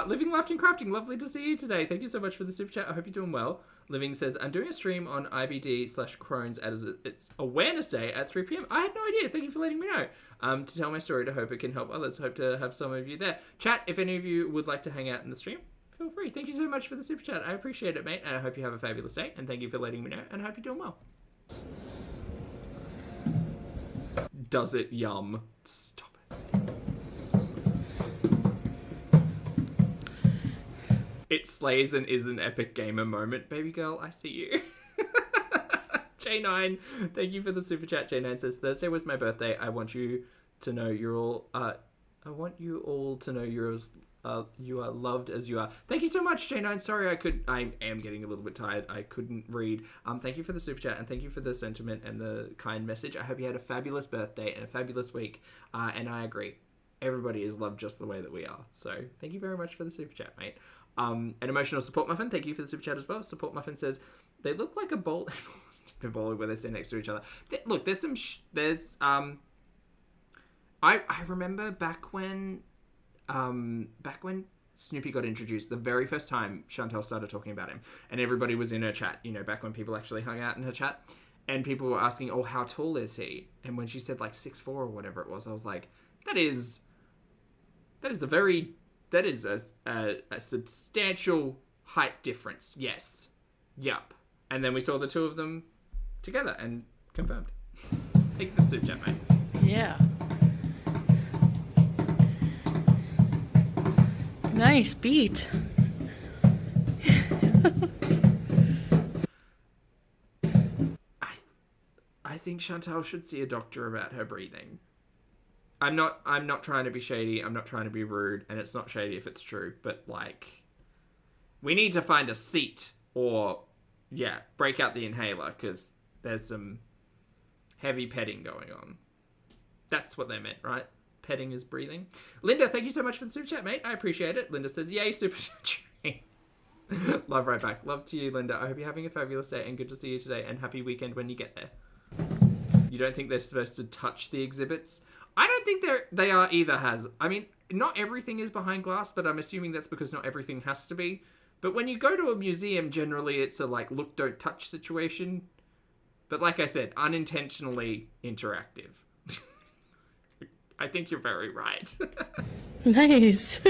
Living, Laughing, Crafting. Lovely to see you today. Thank you so much for the super chat. I hope you're doing well. Living says, I'm doing a stream on IBD/Crohn's as it's Awareness Day at 3 p.m. I had no idea. Thank you for letting me know. To tell my story to hope it can help others. Hope to have some of you there. Chat, if any of you would like to hang out in the stream, feel free. Thank you so much for the super chat. I appreciate it, mate. And I hope you have a fabulous day. And thank you for letting me know. And I hope you're doing well. Does it yum? Stop it. It slays and is an epic gamer moment. Baby girl, I see you. J9, thank you for the super chat. J9 says, Thursday was my birthday. I want you to know you're all, I want you all to know you are loved as you are. Thank you so much, J9. Sorry, I am getting a little bit tired. I couldn't read. Thank you for the super chat and thank you for the sentiment and the kind message. I hope you had a fabulous birthday and a fabulous week. And I agree. Everybody is loved just the way that we are. So thank you very much for the super chat, mate. An emotional support muffin. Thank you for the super chat as well. Support muffin says, they look like a bowl. Bowling where they sit next to each other. Look, there's some. I remember back when Snoopy got introduced, the very first time Chantelle started talking about him, and everybody was in her chat. You know, back when people actually hung out in her chat, and people were asking, "Oh, how tall is he?" And when she said like 6'4" or whatever it was, I was like, "That is a substantial height difference." Yes, yup. And then we saw the two of them together and confirmed. Thank you for the super chat, mate. Yeah. Nice beat. I think Chantelle should see a doctor about her breathing. I'm not trying to be shady, I'm not trying to be rude, and it's not shady if it's true, but like, we need to find a seat or break out the inhaler, because there's some heavy petting going on. That's what they meant, right? Petting is breathing. Linda, thank you so much for the super chat, mate. I appreciate it. Linda says, yay, super chat. Love right back. Love to you, Linda. I hope you're having a fabulous day and good to see you today, and happy weekend when you get there. You don't think they're supposed to touch the exhibits? I don't think they are either, Has. I mean, not everything is behind glass, but I'm assuming that's because not everything has to be. But when you go to a museum, generally it's a like look, don't touch situation. But like I said, unintentionally interactive. I think you're very right. Nice.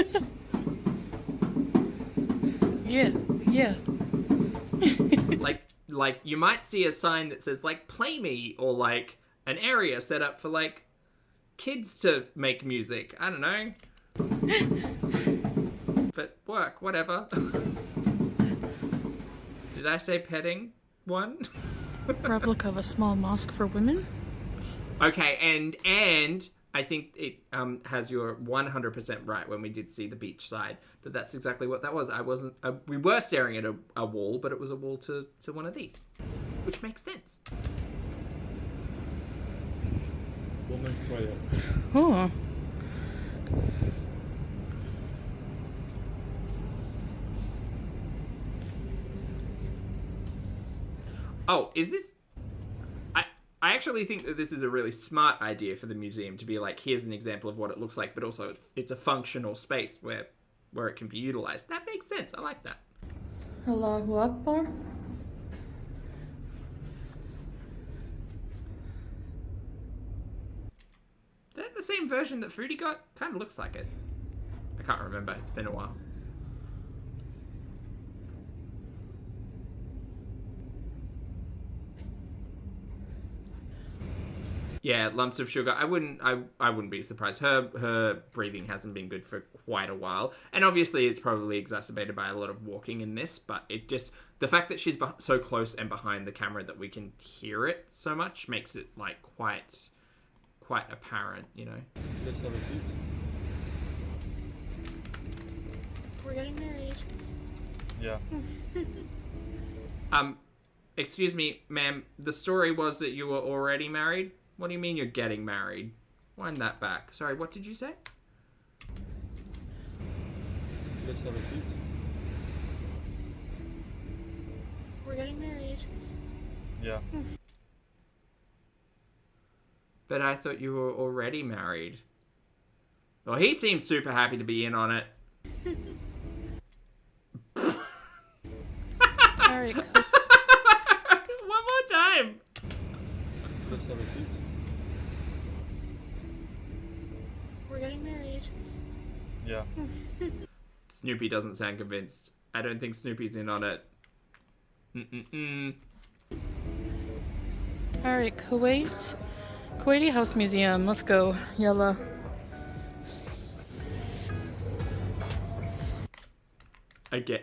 Yeah. like you might see a sign that says like play me, or like an area set up for like kids to make music. I don't know. But work, whatever. Did I say petting one? Replica of a small mosque for women. Okay, and I think it has your 100% right when we did see the beach side, that's exactly what that was. We were staring at a wall, but it was a wall to one of these, which makes sense. Woman's prayer. Oh. Oh, is this... I actually think that this is a really smart idea for the museum to be like, here's an example of what it looks like, but also it's a functional space where it can be utilized. That makes sense. I like that. Allahu Akbar. Is that the same version that Foodie got? Kind of looks like it. I can't remember. It's been a while. Yeah, lumps of sugar. I wouldn't be surprised. Her breathing hasn't been good for quite a while, and obviously it's probably exacerbated by a lot of walking in this. But it just, the fact that she's so close and behind the camera that we can hear it so much makes it like quite apparent, you know. Let's have a seat. We're getting married. Yeah. Excuse me, ma'am. The story was that you were already married. What do you mean you're getting married? Wind that back. Sorry, what did you say? Let's have a seat. We're getting married. Yeah. But I thought you were already married. Well, he seems super happy to be in on it. Alright, cool. One more time. Let's have a seat. We're getting married. Yeah. Snoopy doesn't sound convinced. I don't think Snoopy's in on it. Alright, Kuwait. Kuwaiti House Museum. Let's go. Yalla.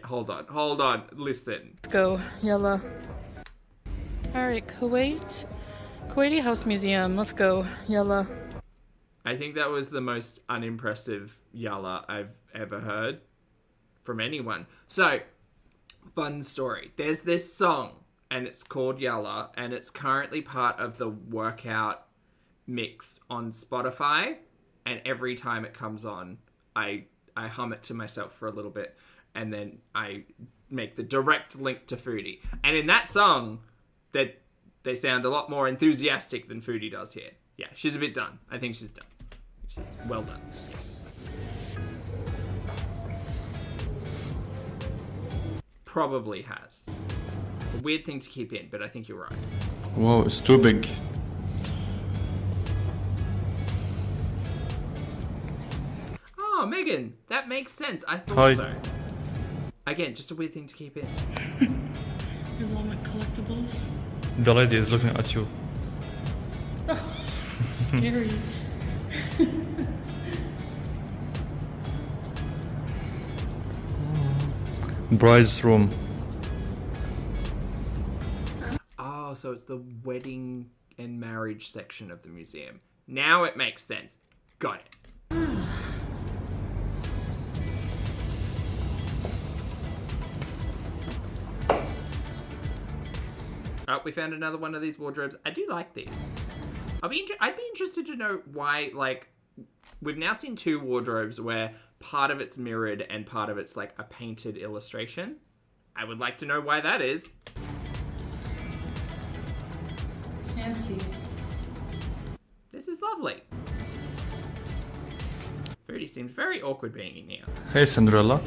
Hold on, listen. Let's go. Yalla. Alright, Kuwaiti House Museum. Let's go. Yalla. I think that was the most unimpressive yalla I've ever heard from anyone. So, fun story. There's this song, and it's called Yalla, and it's currently part of the workout mix on Spotify, and every time it comes on, I hum it to myself for a little bit, and then I make the direct link to Foodie. And in that song, that they sound a lot more enthusiastic than Foodie does here. Yeah, she's a bit done. I think she's done. She's well done. Probably has. It's a weird thing to keep in, but I think you're right. Whoa, it's too big. Oh, Megan, that makes sense. I thought Hi. so. Again, just a weird thing to keep in. Islamic collectibles. The lady is looking at you. Scary. Bride's room. Oh, so it's the wedding and marriage section of the museum. Now it makes sense. Got it. Oh, we found another one of these wardrobes. I do like these. I'd be interested to know why, like, we've now seen two wardrobes where part of it's mirrored and part of it's like a painted illustration. I would like to know why that is. Fancy. This is lovely. Foodie seems very awkward being in here. Hey, Cinderella.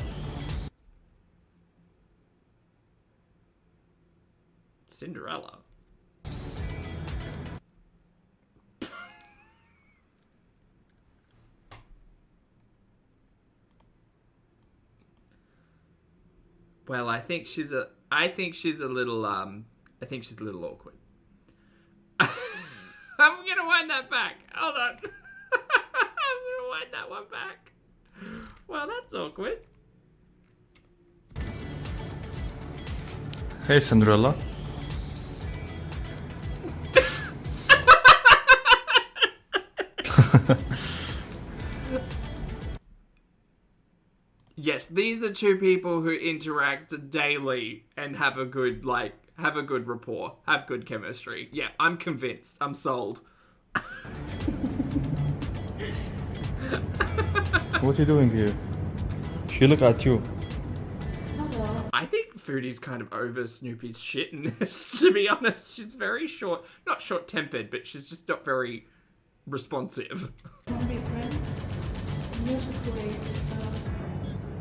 Cinderella. Well, I think she's a little awkward. I'm gonna wind that back. Hold on. I'm gonna wind that one back. Well, that's awkward. Hey, Cinderella. Yes, these are two people who interact daily and have a good rapport, have good chemistry. Yeah, I'm convinced. I'm sold. What are you doing here? She look at you. Hello. I think Foodie's kind of over Snoopy's shit in this, to be honest. She's very not short-tempered, but she's just not very responsive. Wanna be friends? Musical aids, so.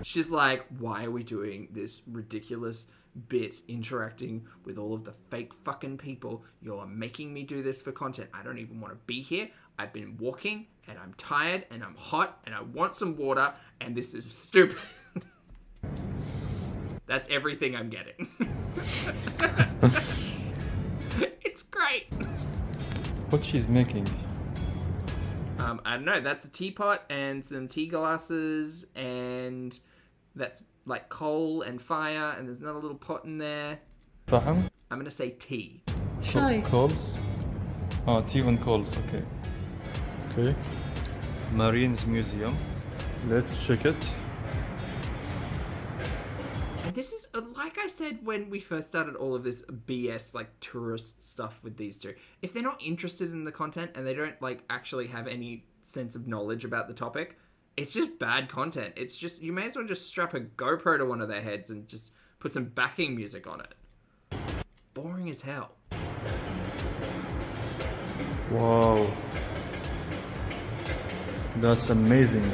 She's like, why are we doing this ridiculous bit interacting with all of the fake fucking people? You're making me do this for content. I don't even want to be here. I've been walking and I'm tired and I'm hot and I want some water and this is stupid. That's everything I'm getting. It's great. What she's making? I don't know. That's a teapot and some tea glasses, and that's like coal and fire, and there's another little pot in there. Faham? I'm gonna say tea. Shy. Coals? Oh, tea and coals, okay. Okay. Marines Museum. Let's check it. And this is, like I said when we first started all of this BS, like, tourist stuff with these two. If they're not interested in the content and they don't, like, actually have any sense of knowledge about the topic, it's just bad content. It's just, you may as well just strap a GoPro to one of their heads and just put some backing music on it. Boring as hell. Wow. That's amazing.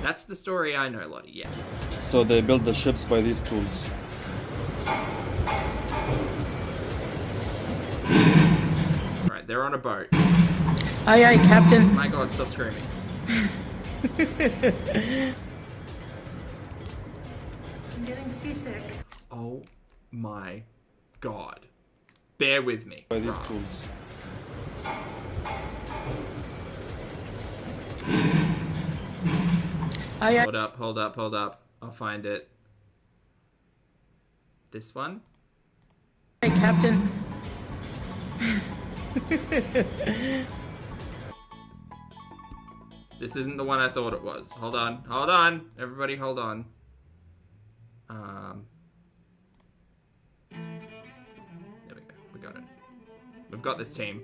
That's the story I know, Lottie, yes. So they build the ships by these tools. Alright, they're on a boat. Aye, aye, Captain. My god, stop screaming. I'm getting seasick. Oh my god. Bear with me. By these tools. Hold up, hold up, hold up. I'll find it. This one? Hey, Captain. This isn't the one I thought it was. Hold on, hold on. Everybody hold on. There we go. We got it. We've got this team.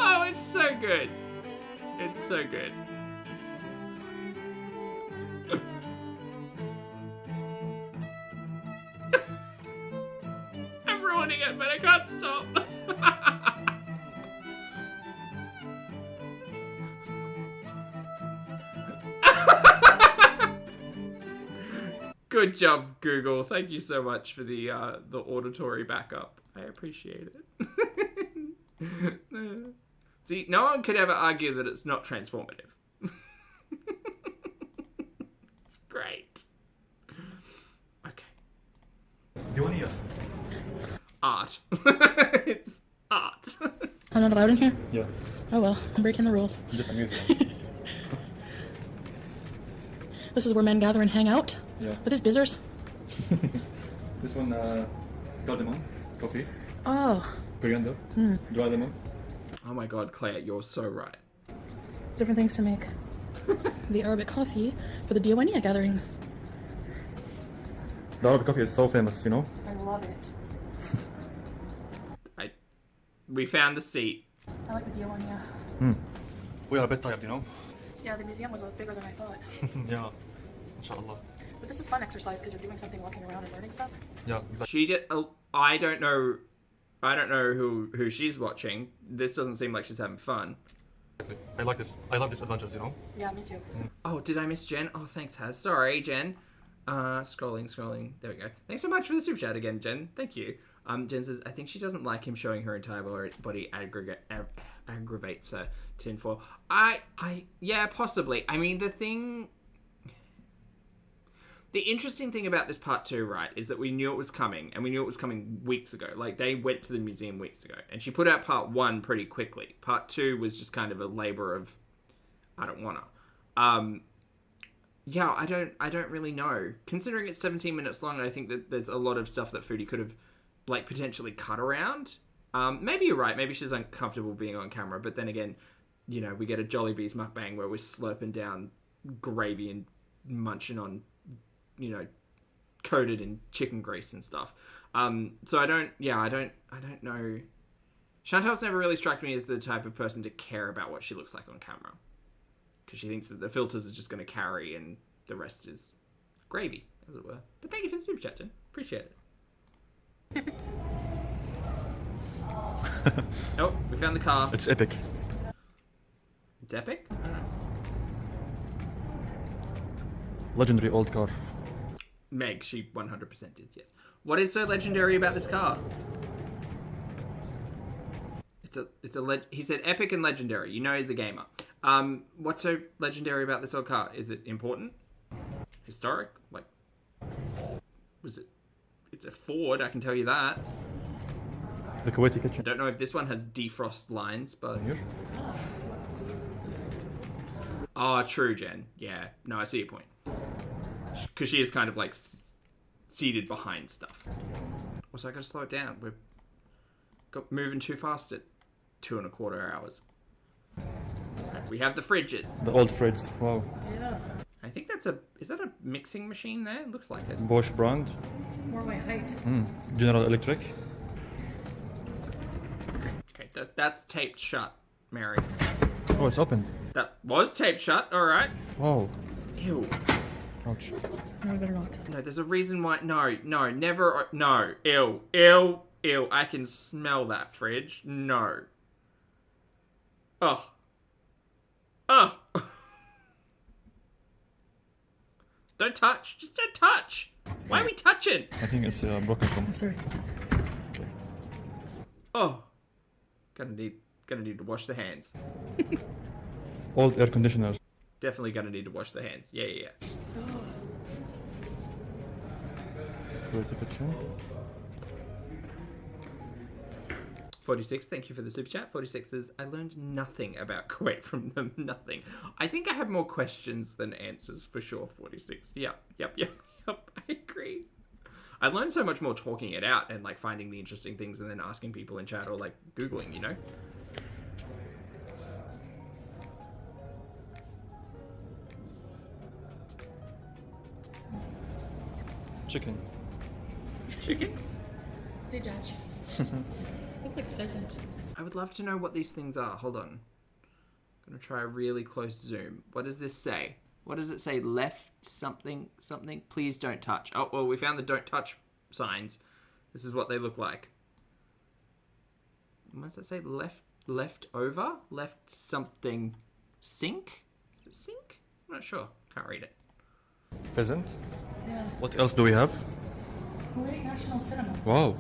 Oh, it's so good. It's so good. I'm ruining it, but I can't stop. Good job, Google. Thank you so much for the auditory backup. I appreciate it. See, no one could ever argue that it's not transformative. It's great. Okay. Do you want to Art. It's art. I'm not allowed in here? Yeah. Oh well, I'm breaking the rules. Just amusing. This is where men gather and hang out? Yeah. With these bizzers? This one, cardamom, coffee, Oh, coriander, dry lemon. Oh my god, Claire, you're so right. different things to make the Arabic coffee for the Diawaniya gatherings. The Arabic coffee is so famous, you know? I love it. We found the seat. I like the Diawaniya. We are a bit tired, you know? Yeah, the museum was a lot bigger than I thought. Yeah. Inshallah. But this is fun exercise because you're doing something, walking around and learning stuff. Yeah, exactly. She did. I don't know who she's watching. This doesn't seem like she's having fun. I like this. I love these adventures, you know? Yeah, me too. Oh, did I miss Jen? Oh, thanks, Haz. Sorry, Jen. Scrolling. There we go. Thanks so much for the super chat again, Jen. Thank you. Jen says, I think she doesn't like him showing her entire body aggravates her. Tinfoil. Yeah, possibly. I mean, the interesting thing about this part 2, right, is that we knew it was coming, and we knew it was coming weeks ago. Like, they went to the museum weeks ago, and she put out part 1 pretty quickly. Part 2 was just kind of a labor of, I don't wanna. Yeah, I don't really know. Considering it's 17 minutes long, I think that there's a lot of stuff that Foodie could have, like, potentially cut around. Maybe you're right. Maybe she's uncomfortable being on camera, but then again, you know, we get a Jollibee's mukbang where we're slurping down gravy and munching on, you know, coated in chicken grease and stuff. So I don't know. Chantelle's never really struck me as the type of person to care about what she looks like on camera, because she thinks that the filters are just going to carry and the rest is gravy, as it were. But thank you for the super chat, Jen. Appreciate it. Oh, we found the car. It's epic. It's epic? Legendary old car. Meg, she 100% did, yes. What is so legendary about this car? He said epic and legendary. You know he's a gamer. What's so legendary about this old car? Is it important? Historic? Like, it's a Ford, I can tell you that. The Kuwaiti I kitchen. don't know if this one has defrost lines, but... Here. Oh, true, Jen. Yeah. No, I see your point. Because she is kind of, like, seated behind stuff. Also, I gotta slow it down. We're moving too fast at 2.25 hours. Right, we have the fridges. The old fridge. Wow. Yeah. I think is that a mixing machine there? It looks like it. Bosch brand. More my height. General Electric. Okay, that's taped shut, Mary. Oh, it's open. That was taped shut, alright. Wow. Ew. Ouch. No, I better not. No, there's a reason why. No, never. No. Ew. I can smell that fridge. No. Ugh. Ugh. Don't touch. Just don't touch. Why are we touching? I think it's broken from. Sorry. Okay. Oh, gonna need to wash the hands. Old air conditioners. Definitely gonna need to wash the hands. Yeah, yeah, yeah. Quality picture. 46, thank you for the super chat. 46 says, I learned nothing about Kuwait from them. Nothing. I think I have more questions than answers for sure. 46. Yep. I agree. I've learned so much more talking it out and like finding the interesting things and then asking people in chat or like Googling, you know? Chicken. Chicken? They judge. Looks like pheasant. I would love to know what these things are. Hold on. I'm gonna try a really close zoom. What does this say? What does it say? Left something something? Please don't touch. Oh, well, we found the don't touch signs. This is what they look like. What does that say? Left over? Left something sink? Is it sink? I'm not sure. Can't read it. Pheasant. Yeah. What else do we have? Kuwait National Cinema. Wow.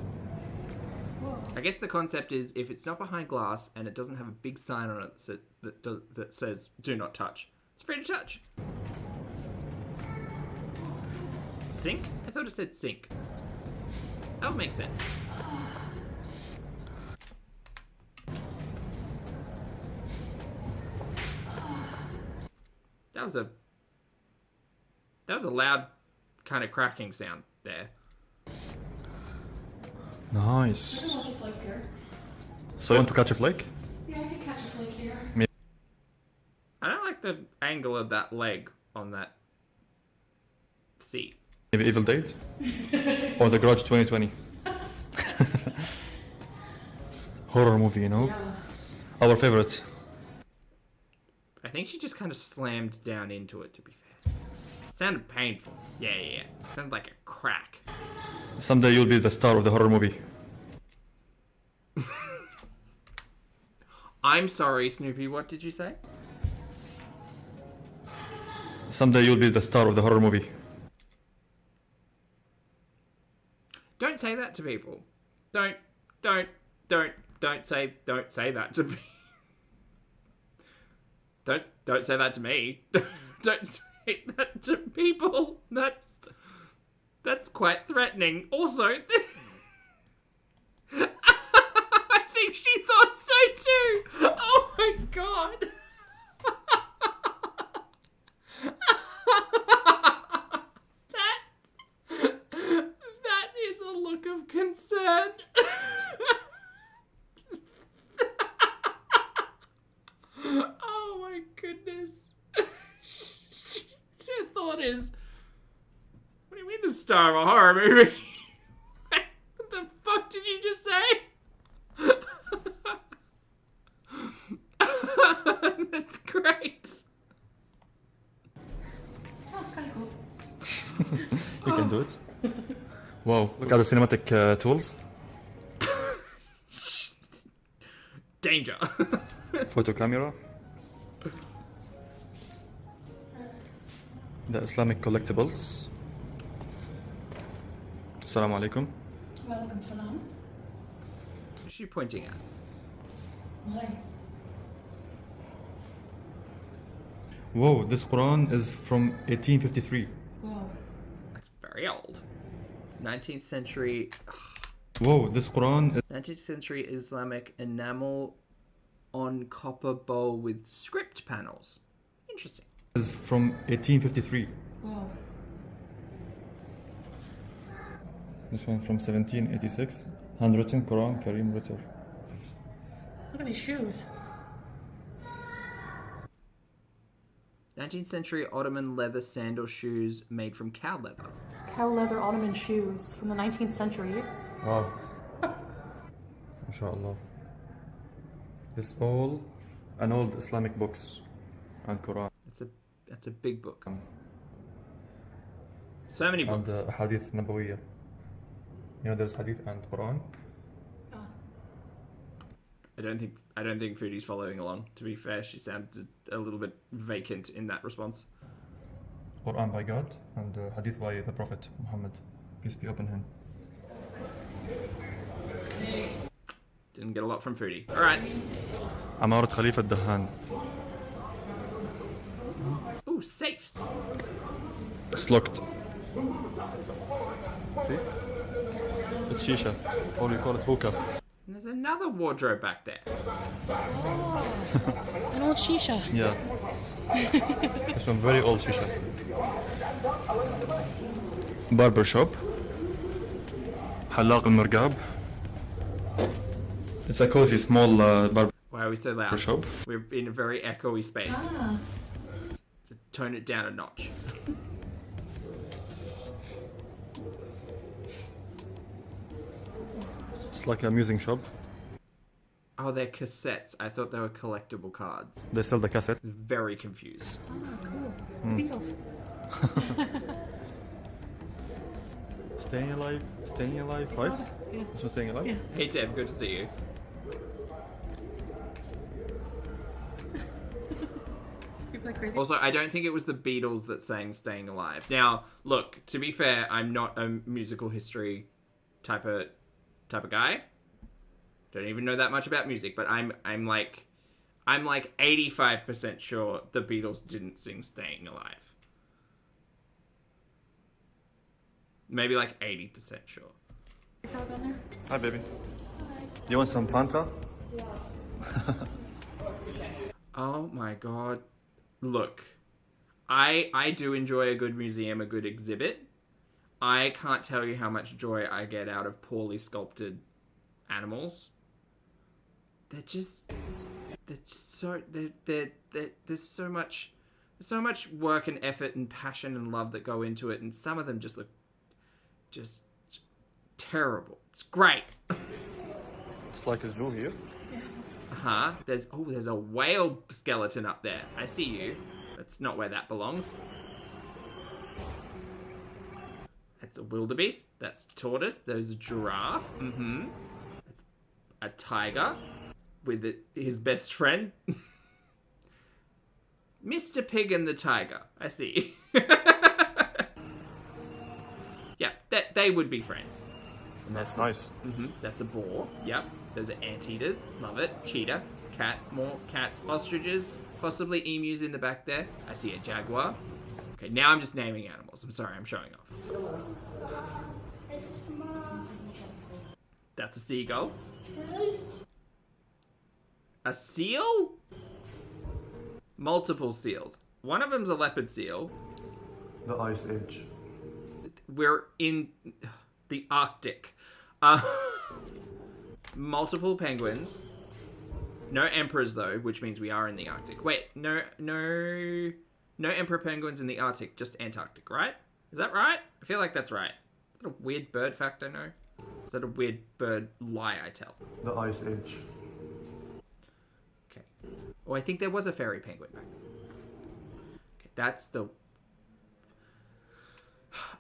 I guess the concept is if it's not behind glass and it doesn't have a big sign on it that says do not touch, it's free to touch. Sink? I thought it said sink. That would make sense. That was a loud kind of cracking sound there. Nice. I can watch a flick here. So you want to catch a flake? Yeah, I can catch a flick here. I don't like the angle of that leg on that seat. Maybe Evil Dead? Or The Grudge 2020? Horror movie, you know? Yeah. Our favorite. I think she just kind of slammed down into it, to be fair. It sounded painful. Yeah. It sounded like a crack. Someday you'll be the star of the horror movie. I'm sorry, Snoopy, what did you say? Someday you'll be the star of the horror movie. Don't say that to people. Don't say that to me. Don't say that to me. Don't say that to people. That's quite threatening. Also, I think she thought so too. Oh my god. That is a look of concern. Oh my goodness. Her thought is, what do you mean the star of a horror movie? What the fuck did you just say? That's great. Oh, kind of cool. We can do it. Wow, look at the cinematic tools. Danger. Photo camera. The Islamic collectibles. Assalamu alaikum. Welcome, salam. What's she pointing at? Nice. Whoa, this Quran is from 1853. Wow. That's very old. 19th century. Whoa, this Quran is 19th century Islamic enamel on copper bowl with script panels. Interesting. from 1853. Wow. This one from 1786. Handwritten Quran Kareem Ritter. Look at these shoes. 19th century Ottoman leather sandal shoes made from cow leather. Cow leather Ottoman shoes from the 19th century. Wow. MashaAllah. This all an old Islamic books and Quran. That's a big book. So many And books. Hadith Nabawiyya. You know there's Hadith and Quran. I don't think Foodie's following along. To be fair, she sounded a little bit vacant in that response. Quran by God and Hadith by the Prophet Muhammad, peace be upon him. Didn't get a lot from Foodie. All right. عمارة خليفة دهان. Ooh, safes. It's locked. See? It's shisha, or you call it hookah. And there's another wardrobe back there. An old shisha. Yeah. It's from very old shisha. Barber shop. حلاق المرقاب. It's a cozy small barber Why are we so loud? shop. We're in a very echoey space. Tone it down a notch. It's like a music shop. Oh, they're cassettes. I thought they were collectible cards. They sell the cassette. Very confused. Beatles. Staying alive, right? Yeah. This one's staying alive? Yeah. Hey, Deb, good to see you. People are crazy. Also, I don't think it was the Beatles that sang "Staying Alive." Now, look, to be fair, I'm not a musical history type of guy. Don't even know that much about music, but I'm like 85% sure the Beatles didn't sing "Staying Alive." Maybe like 80% sure. Hi, baby. You want some Fanta? Oh my god. Look, I do enjoy a good museum, a good exhibit. I can't tell you how much joy I get out of poorly sculpted animals. There's so much work and effort and passion and love that go into it, and some of them just look just terrible. It's great. It's like a zoo here. Uh-huh. There's a whale skeleton up there. I see you. That's not where that belongs. That's a wildebeest. That's tortoise. There's a giraffe. Mm-hmm. That's a tiger with his best friend. Mr. Pig and the tiger. I see. Yeah, they would be friends. And that's nice. Mm-hmm. That's a boar. Yep. Those are anteaters. Love it. Cheetah. Cat. More cats. Ostriches. Possibly emus in the back there. I see a jaguar. Okay, now I'm just naming animals. I'm sorry, I'm showing off. That's a seagull. A seal? Multiple seals. One of them's a leopard seal. The Ice Age. We're in the Arctic. Multiple penguins. No emperors though, which means we are in the Arctic. Wait, no emperor penguins in the Arctic, just Antarctic, right? Is that right? I feel like that's right. Is that a weird bird fact I know? Is that a weird bird lie I tell? The Ice Age. Okay. Oh, I think there was a fairy penguin back then. Okay, that's the...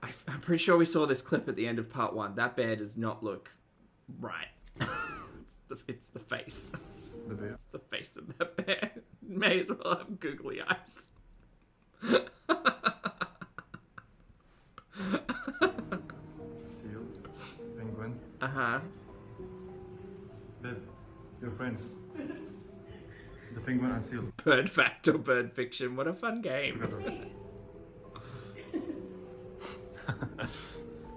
I'm pretty sure we saw this clip at the end of part 1. That bear does not look right. It's the face. The bear. It's the face of that bear. May as well have googly eyes. Seal. Penguin. Uh-huh. Babe, your friends. The penguin and seal. Bird fact or bird fiction. What a fun game.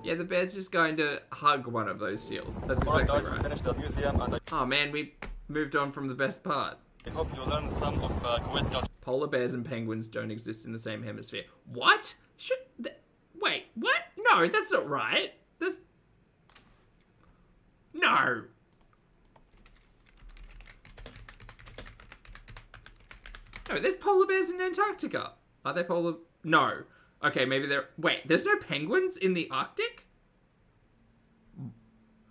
Yeah, the bear's just going to hug one of those seals. That's exactly right. Finished the museum and Oh man, we moved on from the best part. I hope you learn some of Kuwait culture. Polar bears and penguins don't exist in the same hemisphere. What? Wait, what? No, that's not right. No. No, there's polar bears in Antarctica. Are there polar... No. Okay, maybe there... Wait, there's no penguins in the Arctic?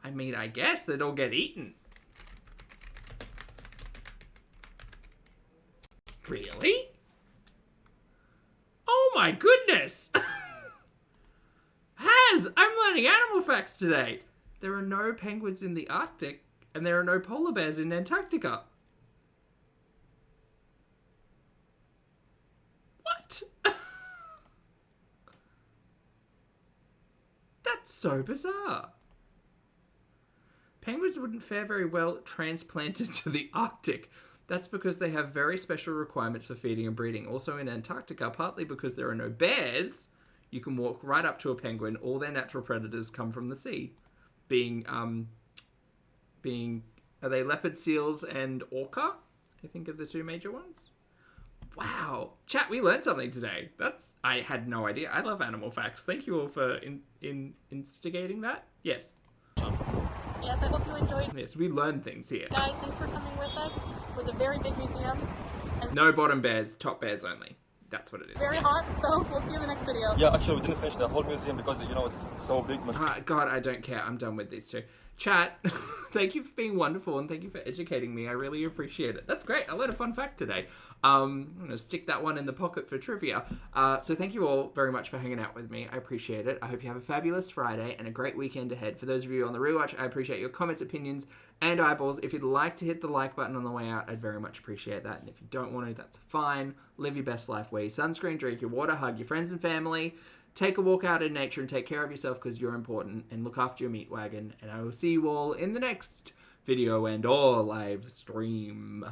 I mean, I guess they'd all get eaten. Really? Oh my goodness! I'm learning animal facts today. There are no penguins in the Arctic, and there are no polar bears in Antarctica. What? That's so bizarre. Penguins wouldn't fare very well transplanted to the Arctic. That's because they have very special requirements for feeding and breeding. Also in Antarctica, partly because there are no bears, you can walk right up to a penguin. All their natural predators come from the sea. Are they leopard seals and orca? I think are the two major ones. Wow. Chat, we learned something today. I had no idea. I love animal facts. Thank you all for instigating that. Yes. Yes, I hope you enjoyed. Yes, we learned things here. Guys, thanks for coming with us. It was a very big museum. And No bottom bears, top bears only. That's what it is. very hot, so we'll see you in the next video. Yeah, actually, we didn't finish the whole museum because, you know, it's so big. God, I don't care. I'm done with these two. Chat, thank you for being wonderful and thank you for educating me. I really appreciate it. That's great. I learned a fun fact today. I'm going to stick that one in the pocket for trivia. So thank you all very much for hanging out with me. I appreciate it. I hope you have a fabulous Friday and a great weekend ahead. For those of you on the rewatch, I appreciate your comments, opinions, and eyeballs. If you'd like to hit the like button on the way out, I'd very much appreciate that. And if you don't want to, that's fine. Live your best life. Wear your sunscreen, drink your water, hug your friends and family. Take a walk out in nature and take care of yourself because you're important, and look after your meat wagon. And I will see you all in the next video and or live stream.